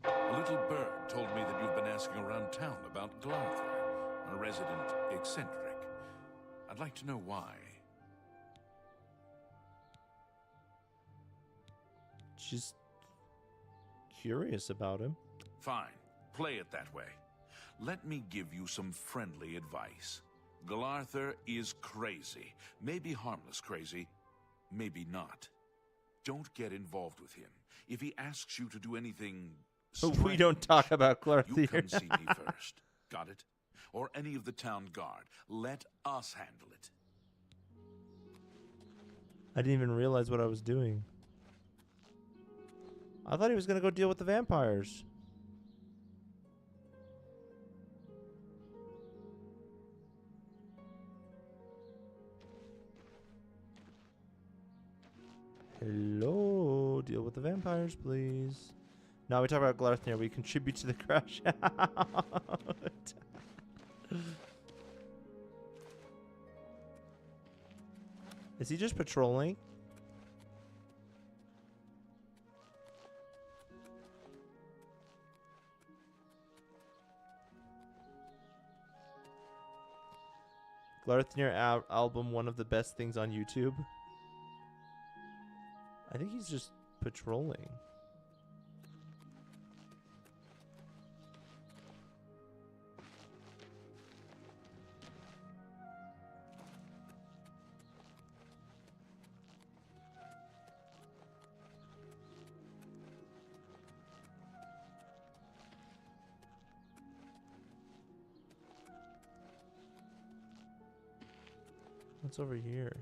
A little bird told me that you've been asking around town about Glarther, a resident eccentric. I'd like to know why. Just curious about him. Fine. Play it that way. Let me give you some friendly advice. Glarther is crazy. Maybe harmless crazy, maybe not. Don't get involved with him. If he asks you to do anything But we don't talk about Glarther. you come see me first. Got it? Or any of the town guard. Let us handle it. I didn't even realize what I was doing. I thought he was going to go deal with the vampires. Hello, deal with the vampires, please. Now we talk about Glarther. We contribute to the crash out. Is he just patrolling? Glarther album, one of the best things on YouTube. I think he's just patrolling. What's over here?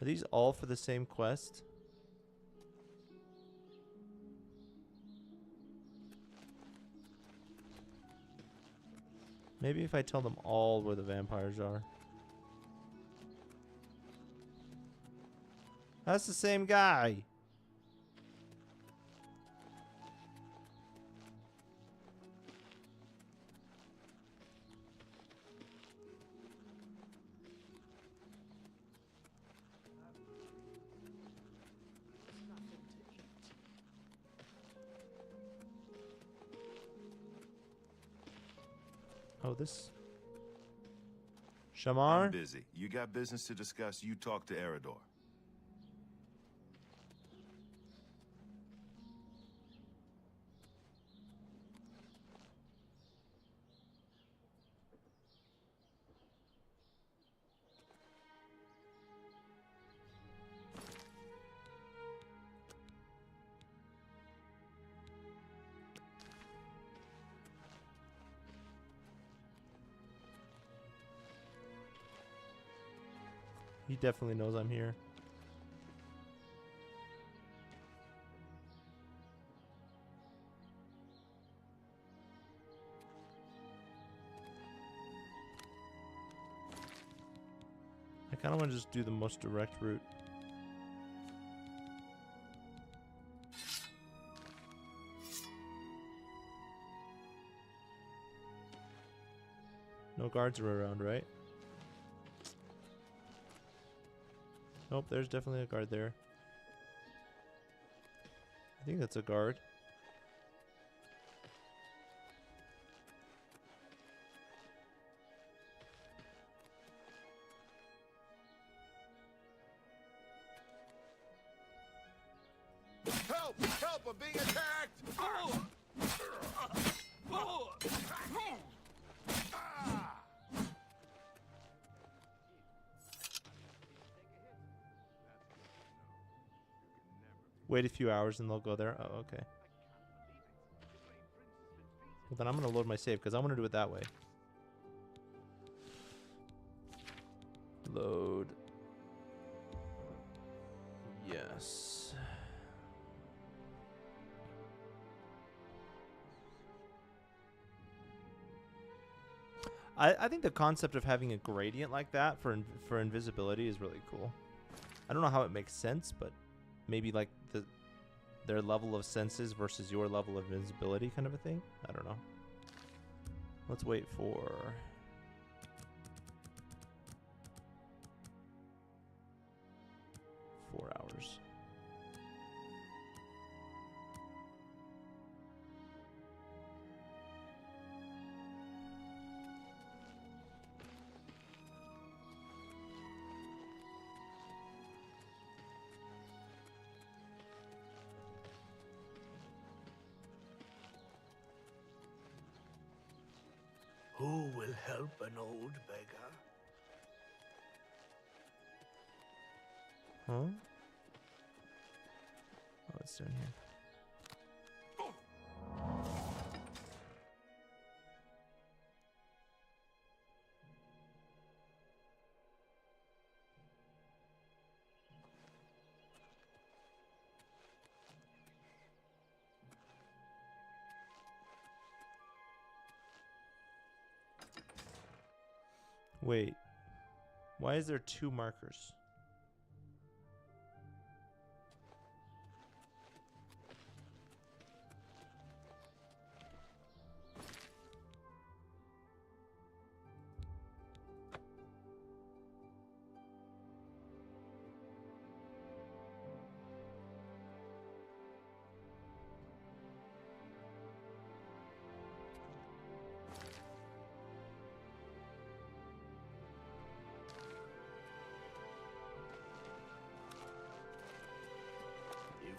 Are these all for the same quest? Maybe if I tell them all where the vampires are. That's the same guy. Oh, this. Shamar? I'm busy. You got business to discuss, you talk to Eridor. He definitely knows I'm here. I kind of want to just do the most direct route. No guards are around, right? Nope, there's definitely a guard there. I think that's a guard. Help! Help! I'm being attacked! Wait a few hours and they'll go there. Oh, okay. Well, then I'm gonna load my save because I want to do it that way. Load. Yes. I think the concept of having a gradient like that for invisibility is really cool. I don't know how it makes sense, but maybe like their level of senses versus your level of invisibility kind of a thing. I don't know. Let's wait for... hours. Who will help an old beggar? Huh? Oh, it's down here. Wait. Why is there 2 markers?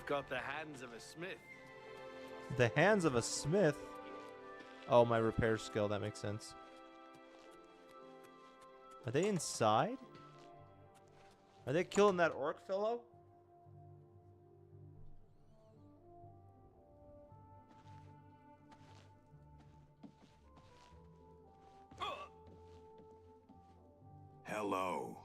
Got the hands of a smith. The hands of a smith? Oh, my repair skill. That makes sense. Are they inside? Are they killing that orc fellow? Hello.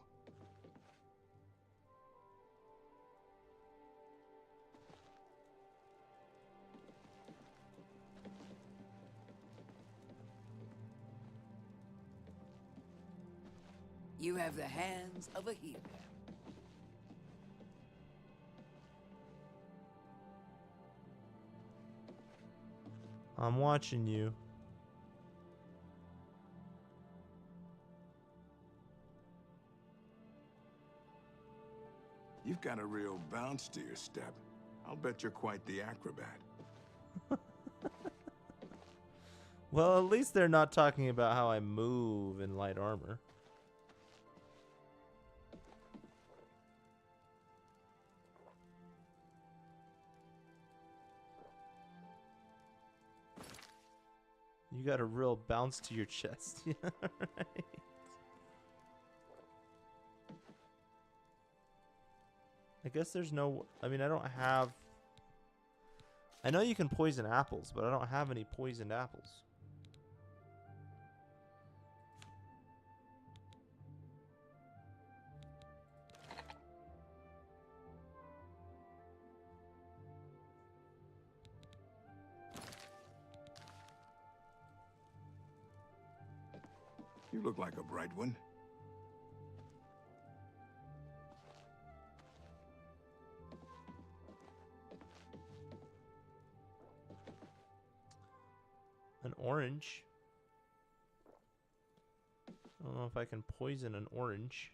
You have the hands of a healer. I'm watching you. You've got a real bounce to your step. I'll bet you're quite the acrobat. Well, at least they're not talking about how I move in light armor. You got a real bounce to your chest. Yeah, right. I guess there's no... I mean, I don't have... I know you can poison apples, but I don't have any poisoned apples. You look like a bright one. An orange. I don't know if I can poison an orange.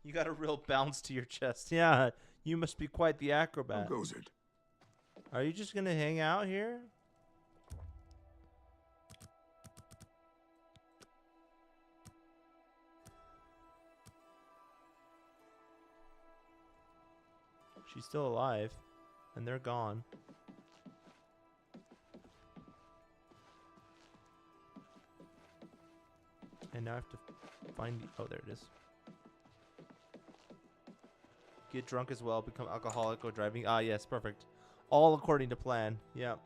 You got a real bounce to your chest. Yeah, you must be quite the acrobat. How goes it? Are you just gonna hang out here? She's still alive, and they're gone. And now I have to find the... Oh, there it is. Get drunk as well. Become alcoholic. Go driving. Ah, yes, perfect. All according to plan. Yep.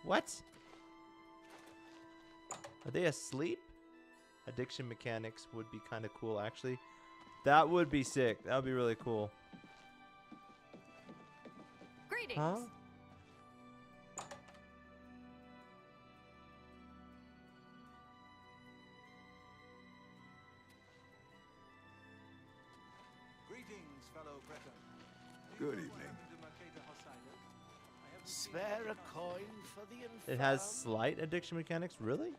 What? Are they asleep? Addiction mechanics would be kind of cool, actually. That would be sick. That would be really cool. Greetings. Huh? Greetings, fellow Breton. Good evening. Spare a coin for the infirm. It has slight addiction mechanics? Really?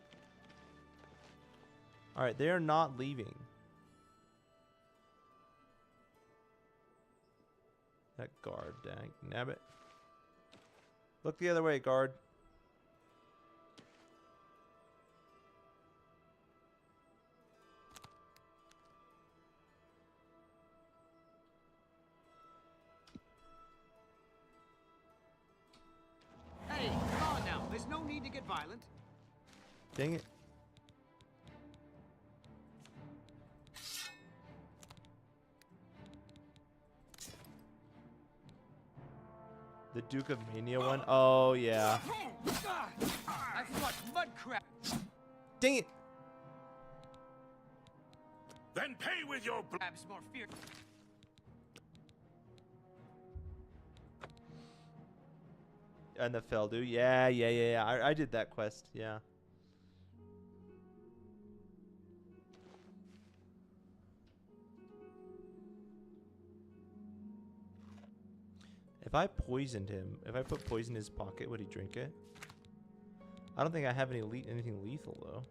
Alright, they are not leaving. That guard, dang nabbit. Look the other way, guard. Hey, come on now. There's no need to get violent. Dang it. The Duke of Mania one? Oh, yeah. I thought mud crap. Dang it. Then pay with your blood. Grabs more fear. And the Feldu. Yeah. I did that quest. Yeah. If I poisoned him, if I put poison in his pocket, would he drink it? I don't think I have anything lethal, though.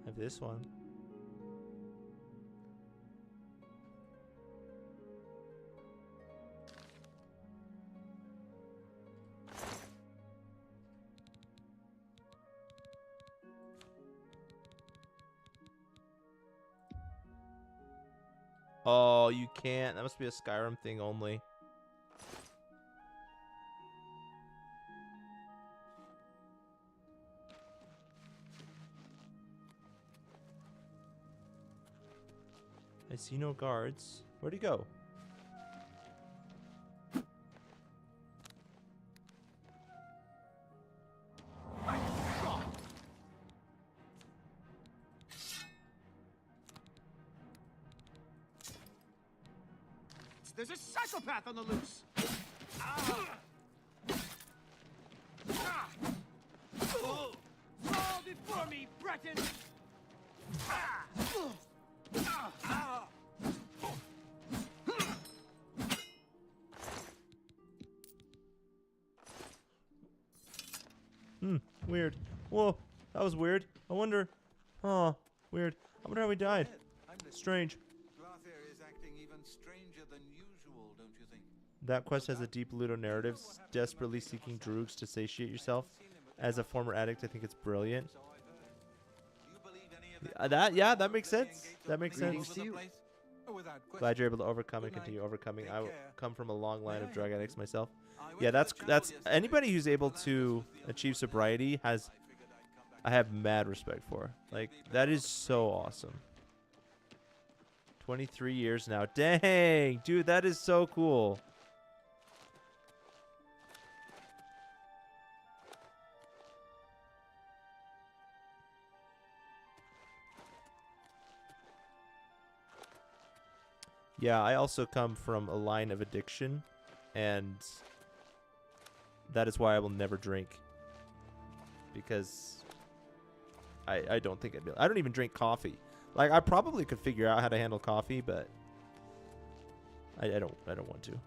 I have this one. Oh, you can't. That must be a Skyrim thing only. I see no guards. Where'd he go? There's a psychopath on the loose. Fall before me, Breton. Weird. Whoa, that was weird. I wonder. Oh, weird. I wonder how he died. Strange. Glathair is acting even stranger than usual, don't you think? That quest has a deep ludo narrative, desperately seeking druids to satiate yourself. As a former addict, I think it's brilliant. That makes sense. That makes sense. Glad you're able to overcome and continue overcoming. I come from a long line of drug addicts myself. Yeah, that's anybody who's able to achieve sobriety I have mad respect for. Like, that is so awesome. 23 years now. Dang, dude, that is so cool. Yeah, I also come from a line of addiction, and that is why I will never drink. Because I don't think I'd be. I don't even drink coffee. Like, I probably could figure out how to handle coffee, but I don't want to.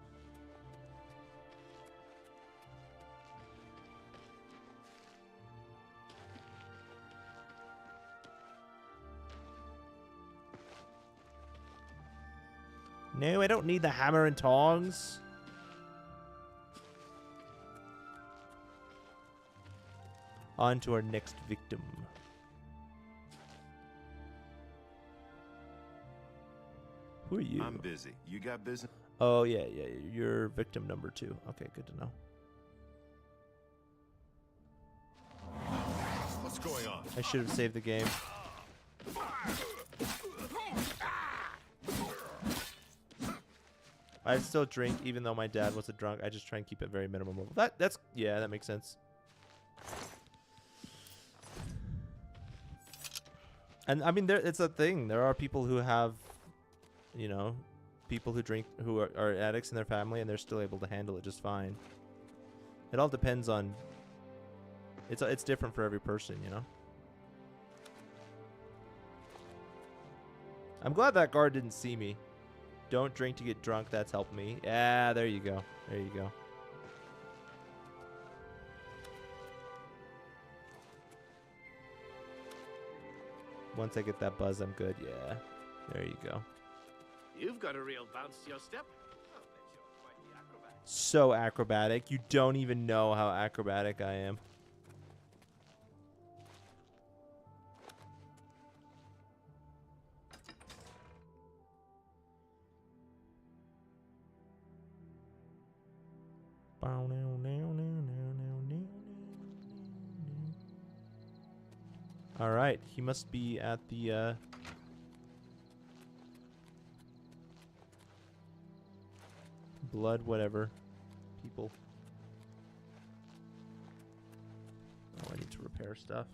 No, I don't need the hammer and tongs. On to our next victim. Who are you? I'm busy. You got business? Oh, yeah. You're victim number 2. Okay, good to know. What's going on? I should have saved the game. I still drink, even though my dad was a drunk. I just try and keep it very minimum level. That's yeah, that makes sense. And I mean, it's a thing. There are people who have, you know, people who drink, who are addicts in their family, and they're still able to handle it just fine. It all depends on. It's different for every person, you know. I'm glad that guard didn't see me. Don't drink to get drunk. That's helped me. Yeah, there you go. There you go. Once I get that buzz, I'm good. Yeah, there you go. You've got a real bounce to your step. I'll bet you're quite the acrobat. So acrobatic. You don't even know how acrobatic I am. All right, he must be at the blood whatever people. Oh, I need to repair stuff.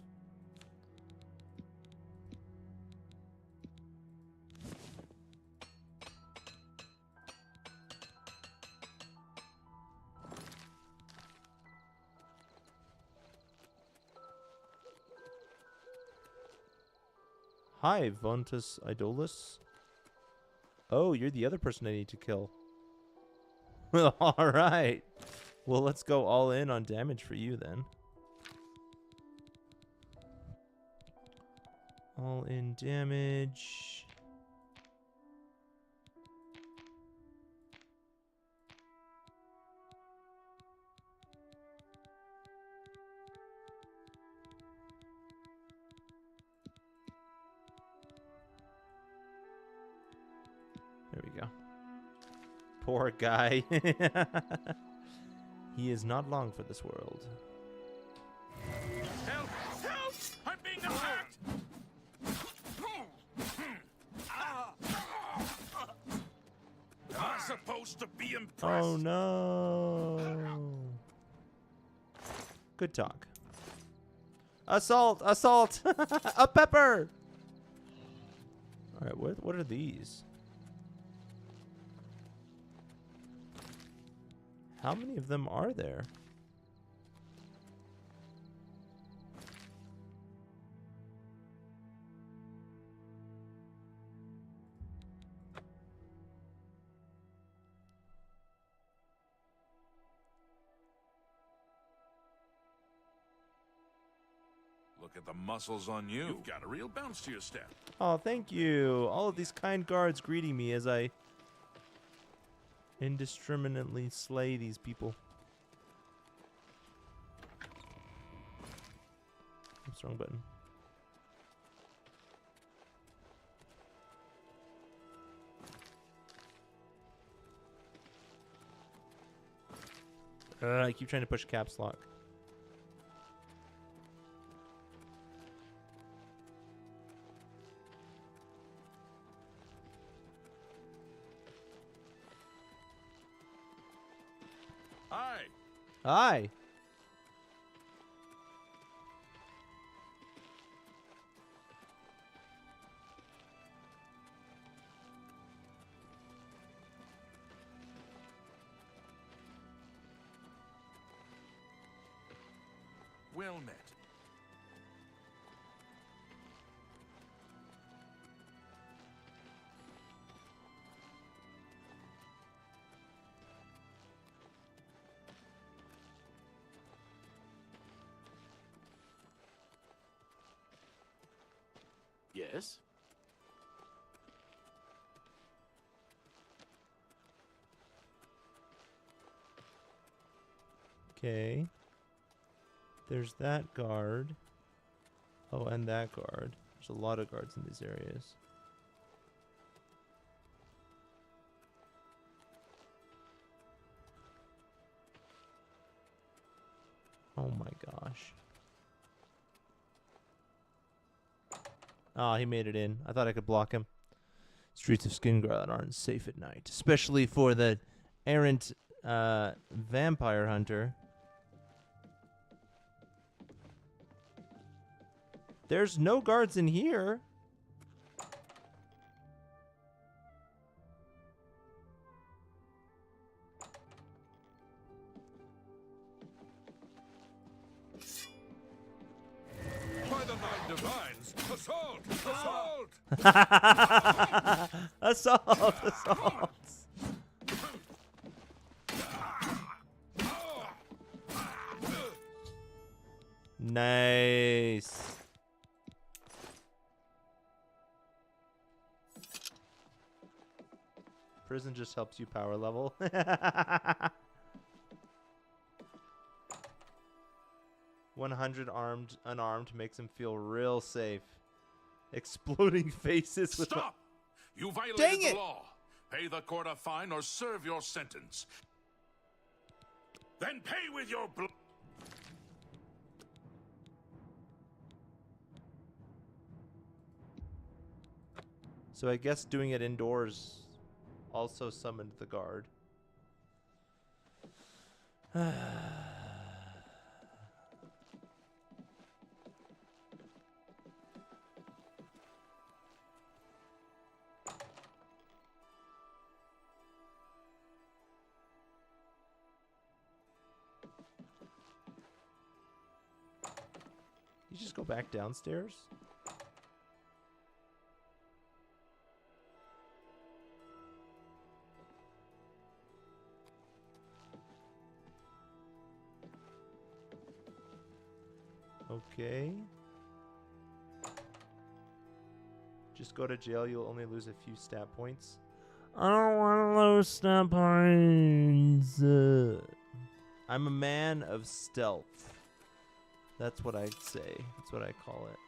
Hi, Vontus Idolus. Oh, you're the other person I need to kill. Alright. Well, let's go all in on damage for you then. All in damage. There we go. Poor guy. He is not long for this world. Help! Help! I'm being attacked! Am I supposed to be impressed? Oh no. Good talk. Assault! Assault! A pepper! Alright, what are these? How many of them are there? Look at the muscles on you. You've got a real bounce to your step. Oh, thank you. All of these kind guards greeting me as I indiscriminately slay these people. Oops, wrong button. I keep trying to push caps lock. Hi. Hi. Well met. Yes? Okay. There's that guard. Oh, and that guard. There's a lot of guards in these areas. Oh my gosh. Oh, he made it in. I thought I could block him. Streets of Skingrad aren't safe at night, especially for the errant vampire hunter. There's no guards in here. By the nine divines, assault! Assault! Assault! Assault! Nice. Prison just helps you power level. 100 unarmed makes him feel real safe. Exploding faces with Stop! You violated Dang the it! law. Pay the court a fine or serve your sentence. Then pay with your blood. So I guess doing it indoors also summoned the guard. You just go back downstairs? Okay. Just go to jail, you'll only lose a few stat points. I don't want to lose stat points. I'm a man of stealth. That's what I'd say. That's what I call it.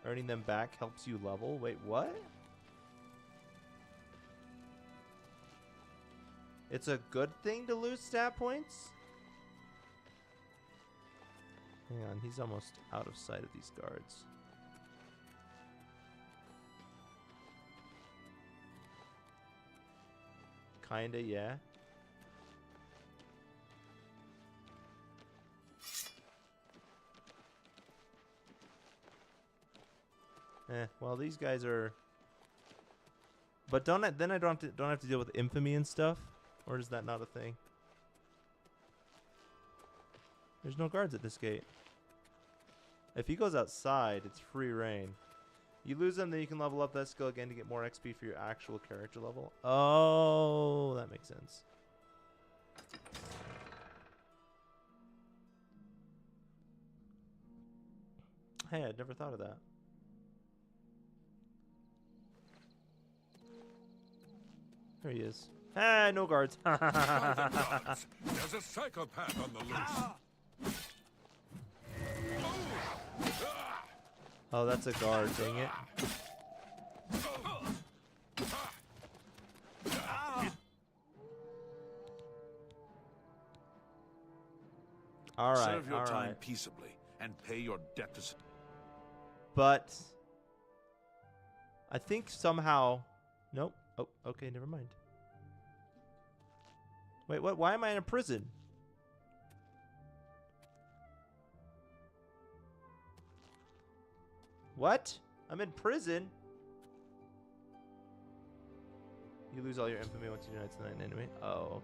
Earning them back helps you level. Wait, what? It's a good thing to lose stat points? Hang on, he's almost out of sight of these guards. Kinda, yeah. Well, these guys are. But don't I don't have to deal with infamy and stuff, or is that not a thing? There's no guards at this gate. If he goes outside, it's free reign. You lose them, then you can level up that skill again to get more XP for your actual character level. Oh, that makes sense. Hey, I'd never thought of that. There he is. Ah, no guards. There's a psychopath on the loose. Oh, that's a guard, dang it. All right, Serve your all time right. peaceably and pay your debt to. But I think somehow. Nope. Oh, okay, never mind. Wait, what? Why am I in a prison? What? I'm in prison? You lose all your infamy once you unite to the enemy. Oh.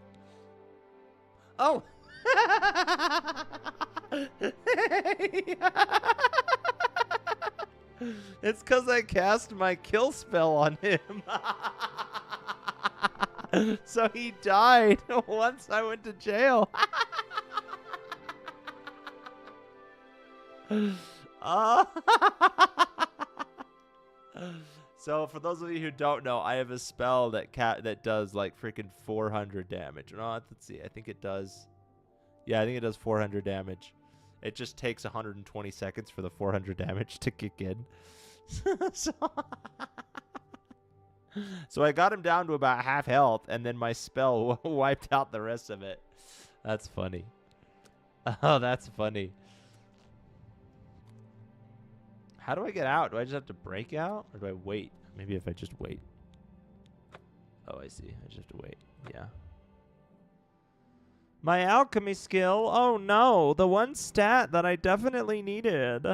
Oh! It's because I cast my kill spell on him. So he died once I went to jail. So for those of you who don't know, I have a spell that does like freaking 400 damage. No, let's see. I think it does. Yeah, I think it does 400 damage. It just takes 120 seconds for the 400 damage to kick in. So I got him down to about half health, and then my spell wiped out the rest of it. That's funny. Oh, that's funny. How do I get out? Do I just have to break out? Or do I wait? Maybe if I just wait. Oh, I see. I just have to wait. Yeah. My alchemy skill. Oh, no. The one stat that I definitely needed.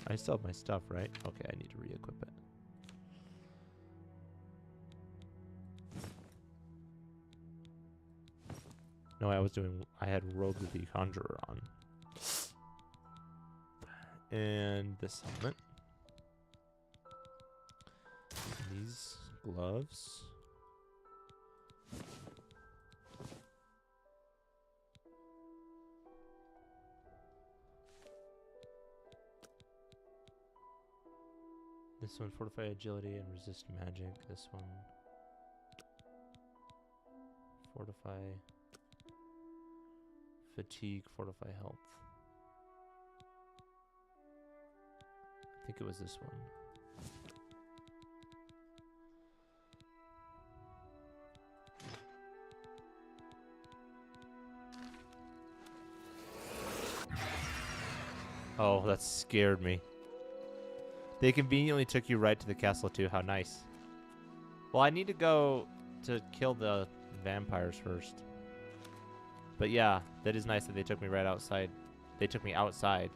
I still have my stuff, right? Okay, I need to re-equip it. No, I had Rogue the Conjurer on. And this helmet. And these gloves. This one, fortify agility and resist magic. This one, fortify fatigue, fortify health. I think it was this one. Oh, that scared me. They conveniently took you right to the castle too. How nice. Well, I need to go to kill the vampires first. But yeah, that is nice that they took me right outside. They took me outside.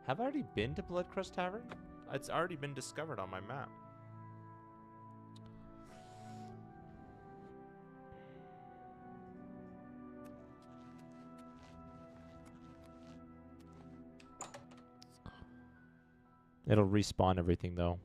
Have I already been to Bloodcrust Tavern? It's already been discovered on my map. It'll respawn everything though.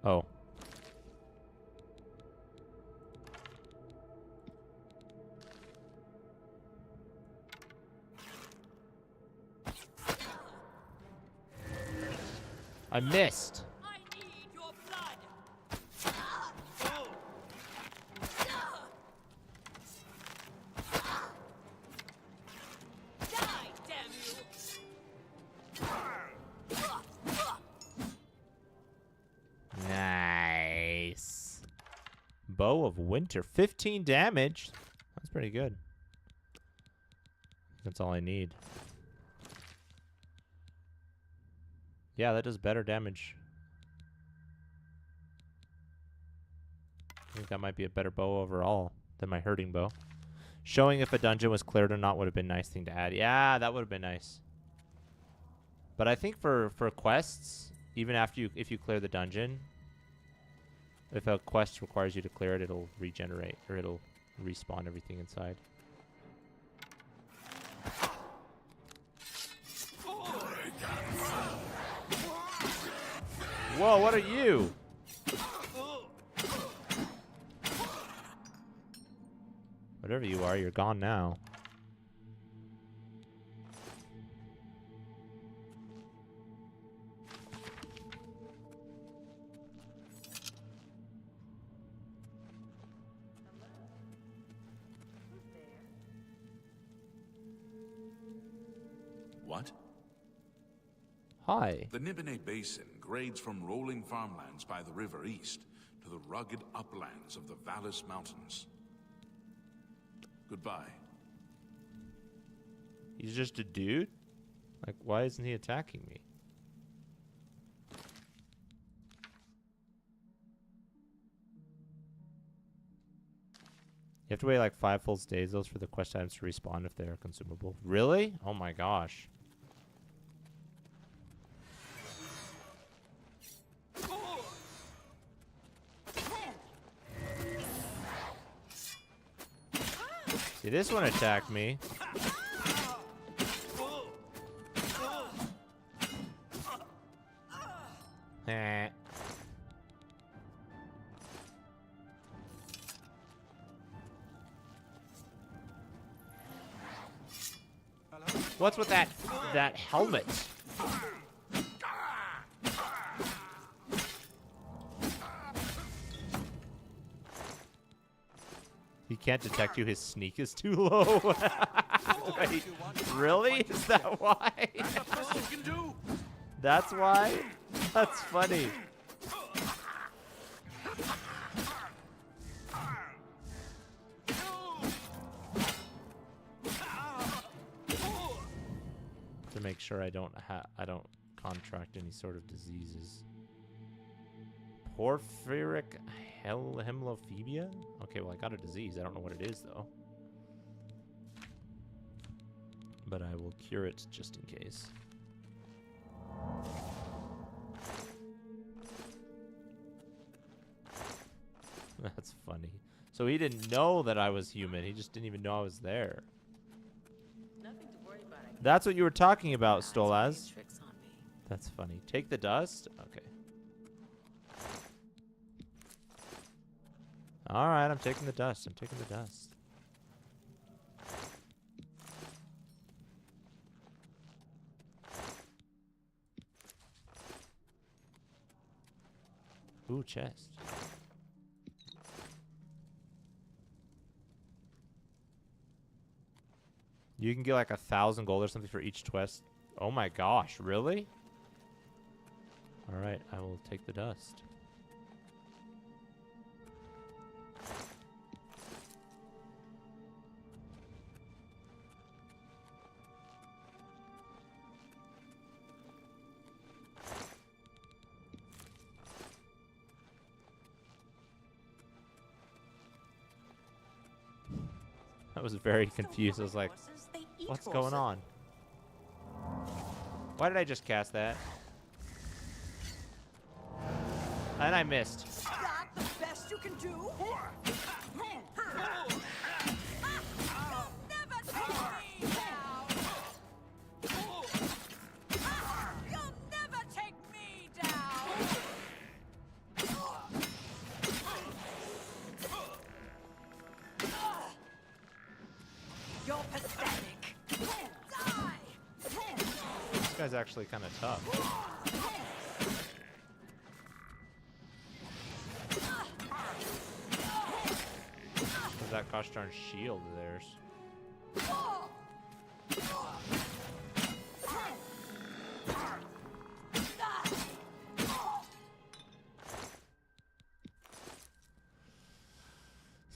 Oh. I missed. I need your blood. Die, damn you. Nice. Bow of Winter. 15 damage. That's pretty good. That's all I need. Yeah, that does better damage. I think that might be a better bow overall than my hurting bow. Showing if a dungeon was cleared or not would have been a nice thing to add. Yeah, that would have been nice. But I think for quests, even after if you clear the dungeon, if a quest requires you to clear it, it'll regenerate or it'll respawn everything inside. Whoa, what are you? Whatever you are, you're gone now. What? Hi. The Nibene Basin grades from rolling farmlands by the river east to the rugged uplands of the Vallis Mountains. Goodbye. He's just a dude? Like, why isn't he attacking me? You have to wait like 5 full days those for the quest items to respawn if they are consumable. Really? Oh my gosh. See, this one attacked me. Eh. What's with that helmet? He can't detect you. His sneak is too low. Wait, really? Is that why? That's why? That's funny. To make sure I don't contract any sort of diseases. Porphyric hemophilia? Okay, well I got a disease. I don't know what it is though. But I will cure it just in case. That's funny. So he didn't know that I was human. He just didn't even know I was there. That's what you were talking about, Stolaz. That's funny. Take the dust? Okay. Alright, I'm taking the dust. I'm taking the dust. Ooh, chest. You can get like 1,000 gold or something for each quest. Oh my gosh, really? Alright, I will take the dust. I was very confused. I was like, what's going on? Why did I just cast that? And I missed. Is that the best you can do? You'll never take me down. You're pathetic. Die. This guy's actually kind of tough. That gosh darn shield of theirs.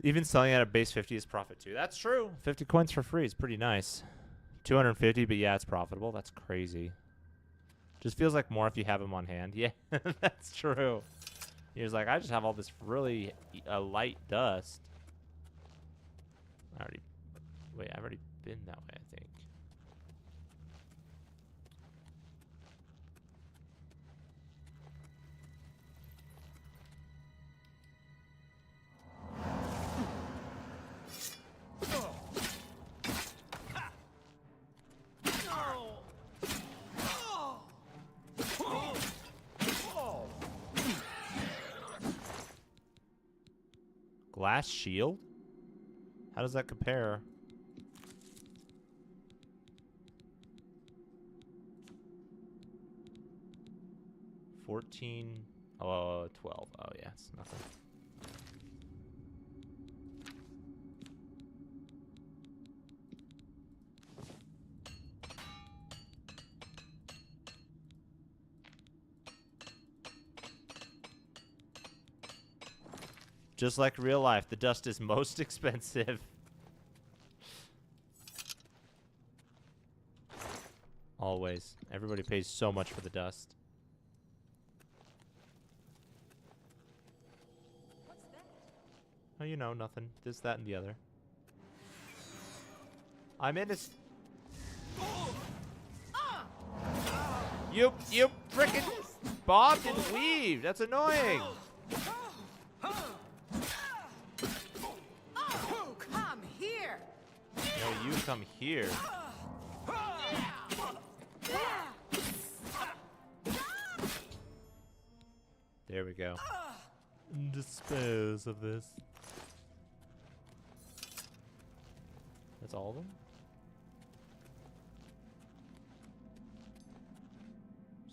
Even selling at a base 50 is profit too. That's true. 50 coins for free is pretty nice. 250, but yeah, it's profitable. That's crazy. Just feels like more if you have them on hand. Yeah, that's true. He was like, I just have all this really light dust. I've already been that way, I think. Glass shield? How does that compare? $14. Oh, 12. Oh, yeah, it's nothing. Just like real life, the dust is most expensive. Always. Everybody pays so much for the dust. What's that? Oh, you know, nothing. This, that, and the other. I'm in this. You frickin' bobbed and weaved. That's annoying. Oh, come here. you come here. There we go. Dispose of this. That's all of them?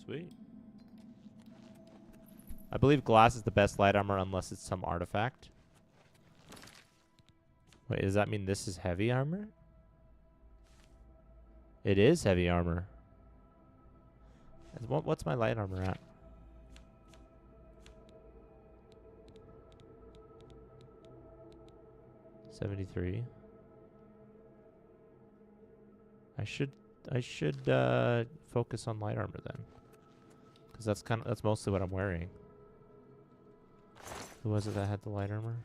Sweet. I believe glass is the best light armor unless it's some artifact. Wait, does that mean this is heavy armor? It is heavy armor. What's my light armor at? $73. I should focus on light armor then, because that's mostly what I'm wearing. Who was it that had the light armor?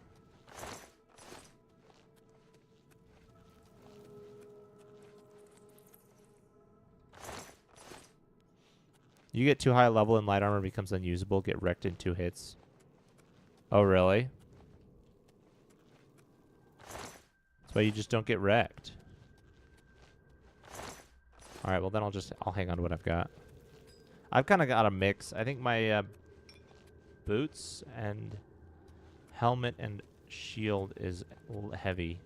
You get too high a level and light armor becomes unusable. Get wrecked in 2 hits. Oh, really? That's why you just don't get wrecked. Alright, well then I'll hang on to what I've got. I've kind of got a mix. I think my boots and helmet and shield is heavy.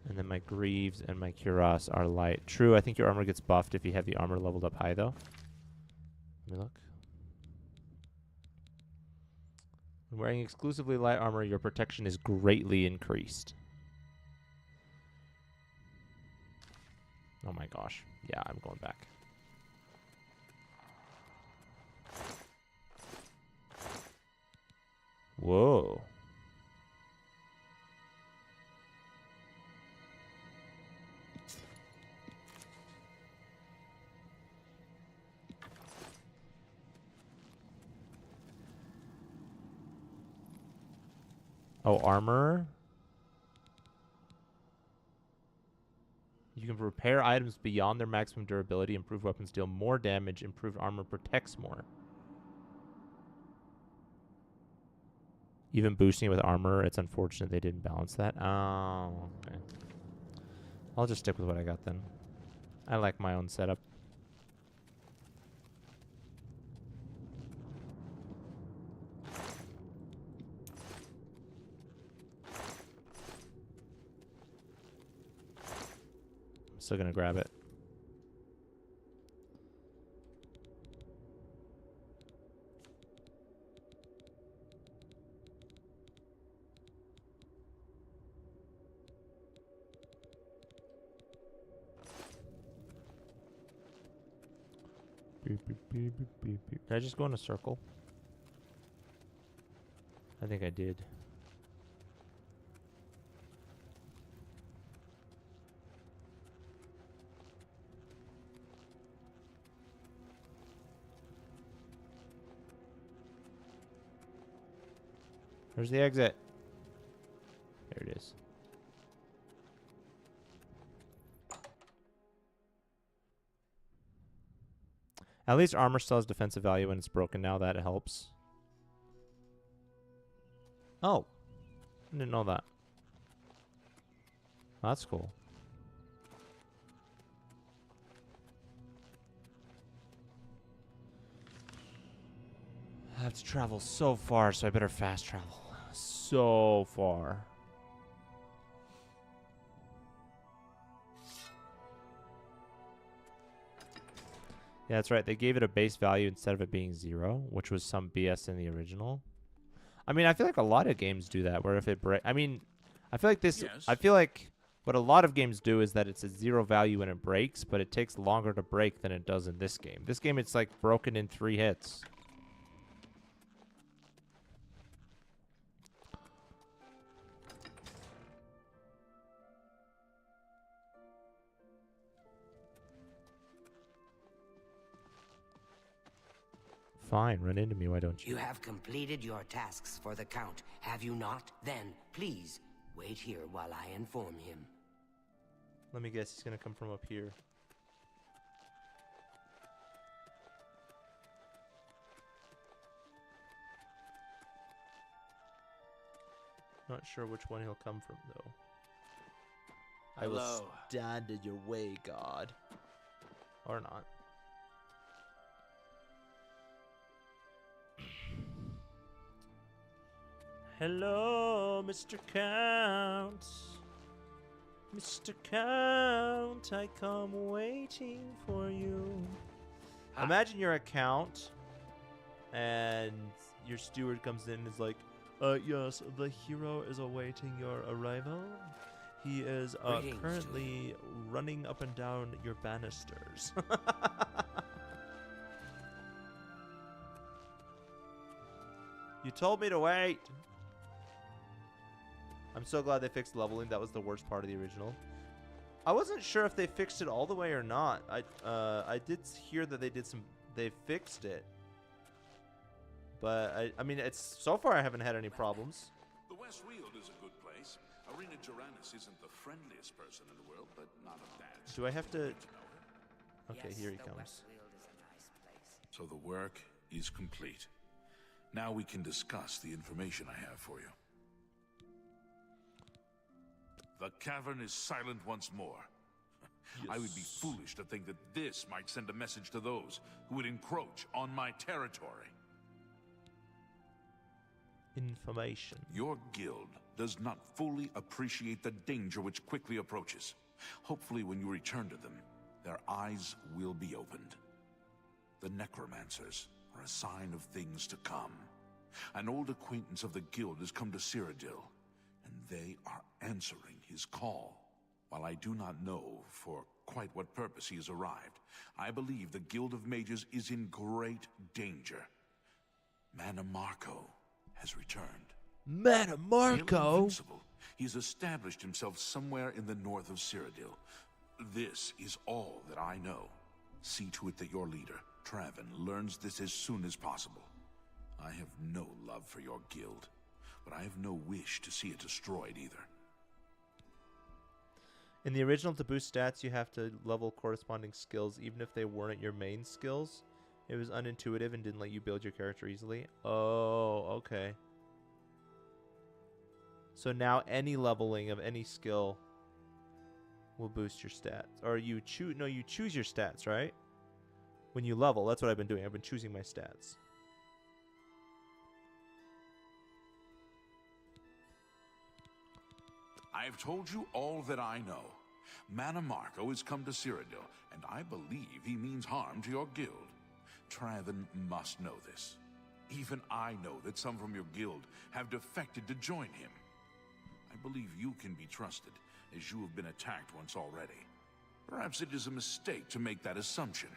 And then my greaves and my cuirass are light. True, I think your armor gets buffed if you have the armor leveled up high though. Let me look. When wearing exclusively light armor, your protection is greatly increased. Oh my gosh. Yeah, I'm going back. Whoa. Oh, armor. You can repair items beyond their maximum durability, improve weapons deal more damage, improved armor protects more. Even boosting it with armor, it's unfortunate they didn't balance that. Oh, okay. I'll just stick with what I got then. I like my own setup. Still gonna grab it. Beep, beep, beep, beep, beep, beep. Did I just go in a circle? I think I did. Where's the exit? There it is. At least armor still has defensive value when it's broken now. That helps. Oh. I didn't know that. That's cool. I have to travel so far, so I better fast travel. So far. Yeah, that's right. They gave it a base value instead of it being 0, which was some BS in the original. I mean, I feel like a lot of games do that, where if it breaks... I mean, I feel like this... Yes. I feel like what a lot of games do is that it's a 0 value when it breaks, but it takes longer to break than it does in this game. This game, it's like broken in 3 hits. Fine, run into me, why don't you? You have completed your tasks for the Count, have you not? Then, please, wait here while I inform him. Let me guess, he's gonna come from up here. Not sure which one he'll come from, though. I will Hello. stand in your way, God. Or not. Hello, Mr. Count. Mr. Count, I come waiting for you. Imagine you're a count, and your steward comes in and is like, yes, the hero is awaiting your arrival. He is Greetings, currently running up and down your banisters. You told me to wait. I'm so glad they fixed leveling. That was the worst part of the original. I wasn't sure if they fixed it all the way or not. I did hear that they fixed it. But I mean, it's so far I haven't had any problems. The West Weald is a good place. Arena Tyrannus isn't the friendliest person in the world, but not a bad. Do I have to? Okay, Yes, here he the comes. Westfield is a nice place. So the work is complete. Now we can discuss the information I have for you. The cavern is silent once more. I would be foolish to think that this might send a message to those who would encroach on my territory. Information. Your guild does not fully appreciate the danger which quickly approaches. Hopefully, when you return to them, their eyes will be opened. The necromancers are a sign of things to come. An old acquaintance of the guild has come to Cyrodiil, and they are answering his call. While I do not know for quite what purpose he has arrived, I believe the Guild of Mages is in great danger. Manamarco has returned. Manamarco? Invincible, he's established himself somewhere in the north of Cyrodiil. This is all that I know. See to it that your leader, Traven, learns this as soon as possible. I have no love for your guild, but I have no wish to see it destroyed either. In the original, to boost stats, you have to level corresponding skills, even if they weren't your main skills. It was unintuitive and didn't let you build your character easily. Oh, okay. So now any leveling of any skill will boost your stats. Or you choose, no, you choose your stats, right? When you level, that's what I've been doing. I've been choosing my stats. I've told you all that I know. Manamarco has come to Cyrodiil, and I believe he means harm to your guild. Traven must know this. Even I know that some from your guild have defected to join him. I believe you can be trusted, as you have been attacked once already. Perhaps it is a mistake to make that assumption.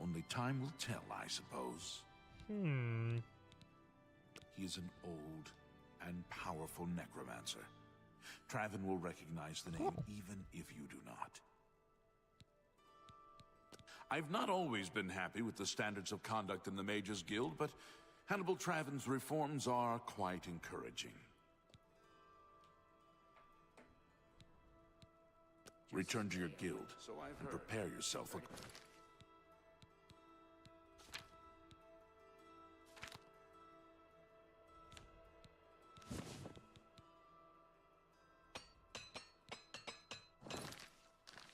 Only time will tell, I suppose. He is an old and powerful necromancer. Traven will recognize the name even if you do not. I've not always been happy with the standards of conduct in the Mages Guild, but Hannibal Traven's reforms are quite encouraging. Return to your guild and prepare yourself for...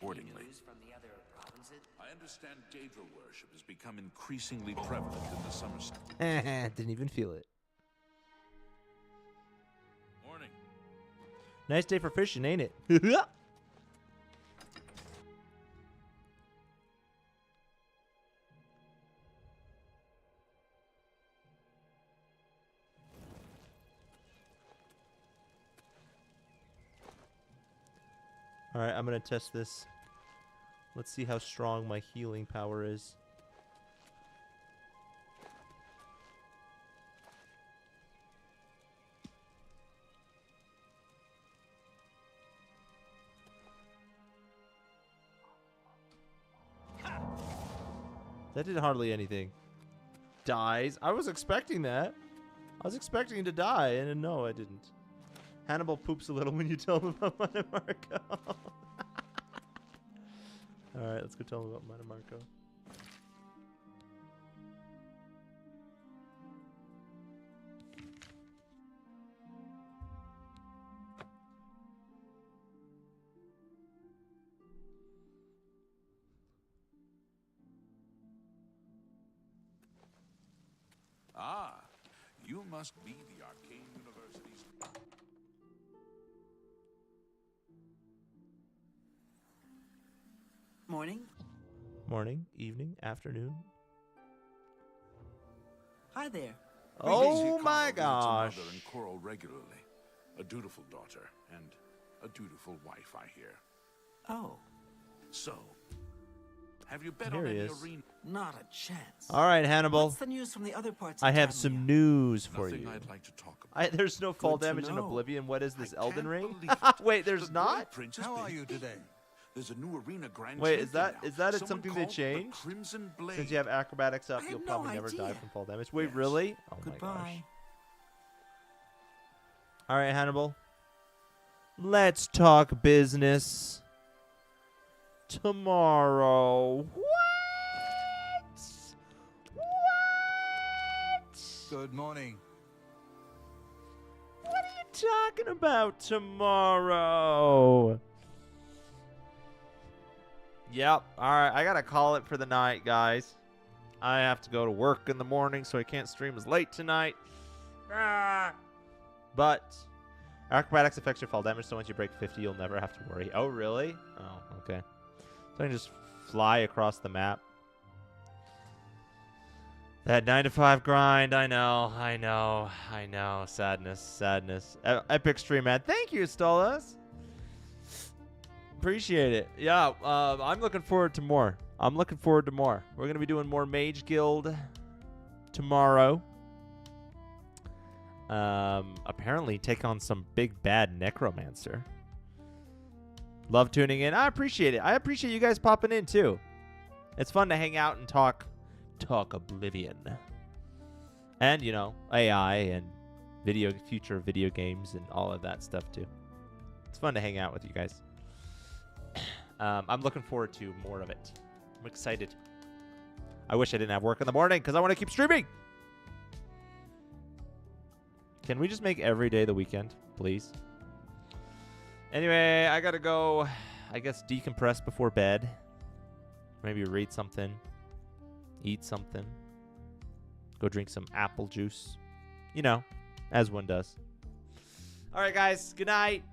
accordingly. I understand Daedra worship has become increasingly prevalent in the Summer. Didn't even feel it. Morning. Nice day for fishing, ain't it? Alright, I'm gonna test this. Let's see how strong my healing power is. That did hardly anything. Dies. I was expecting that. I was expecting him to die, and no, I didn't. Hannibal poops a little when you tell him about Manamarco. Alright, let's go tell him about Manamarco. You must be the Arcane University's... Morning. Morning, evening, afternoon. Hi there. Oh Carl my visits her gosh. mother and Coral regularly. A dutiful daughter and a dutiful wife, I hear. Oh. So, have you bet Here on he any is. arena? Not a chance. All right, Hannibal. What's the news from the other parts of I have Tamriel? some news for Nothing you. I'd like to talk about. There's no fall Good to damage in know. Oblivion. What is this, I Elden can't Ring? believe it. Wait, there's The not? Blade Prince has How been are you today? defeated. There's a new arena grand Wait, is champion that now. it Someone something they called the changed? Crimson Blade. Since you have acrobatics up, I you'll had no probably never die idea. from fall damage. Wait, Yes. really? Oh my gosh. Goodbye. All right, Hannibal. Let's talk business tomorrow. What? What? Good morning. What are you talking about tomorrow? Yep. All right, I gotta call it for the night, guys. I have to go to work in the morning, so I can't stream as late tonight. But acrobatics affects your fall damage, so once you break 50, you'll never have to worry. Oh, really? Oh, okay. So I can just fly across the map. That 9 to 5 grind, I know. Sadness. Epic stream, man. Thank you, Stolas. Appreciate it. Yeah, I'm looking forward to more. We're going to be doing more Mage Guild tomorrow. Apparently take on some big bad necromancer. Love tuning in. I appreciate it. I appreciate you guys popping in too. It's fun to hang out and talk Oblivion. And, you know, AI and future video games and all of that stuff too. It's fun to hang out with you guys. I'm looking forward to more of it. I'm excited. I wish I didn't have work in the morning because I want to keep streaming. Can we just make every day the weekend, please? Anyway, I gotta go, I guess, decompress before bed. Maybe read something. Eat something. Go drink some apple juice. You know, as one does. All right, guys. Good night.